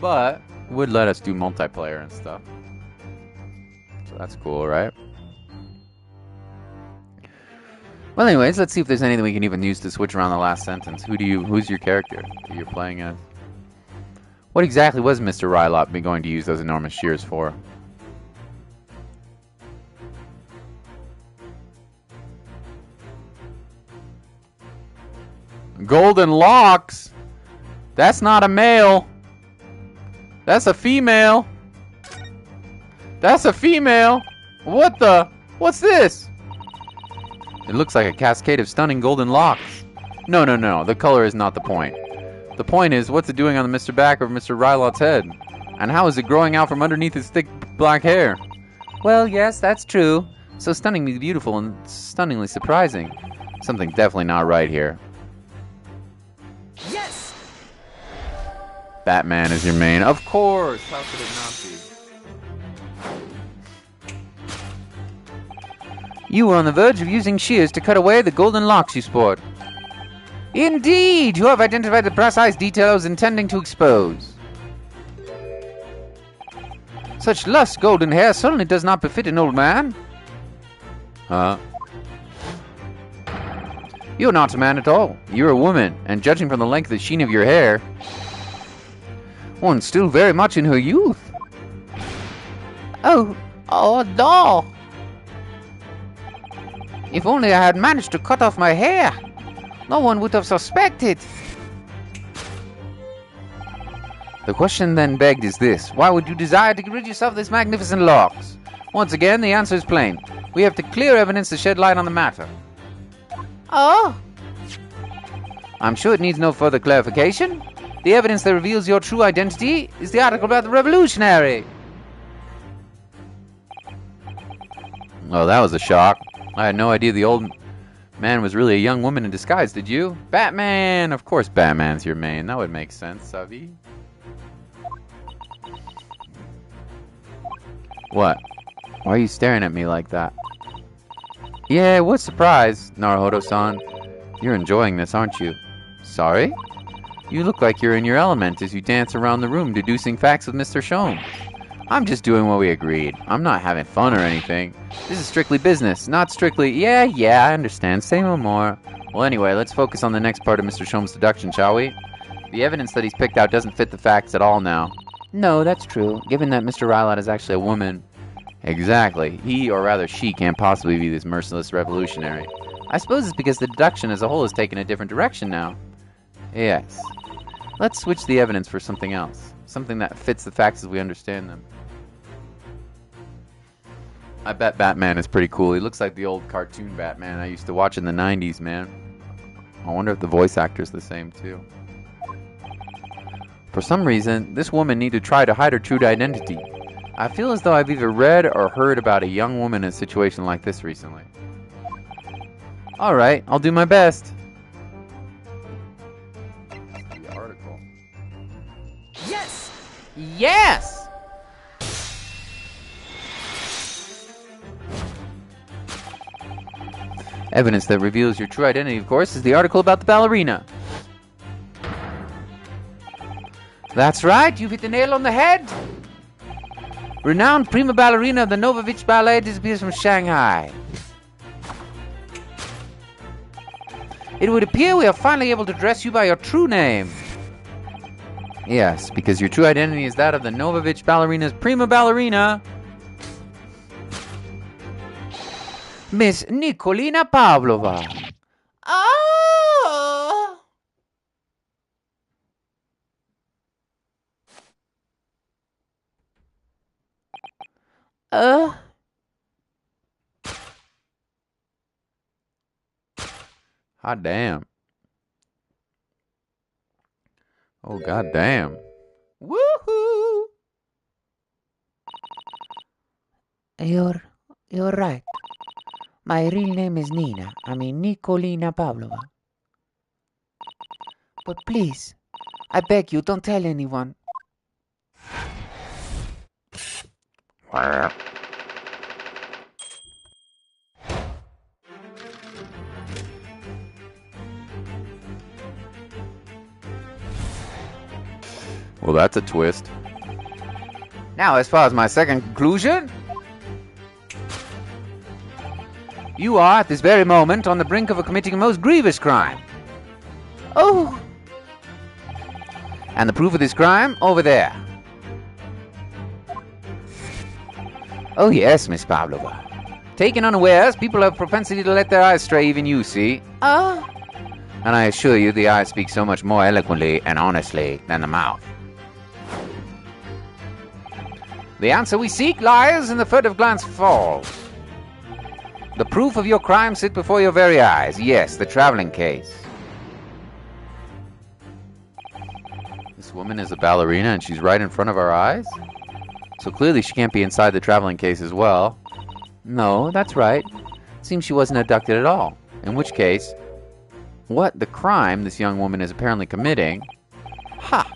But would let us do multiplayer and stuff. So that's cool, right? Well, anyways, let's see if there's anything we can even use to switch around the last sentence. Who's your character that you're playing as? What exactly was Mr. Rylot going to use those enormous shears for? Golden locks? That's not a male. That's a female. That's a female. What the? What's this? It looks like a cascade of stunning golden locks. No. The color is not the point. The point is, what's it doing on the Mr. back of Mr. Rylot's head? And how is it growing out from underneath his thick black hair? Well, yes, that's true. So stunningly beautiful and stunningly surprising. Something definitely not right here. Yes! Batman is your main. Of course! How could it not be? You were on the verge of using shears to cut away the golden locks you sport. Indeed! You have identified the precise details intending to expose. Such lush golden hair certainly does not befit an old man. You're not a man at all. You're a woman, and judging from the length of the sheen of your hair, one's still very much in her youth. Oh, no. If only I had managed to cut off my hair, no one would have suspected. The question then begged is this: why would you desire to rid yourself of this magnificent locks? Once again, the answer is plain. We have clear evidence to shed light on the matter. Oh? I'm sure it needs no further clarification. The evidence that reveals your true identity is the article about the revolutionary. Oh, that was a shock. I had no idea the old man was really a young woman in disguise, did you? Batman! Of course Batman's your main. That would make sense, Savi. What? Why are you staring at me like that? Yeah, what surprise, Naruhodo-san. You're enjoying this, aren't you? Sorry? You look like you're in your element as you dance around the room deducing facts with Mr. Sholmes. I'm just doing what we agreed. I'm not having fun or anything. This is strictly business, not strictly... Yeah, I understand. Say no more. Well, anyway, let's focus on the next part of Mr. Sholmes' deduction, shall we? The evidence that he's picked out doesn't fit the facts at all now. No, that's true, given that Mr. Rylot is actually a woman. Exactly. He, or rather she, can't possibly be this merciless revolutionary. I suppose it's because the deduction as a whole has taken a different direction now. Yes. Let's switch the evidence for something else. Something that fits the facts as we understand them. I bet Batman is pretty cool. He looks like the old cartoon Batman I used to watch in the 90s, man. I wonder if the voice actor's the same, too. For some reason, this woman needed to try to hide her true identity. I feel as though I've either read or heard about a young woman in a situation like this recently. Alright, I'll do my best. The article. Yes! Yes! Evidence that reveals your true identity, of course, is the article about the ballerina. That's right, you've hit the nail on the head. Renowned prima ballerina of the Novovich Ballet disappears from Shanghai. It would appear we are finally able to address you by your true name. Yes, because your true identity is that of the Novovich ballerina's prima ballerina. Miss Nikolina Pavlova. Oh! Hot damn. Oh, god damn. Woohoo! You're right. My real name is Nina. I mean Nikolina Pavlova. But please, I beg you, don't tell anyone. Well, that's a twist. Now, as far as my second conclusion, you are, at this very moment, on the brink of committing a most grievous crime. Oh! And the proof of this crime, over there. Oh yes, Miss Pavlova. Taken unawares, people have propensity to let their eyes stray, even you see. Ah! And I assure you, the eyes speak so much more eloquently and honestly than the mouth. The answer we seek lies in the furtive glance falls. The proof of your crime sits before your very eyes. Yes, the traveling case. This woman is a ballerina and she's right in front of our eyes? So clearly she can't be inside the traveling case as well. No, that's right. Seems she wasn't abducted at all. In which case, what the crime this young woman is apparently committing... Ha!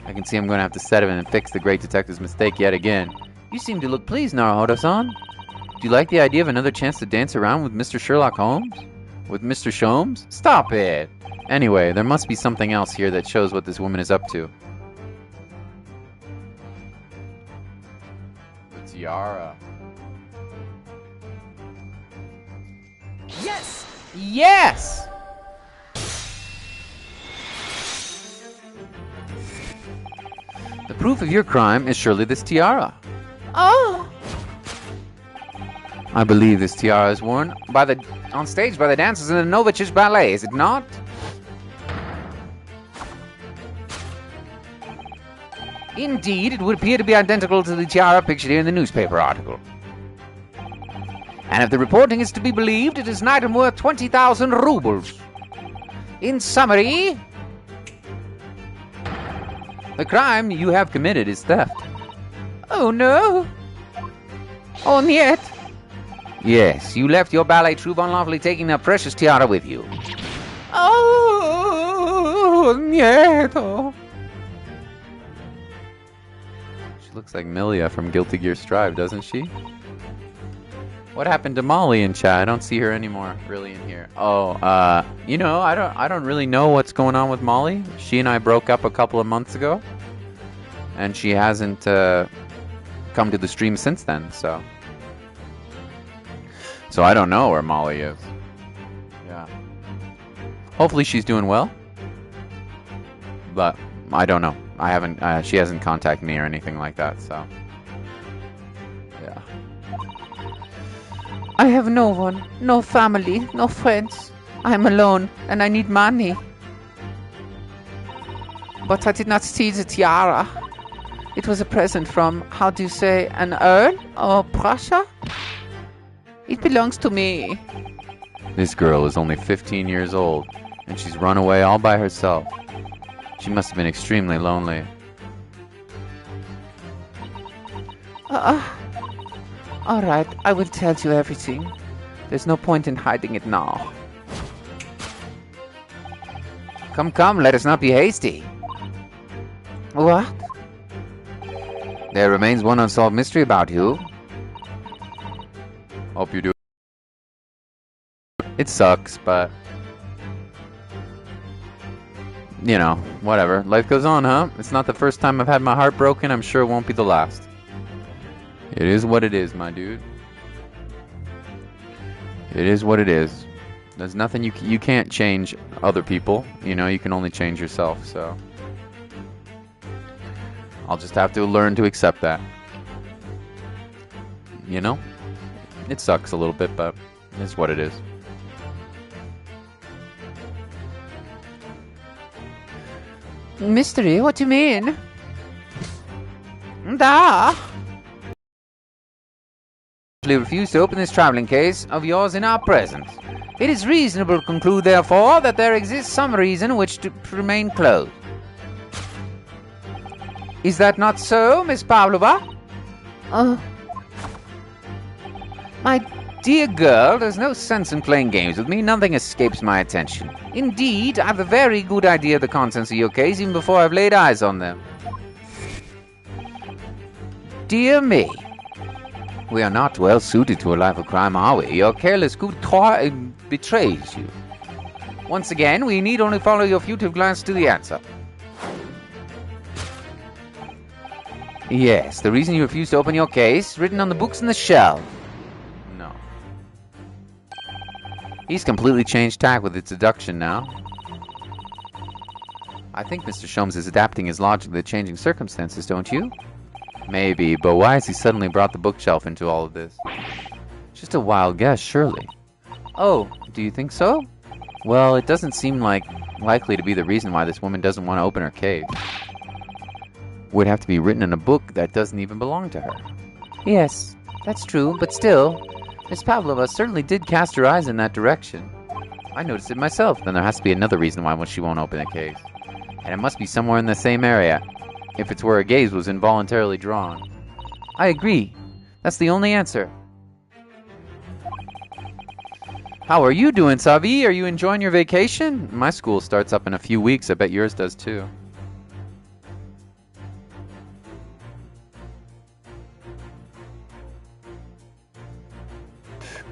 I can see I'm going to have to set him and fix the great detective's mistake yet again. You seem to look pleased, Naruhodo-san. Do you like the idea of another chance to dance around with Mr. Sherlock Holmes? With Mr. Sholmes? Stop it! Anyway, there must be something else here that shows what this woman is up to. The tiara. Yes! Yes! The proof of your crime is surely this tiara. Oh! I believe this tiara is worn on stage by the dancers in the Novovich Ballet, is it not? Indeed, it would appear to be identical to the tiara pictured here in the newspaper article. And if the reporting is to be believed, it is an item worth 20,000 rubles. In summary, the crime you have committed is theft. Oh no! Oh, yet. Yes, you left your ballet troupe unlawfully taking their precious tiara with you. Oh, nieto. She looks like Milia from Guilty Gear Strive, doesn't she? What happened to Molly in chat? I don't see her anymore, really, in here. Oh, you know, I don't really know what's going on with Molly. She and I broke up a couple of months ago, and she hasn't come to the stream since then. So I don't know where Molly is. Yeah. Hopefully she's doing well, but I don't know. I haven't. She hasn't contacted me or anything like that. So yeah. I have no one, no family, no friends. I am alone, and I need money. But I did not steal the tiara. It was a present from, how do you say, an earl or Prussia? It belongs to me. This girl is only 15 years old, and she's run away all by herself. She must have been extremely lonely. All right, I will tell you everything. There's no point in hiding it now. Come, let us not be hasty. What? There remains one unsolved mystery about you. Hope you do. It sucks, but you know, whatever. Life goes on, huh? It's not the first time I've had my heart broken. I'm sure it won't be the last. It is what it is, my dude. It is what it is. There's nothing you can't change other people. You know, you can only change yourself, so I'll just have to learn to accept that. You know? It sucks a little bit, but it's what it is. Mystery? What do you mean? Da. Refuse to open this traveling case of yours in our presence. It is reasonable to conclude, therefore, that there exists some reason which to remain closed. Is that not so, Miss Pavlova? My dear girl, there's no sense in playing games with me. Nothing escapes my attention. Indeed, I have a very good idea of the contents of your case even before I've laid eyes on them. Dear me. We are not well suited to a life of crime, are we? Your careless good toy betrays you. Once again, we need only follow your furtive glance to the answer. Yes, the reason you refuse to open your case, written on the books on the shelf. No. He's completely changed tack with its deduction now. I think Mr. Sholmes is adapting his logic to the changing circumstances, don't you? Maybe, but why has he suddenly brought the bookshelf into all of this? Just a wild guess, surely. Oh, do you think so? Well, it doesn't seem likely to be the reason why this woman doesn't want to open her cave. Would have to be written in a book that doesn't even belong to her. Yes, that's true, but still, Miss Pavlova certainly did cast her eyes in that direction. I noticed it myself. Then there has to be another reason why she won't open the case. And it must be somewhere in the same area. If it's where her gaze was involuntarily drawn. I agree. That's the only answer. How are you doing, Savi? Are you enjoying your vacation? My school starts up in a few weeks. I bet yours does too.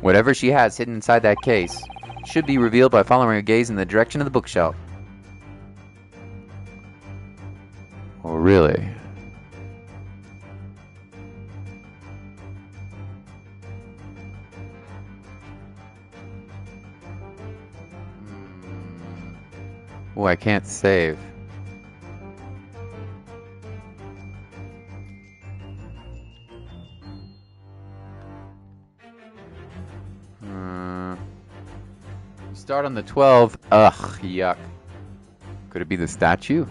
Whatever she has hidden inside that case should be revealed by following her gaze in the direction of the bookshelf. Oh, really? Oh, I can't save. Start on the 12th. Ugh, yuck. Could it be the statue?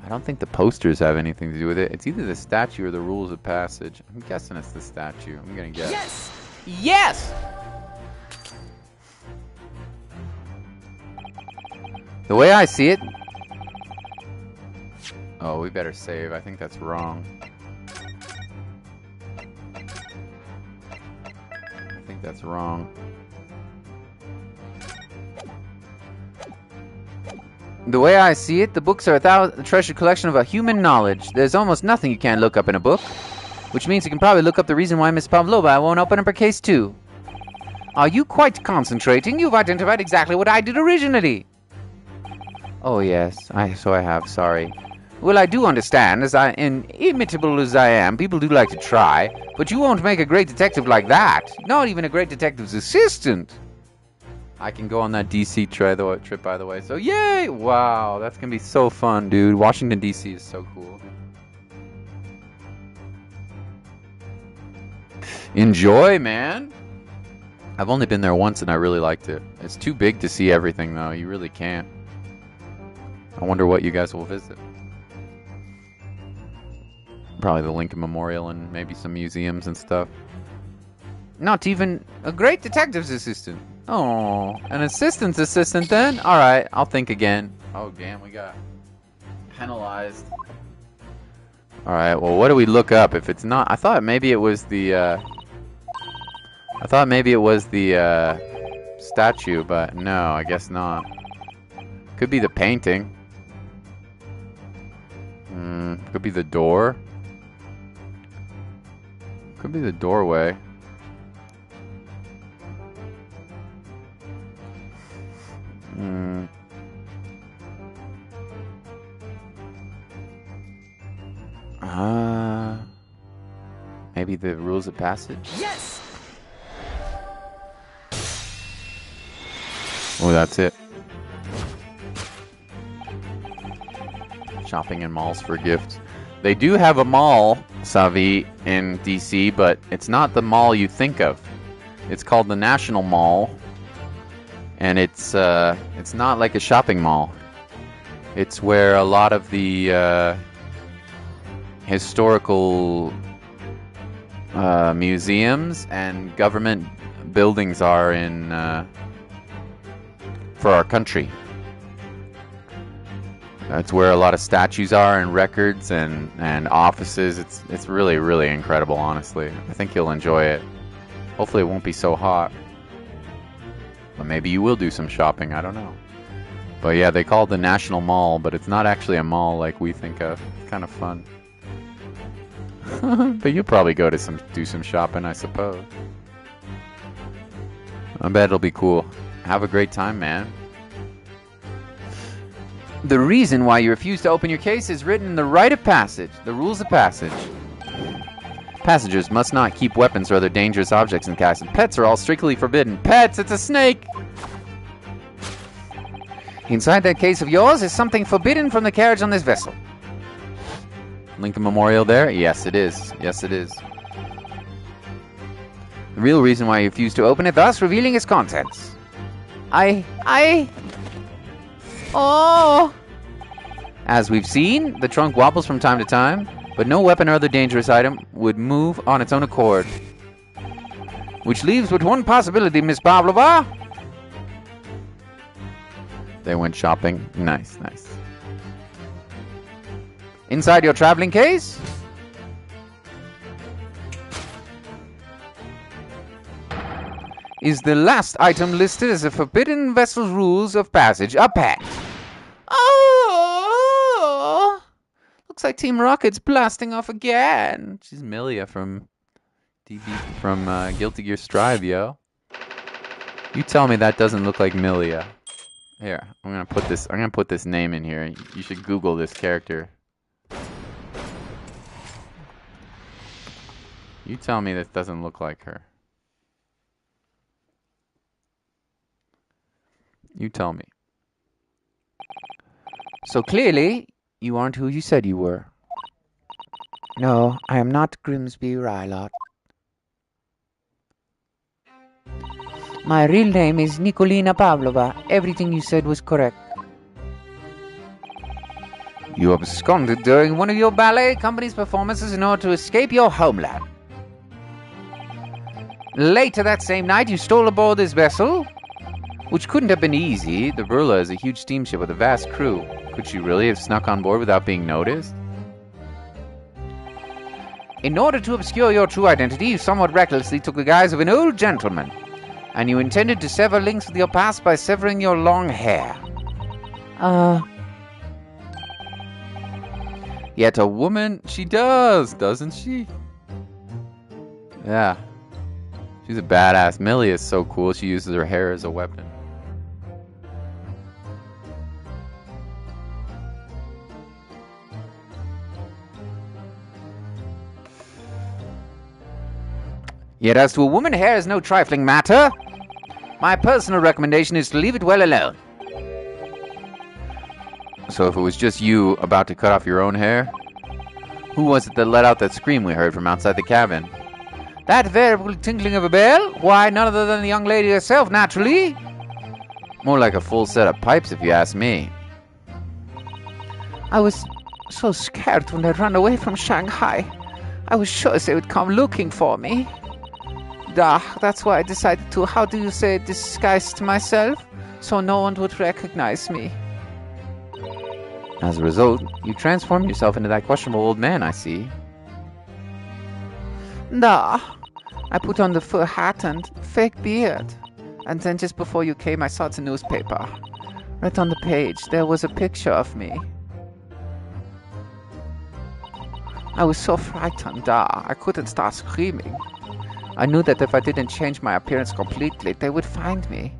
I don't think the posters have anything to do with it. It's either the statue or the rules of passage. I'm guessing it's the statue. I'm gonna guess. Yes! Yes! The way I see it... Oh, we better save. I think that's wrong. I think that's wrong. The way I see it, the books are a treasured collection of a human knowledge. There's almost nothing you can't look up in a book. Which means you can probably look up the reason why Miss Pavlova won't open up her case too. Are you quite concentrating? You've identified exactly what I did originally. Oh yes, so I have, sorry. Well, I do understand, as inimitable as I am, people do like to try, but you won't make a great detective like that. Not even a great detective's assistant. I can go on that DC trip, by the way, so yay! Wow, that's gonna be so fun, dude. Washington, DC is so cool. Enjoy, man! I've only been there once and I really liked it. It's too big to see everything, though. You really can't. I wonder what you guys will visit. Probably the Lincoln Memorial and maybe some museums and stuff. Not even a great detective's assistant. Oh, an assistant's assistant then? Alright, I'll think again. Oh, damn, we got penalized. Alright, well, what do we look up if it's not? I thought maybe it was the, statue, but no, I guess not. Could be the painting. Could be the door. Could be the doorway. Maybe the rules of passage? Yes! Oh, that's it. Shopping in malls for gifts. They do have a mall, Savi, in DC, but it's not the mall you think of. It's called the National Mall, and it's not like a shopping mall. It's where a lot of the historical museums and government buildings are in for our country. That's where a lot of statues are and records and offices. It's really, really incredible, honestly. I think you'll enjoy it. Hopefully it won't be so hot. But maybe you will do some shopping, I don't know. But yeah, they call it the National Mall, but it's not actually a mall like we think of. It's kind of fun. But you'll probably go to do some shopping, I suppose. I bet it'll be cool. Have a great time, man. The reason why you refuse to open your case is written in the rite of passage, the rules of passage. Passengers must not keep weapons or other dangerous objects in castle. Pets are all strictly forbidden. Pets, it's a snake! Inside that case of yours is something forbidden from the carriage on this vessel. Lincoln Memorial there? Yes, it is. Yes, it is. The real reason why you refuse to open it, thus revealing its contents. Oh! As we've seen, the trunk wobbles from time to time, but no weapon or other dangerous item would move on its own accord. Which leaves but one possibility, Miss Pavlova. They went shopping. Nice, nice. Inside your traveling case is the last item listed as a forbidden vessel's rules of passage, a pet. Oh! Looks like Team Rocket's blasting off again. She's Milia from Guilty Gear Strive, yo. You tell me that doesn't look like Milia. Here, I'm gonna put this name in here. You should Google this character. You tell me this doesn't look like her. You tell me. So clearly, you aren't who you said you were. No, I am not Grimsby Rylot. My real name is Nikolina Pavlova. Everything you said was correct. You absconded during one of your ballet company's performances in order to escape your homeland. Later that same night, you stole aboard this vessel, which couldn't have been easy. The Burla is a huge steamship with a vast crew. Could she really have snuck on board without being noticed? In order to obscure your true identity, you somewhat recklessly took the guise of an old gentleman, and you intended to sever links with your past by severing your long hair. Yet a woman, she does, doesn't she? Yeah. She's a badass. Millie is so cool, she uses her hair as a weapon. Yet as to a woman, hair is no trifling matter. My personal recommendation is to leave it well alone. So if it was just you about to cut off your own hair, who was it that let out that scream we heard from outside the cabin? That veritable tinkling of a bell? Why, none other than the young lady herself, naturally. More like a full set of pipes, if you ask me. I was so scared when they ran away from Shanghai. I was sure they would come looking for me. That's why I decided to, how do you say, disguise myself, so no one would recognize me. As a result, you transformed yourself into that questionable old man, I see. I put on the fur hat and fake beard. And then just before you came, I saw the newspaper. Right on the page, there was a picture of me. I was so frightened, I couldn't start screaming. I knew that if I didn't change my appearance completely, they would find me.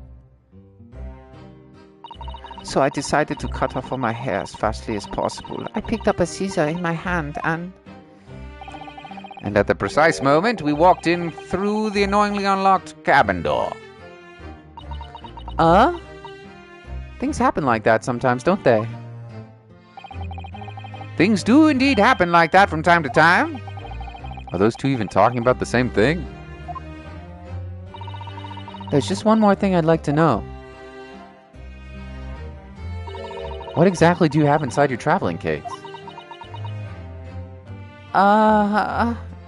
So I decided to cut off all my hair as fastly as possible. I picked up a scissor in my hand and at the precise moment, we walked in through the annoyingly unlocked cabin door. Things happen like that sometimes, don't they? Things do indeed happen like that from time to time. Are those two even talking about the same thing? There's just one more thing I'd like to know. What exactly do you have inside your traveling case?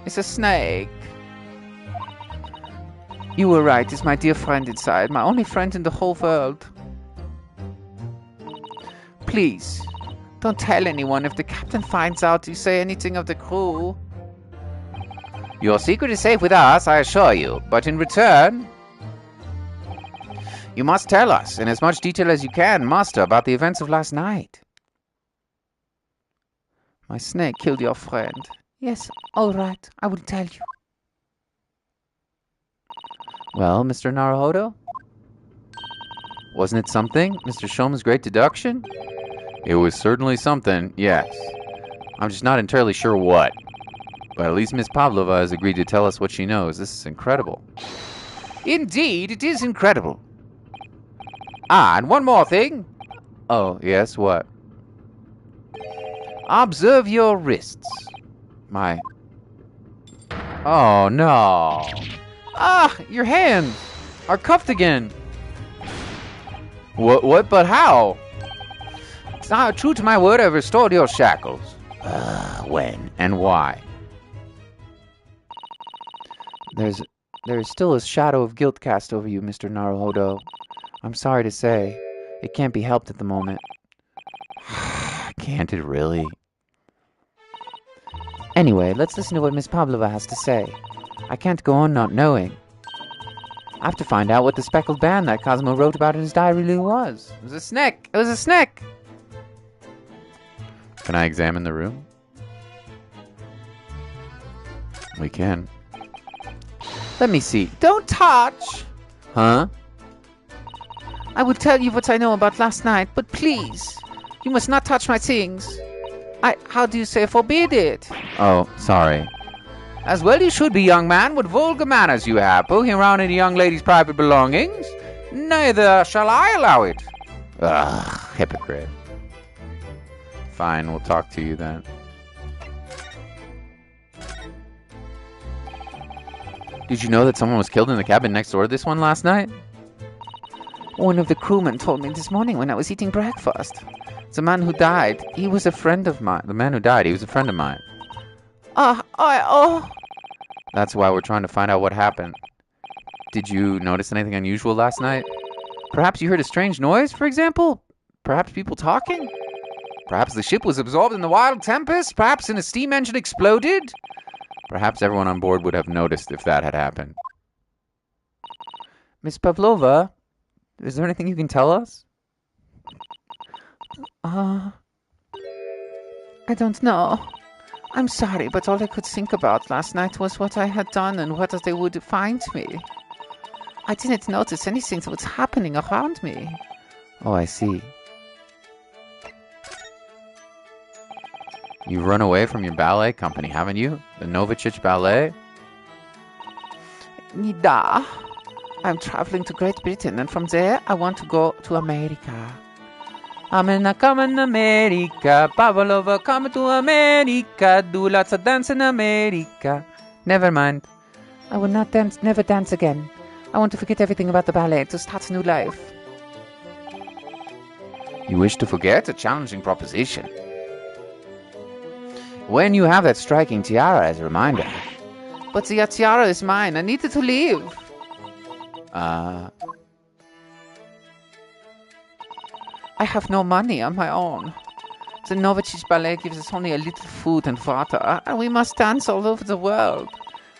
It's a snake. You were right, it's my dear friend inside, my only friend in the whole world. Please, don't tell anyone. If the captain finds out you say anything of the crew. Your secret is safe with us, I assure you, but in return, you must tell us, in as much detail as you can, Master, about the events of last night. My snake killed your friend. Yes, all right, I will tell you. Well, Mr. Naruhodo? Wasn't it something, Mr. Shoma's great deduction? It was certainly something, yes. I'm just not entirely sure what. But at least Miss Pavlova has agreed to tell us what she knows. This is incredible. Indeed, it is incredible. And one more thing. Oh, yes, what? Observe your wrists. My... Oh, no. Your hands are cuffed again. What, but how? It's not true to my word, I've restored your shackles. When and why? There is still a shadow of guilt cast over you, Mr. Naruhodo. I'm sorry to say, it can't be helped at the moment. Can't it really? Anyway, let's listen to what Miss Pavlova has to say. I can't go on not knowing. I have to find out what the speckled band that Cosmo wrote about in his diary really was. It was a snake! It was a snake! Can I examine the room? We can. Let me see. Don't touch! Huh? I will tell you what I know about last night, but please, you must not touch my things. How do you say forbid it? Oh, sorry. As well you should be, young man. What vulgar manners you have, poking around in a young lady's private belongings. Neither shall I allow it. Ugh, hypocrite. Fine, we'll talk to you then. Did you know that someone was killed in the cabin next door to this one last night? One of the crewmen told me this morning when I was eating breakfast. The man who died, he was a friend of mine. The man who died, he was a friend of mine. That's why we're trying to find out what happened. Did you notice anything unusual last night? Perhaps you heard a strange noise, for example? Perhaps people talking? Perhaps the ship was absorbed in the wild tempest? Perhaps a steam engine exploded? Perhaps everyone on board would have noticed if that had happened. Miss Pavlova, is there anything you can tell us? I don't know. I'm sorry, but all I could think about last night was what I had done and whether they would find me. I didn't notice anything that was happening around me. Oh, I see. You've run away from your ballet company, haven't you? The Novicic Ballet? Da. I'm traveling to Great Britain, and from there I want to go to America. I'm in America. Pavlova, come to America. Do lots of dance in America. Never mind. I will not dance, never dance again. I want to forget everything about the ballet to start a new life. You wish to forget? A challenging proposition. When you have that striking tiara as a reminder. But the tiara is mine. I needed to leave. I have no money on my own. The Novicic Ballet gives us only a little food and water, and we must dance all over the world.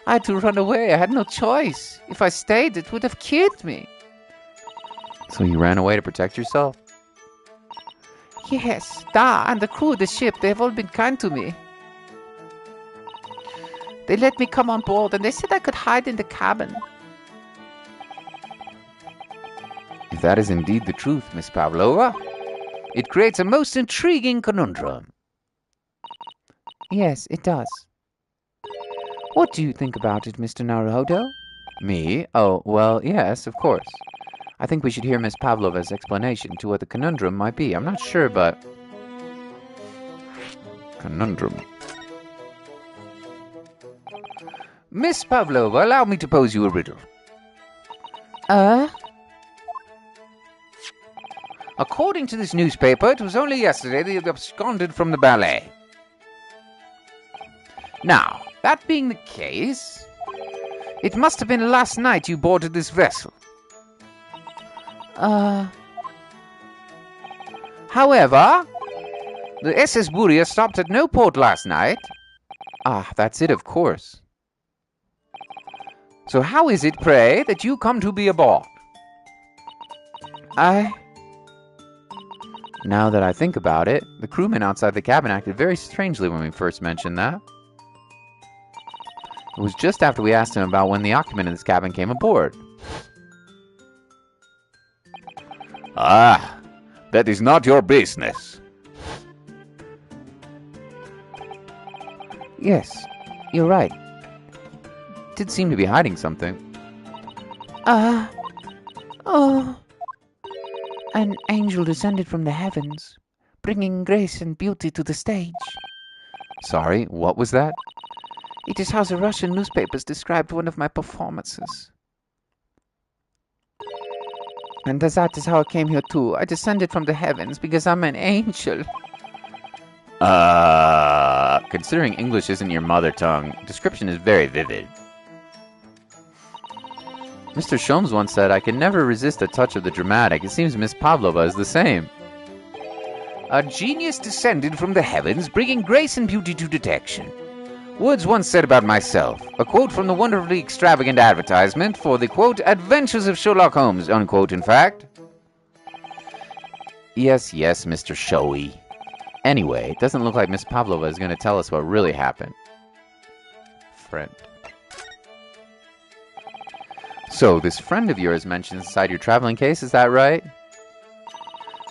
I had to run away. I had no choice. If I stayed, it would have killed me. So you ran away to protect yourself? Yes, and the crew of the ship, they have all been kind to me. They let me come on board, and they said I could hide in the cabin. If that is indeed the truth, Miss Pavlova, it creates a most intriguing conundrum. Yes, it does. What do you think about it, Mr. Naruhodo? Me? Oh, well, yes, of course. I think we should hear Miss Pavlova's explanation to what the conundrum might be. I'm not sure, but... Conundrum. Miss Pavlova, allow me to pose you a riddle. According to this newspaper, it was only yesterday that you absconded from the ballet. Now, that being the case, it must have been last night you boarded this vessel. However, the SS Buria stopped at no port last night. Ah, that's it, of course. So how is it, pray, that you come to be aboard? Now that I think about it, the crewman outside the cabin acted very strangely when we first mentioned that. It was just after we asked him about when the occupant in this cabin came aboard. Ah, that is not your business. Yes, you're right. Did seem to be hiding something. An angel descended from the heavens, bringing grace and beauty to the stage. Sorry, what was that? It is how the Russian newspapers described one of my performances. And that is how I came here too. I descended from the heavens because I'm an angel. Considering English isn't your mother tongue, description is very vivid. Mr. Sholmes once said, I can never resist a touch of the dramatic. It seems Miss Pavlova is the same. A genius descended from the heavens, bringing grace and beauty to detection. Words once said about myself. A quote from the wonderfully extravagant advertisement for the, quote, Adventures of Sherlock Holmes, unquote, in fact. Yes, Mr. Showy. Anyway, it doesn't look like Miss Pavlova is going to tell us what really happened. Friend. So, this friend of yours mentioned inside your traveling case, is that right?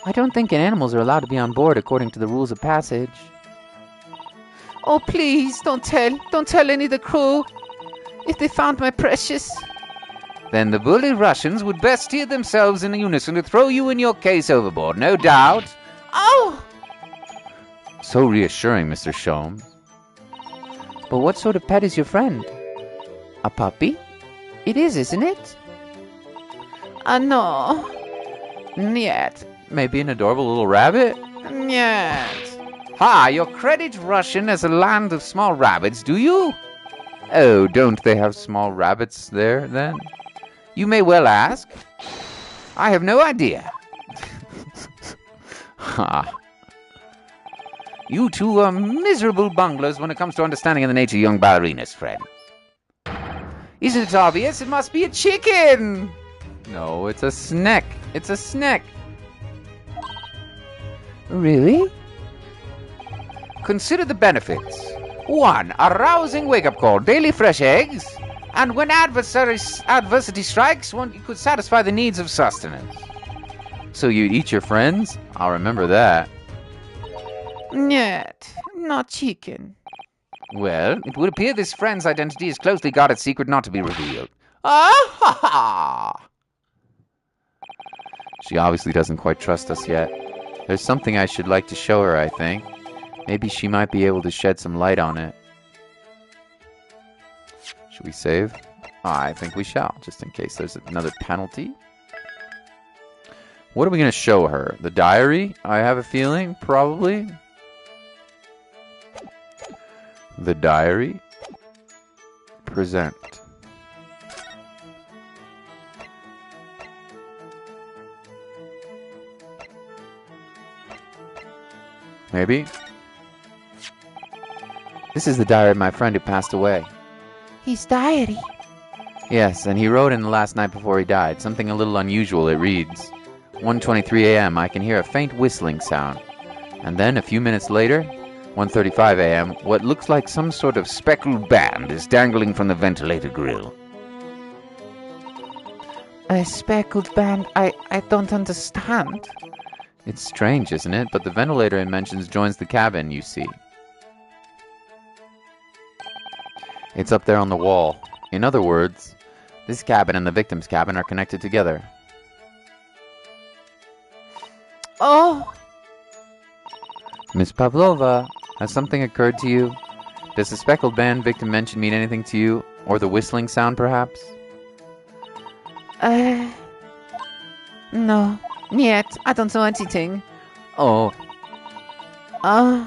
I don't think animals are allowed to be on board according to the rules of passage. Oh, please, don't tell any of the crew. If they found my precious... Then the bully Russians would best steer themselves in unison to throw you and your case overboard, no doubt. Oh! So reassuring, Mr. Sholmes. But what sort of pet is your friend? A puppy? It is, isn't it? No. Niet. Maybe an adorable little rabbit? Yes. Ha, you credit Russian as a land of small rabbits, do you? Oh, don't they have small rabbits there, then? You may well ask. I have no idea. Ha. You two are miserable bunglers when it comes to understanding of the nature of young ballerinas, friend. Isn't it obvious? It must be a chicken! No, it's a snack. It's a snack. Really? Consider the benefits. 1. A rousing wake-up call. Daily fresh eggs. And when adversity strikes, you could satisfy the needs of sustenance. So you'd eat your friends? I'll remember that. Нет, not chicken. Well, it would appear this friend's identity is closely guarded secret not to be revealed. Ah ha ha! She obviously doesn't quite trust us yet. There's something I should like to show her, I think. Maybe she might be able to shed some light on it. Should we save? I think we shall, just in case there's another penalty. What are we going to show her? The diary? I have a feeling, probably. The diary. Present. Maybe? This is the diary of my friend who passed away. His diary? Yes, and he wrote in the last night before he died. Something a little unusual. It reads, 1:23 a.m. I can hear a faint whistling sound. And then, a few minutes later, 1:35 a.m., what looks like some sort of speckled band is dangling from the ventilator grill. A speckled band? I don't understand. It's strange, isn't it? But the ventilator it mentions joins the cabin, you see. It's up there on the wall. In other words, this cabin and the victim's cabin are connected together. Oh! Miss Pavlova, has something occurred to you? Does the speckled band victim mention mean anything to you? Or the whistling sound, perhaps? No. Нет, I don't know anything. Oh, Uh,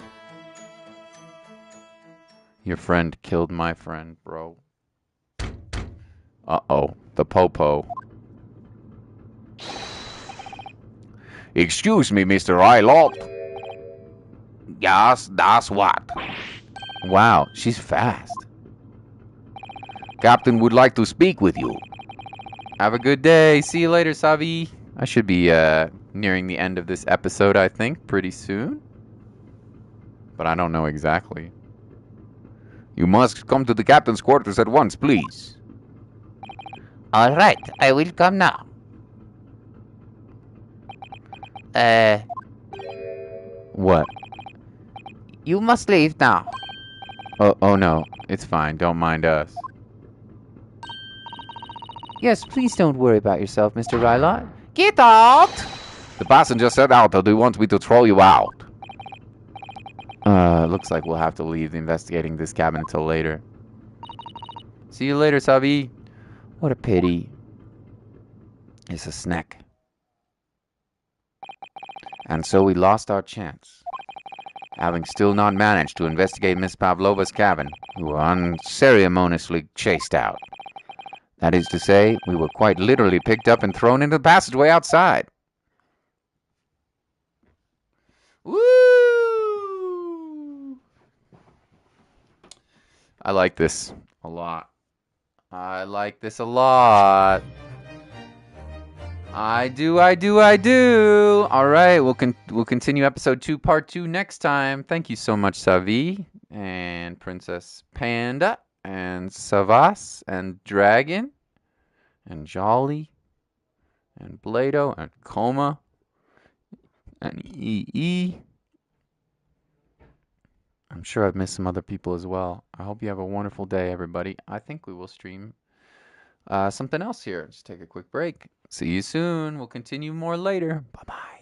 your friend killed my friend, bro. Uh-oh, the popo. Excuse me, Mr. Rylot. Yes, that's what. Wow, she's fast. Captain would like to speak with you. Have a good day. See you later, Savi. I should be nearing the end of this episode, I think, pretty soon. But I don't know exactly. You must come to the captain's quarters at once, please. all right, I will come now. What? You must leave now. Oh no, it's fine. Don't mind us. Yes, please don't worry about yourself, Mr. Rylot. Get out! The passenger said out that he wants me to throw you out. Looks like we'll have to leave investigating this cabin until later. See you later, Savi. What a pity. It's a snack. And so we lost our chance. Having still not managed to investigate Miss Pavlova's cabin, we were unceremoniously chased out. That is to say, we were quite literally picked up and thrown into the passageway outside. Woo! I like this a lot. I like this a lot. I do. All right, we'll continue episode 2, part 2 next time. Thank you so much, Savi and Princess Panda and Savas and Dragon and Jolly and Blado and Coma and EE. I'm sure I've missed some other people as well. I hope you have a wonderful day, everybody. I think we will stream something else here. Just take a quick break. See you soon. We'll continue more later. Bye-bye.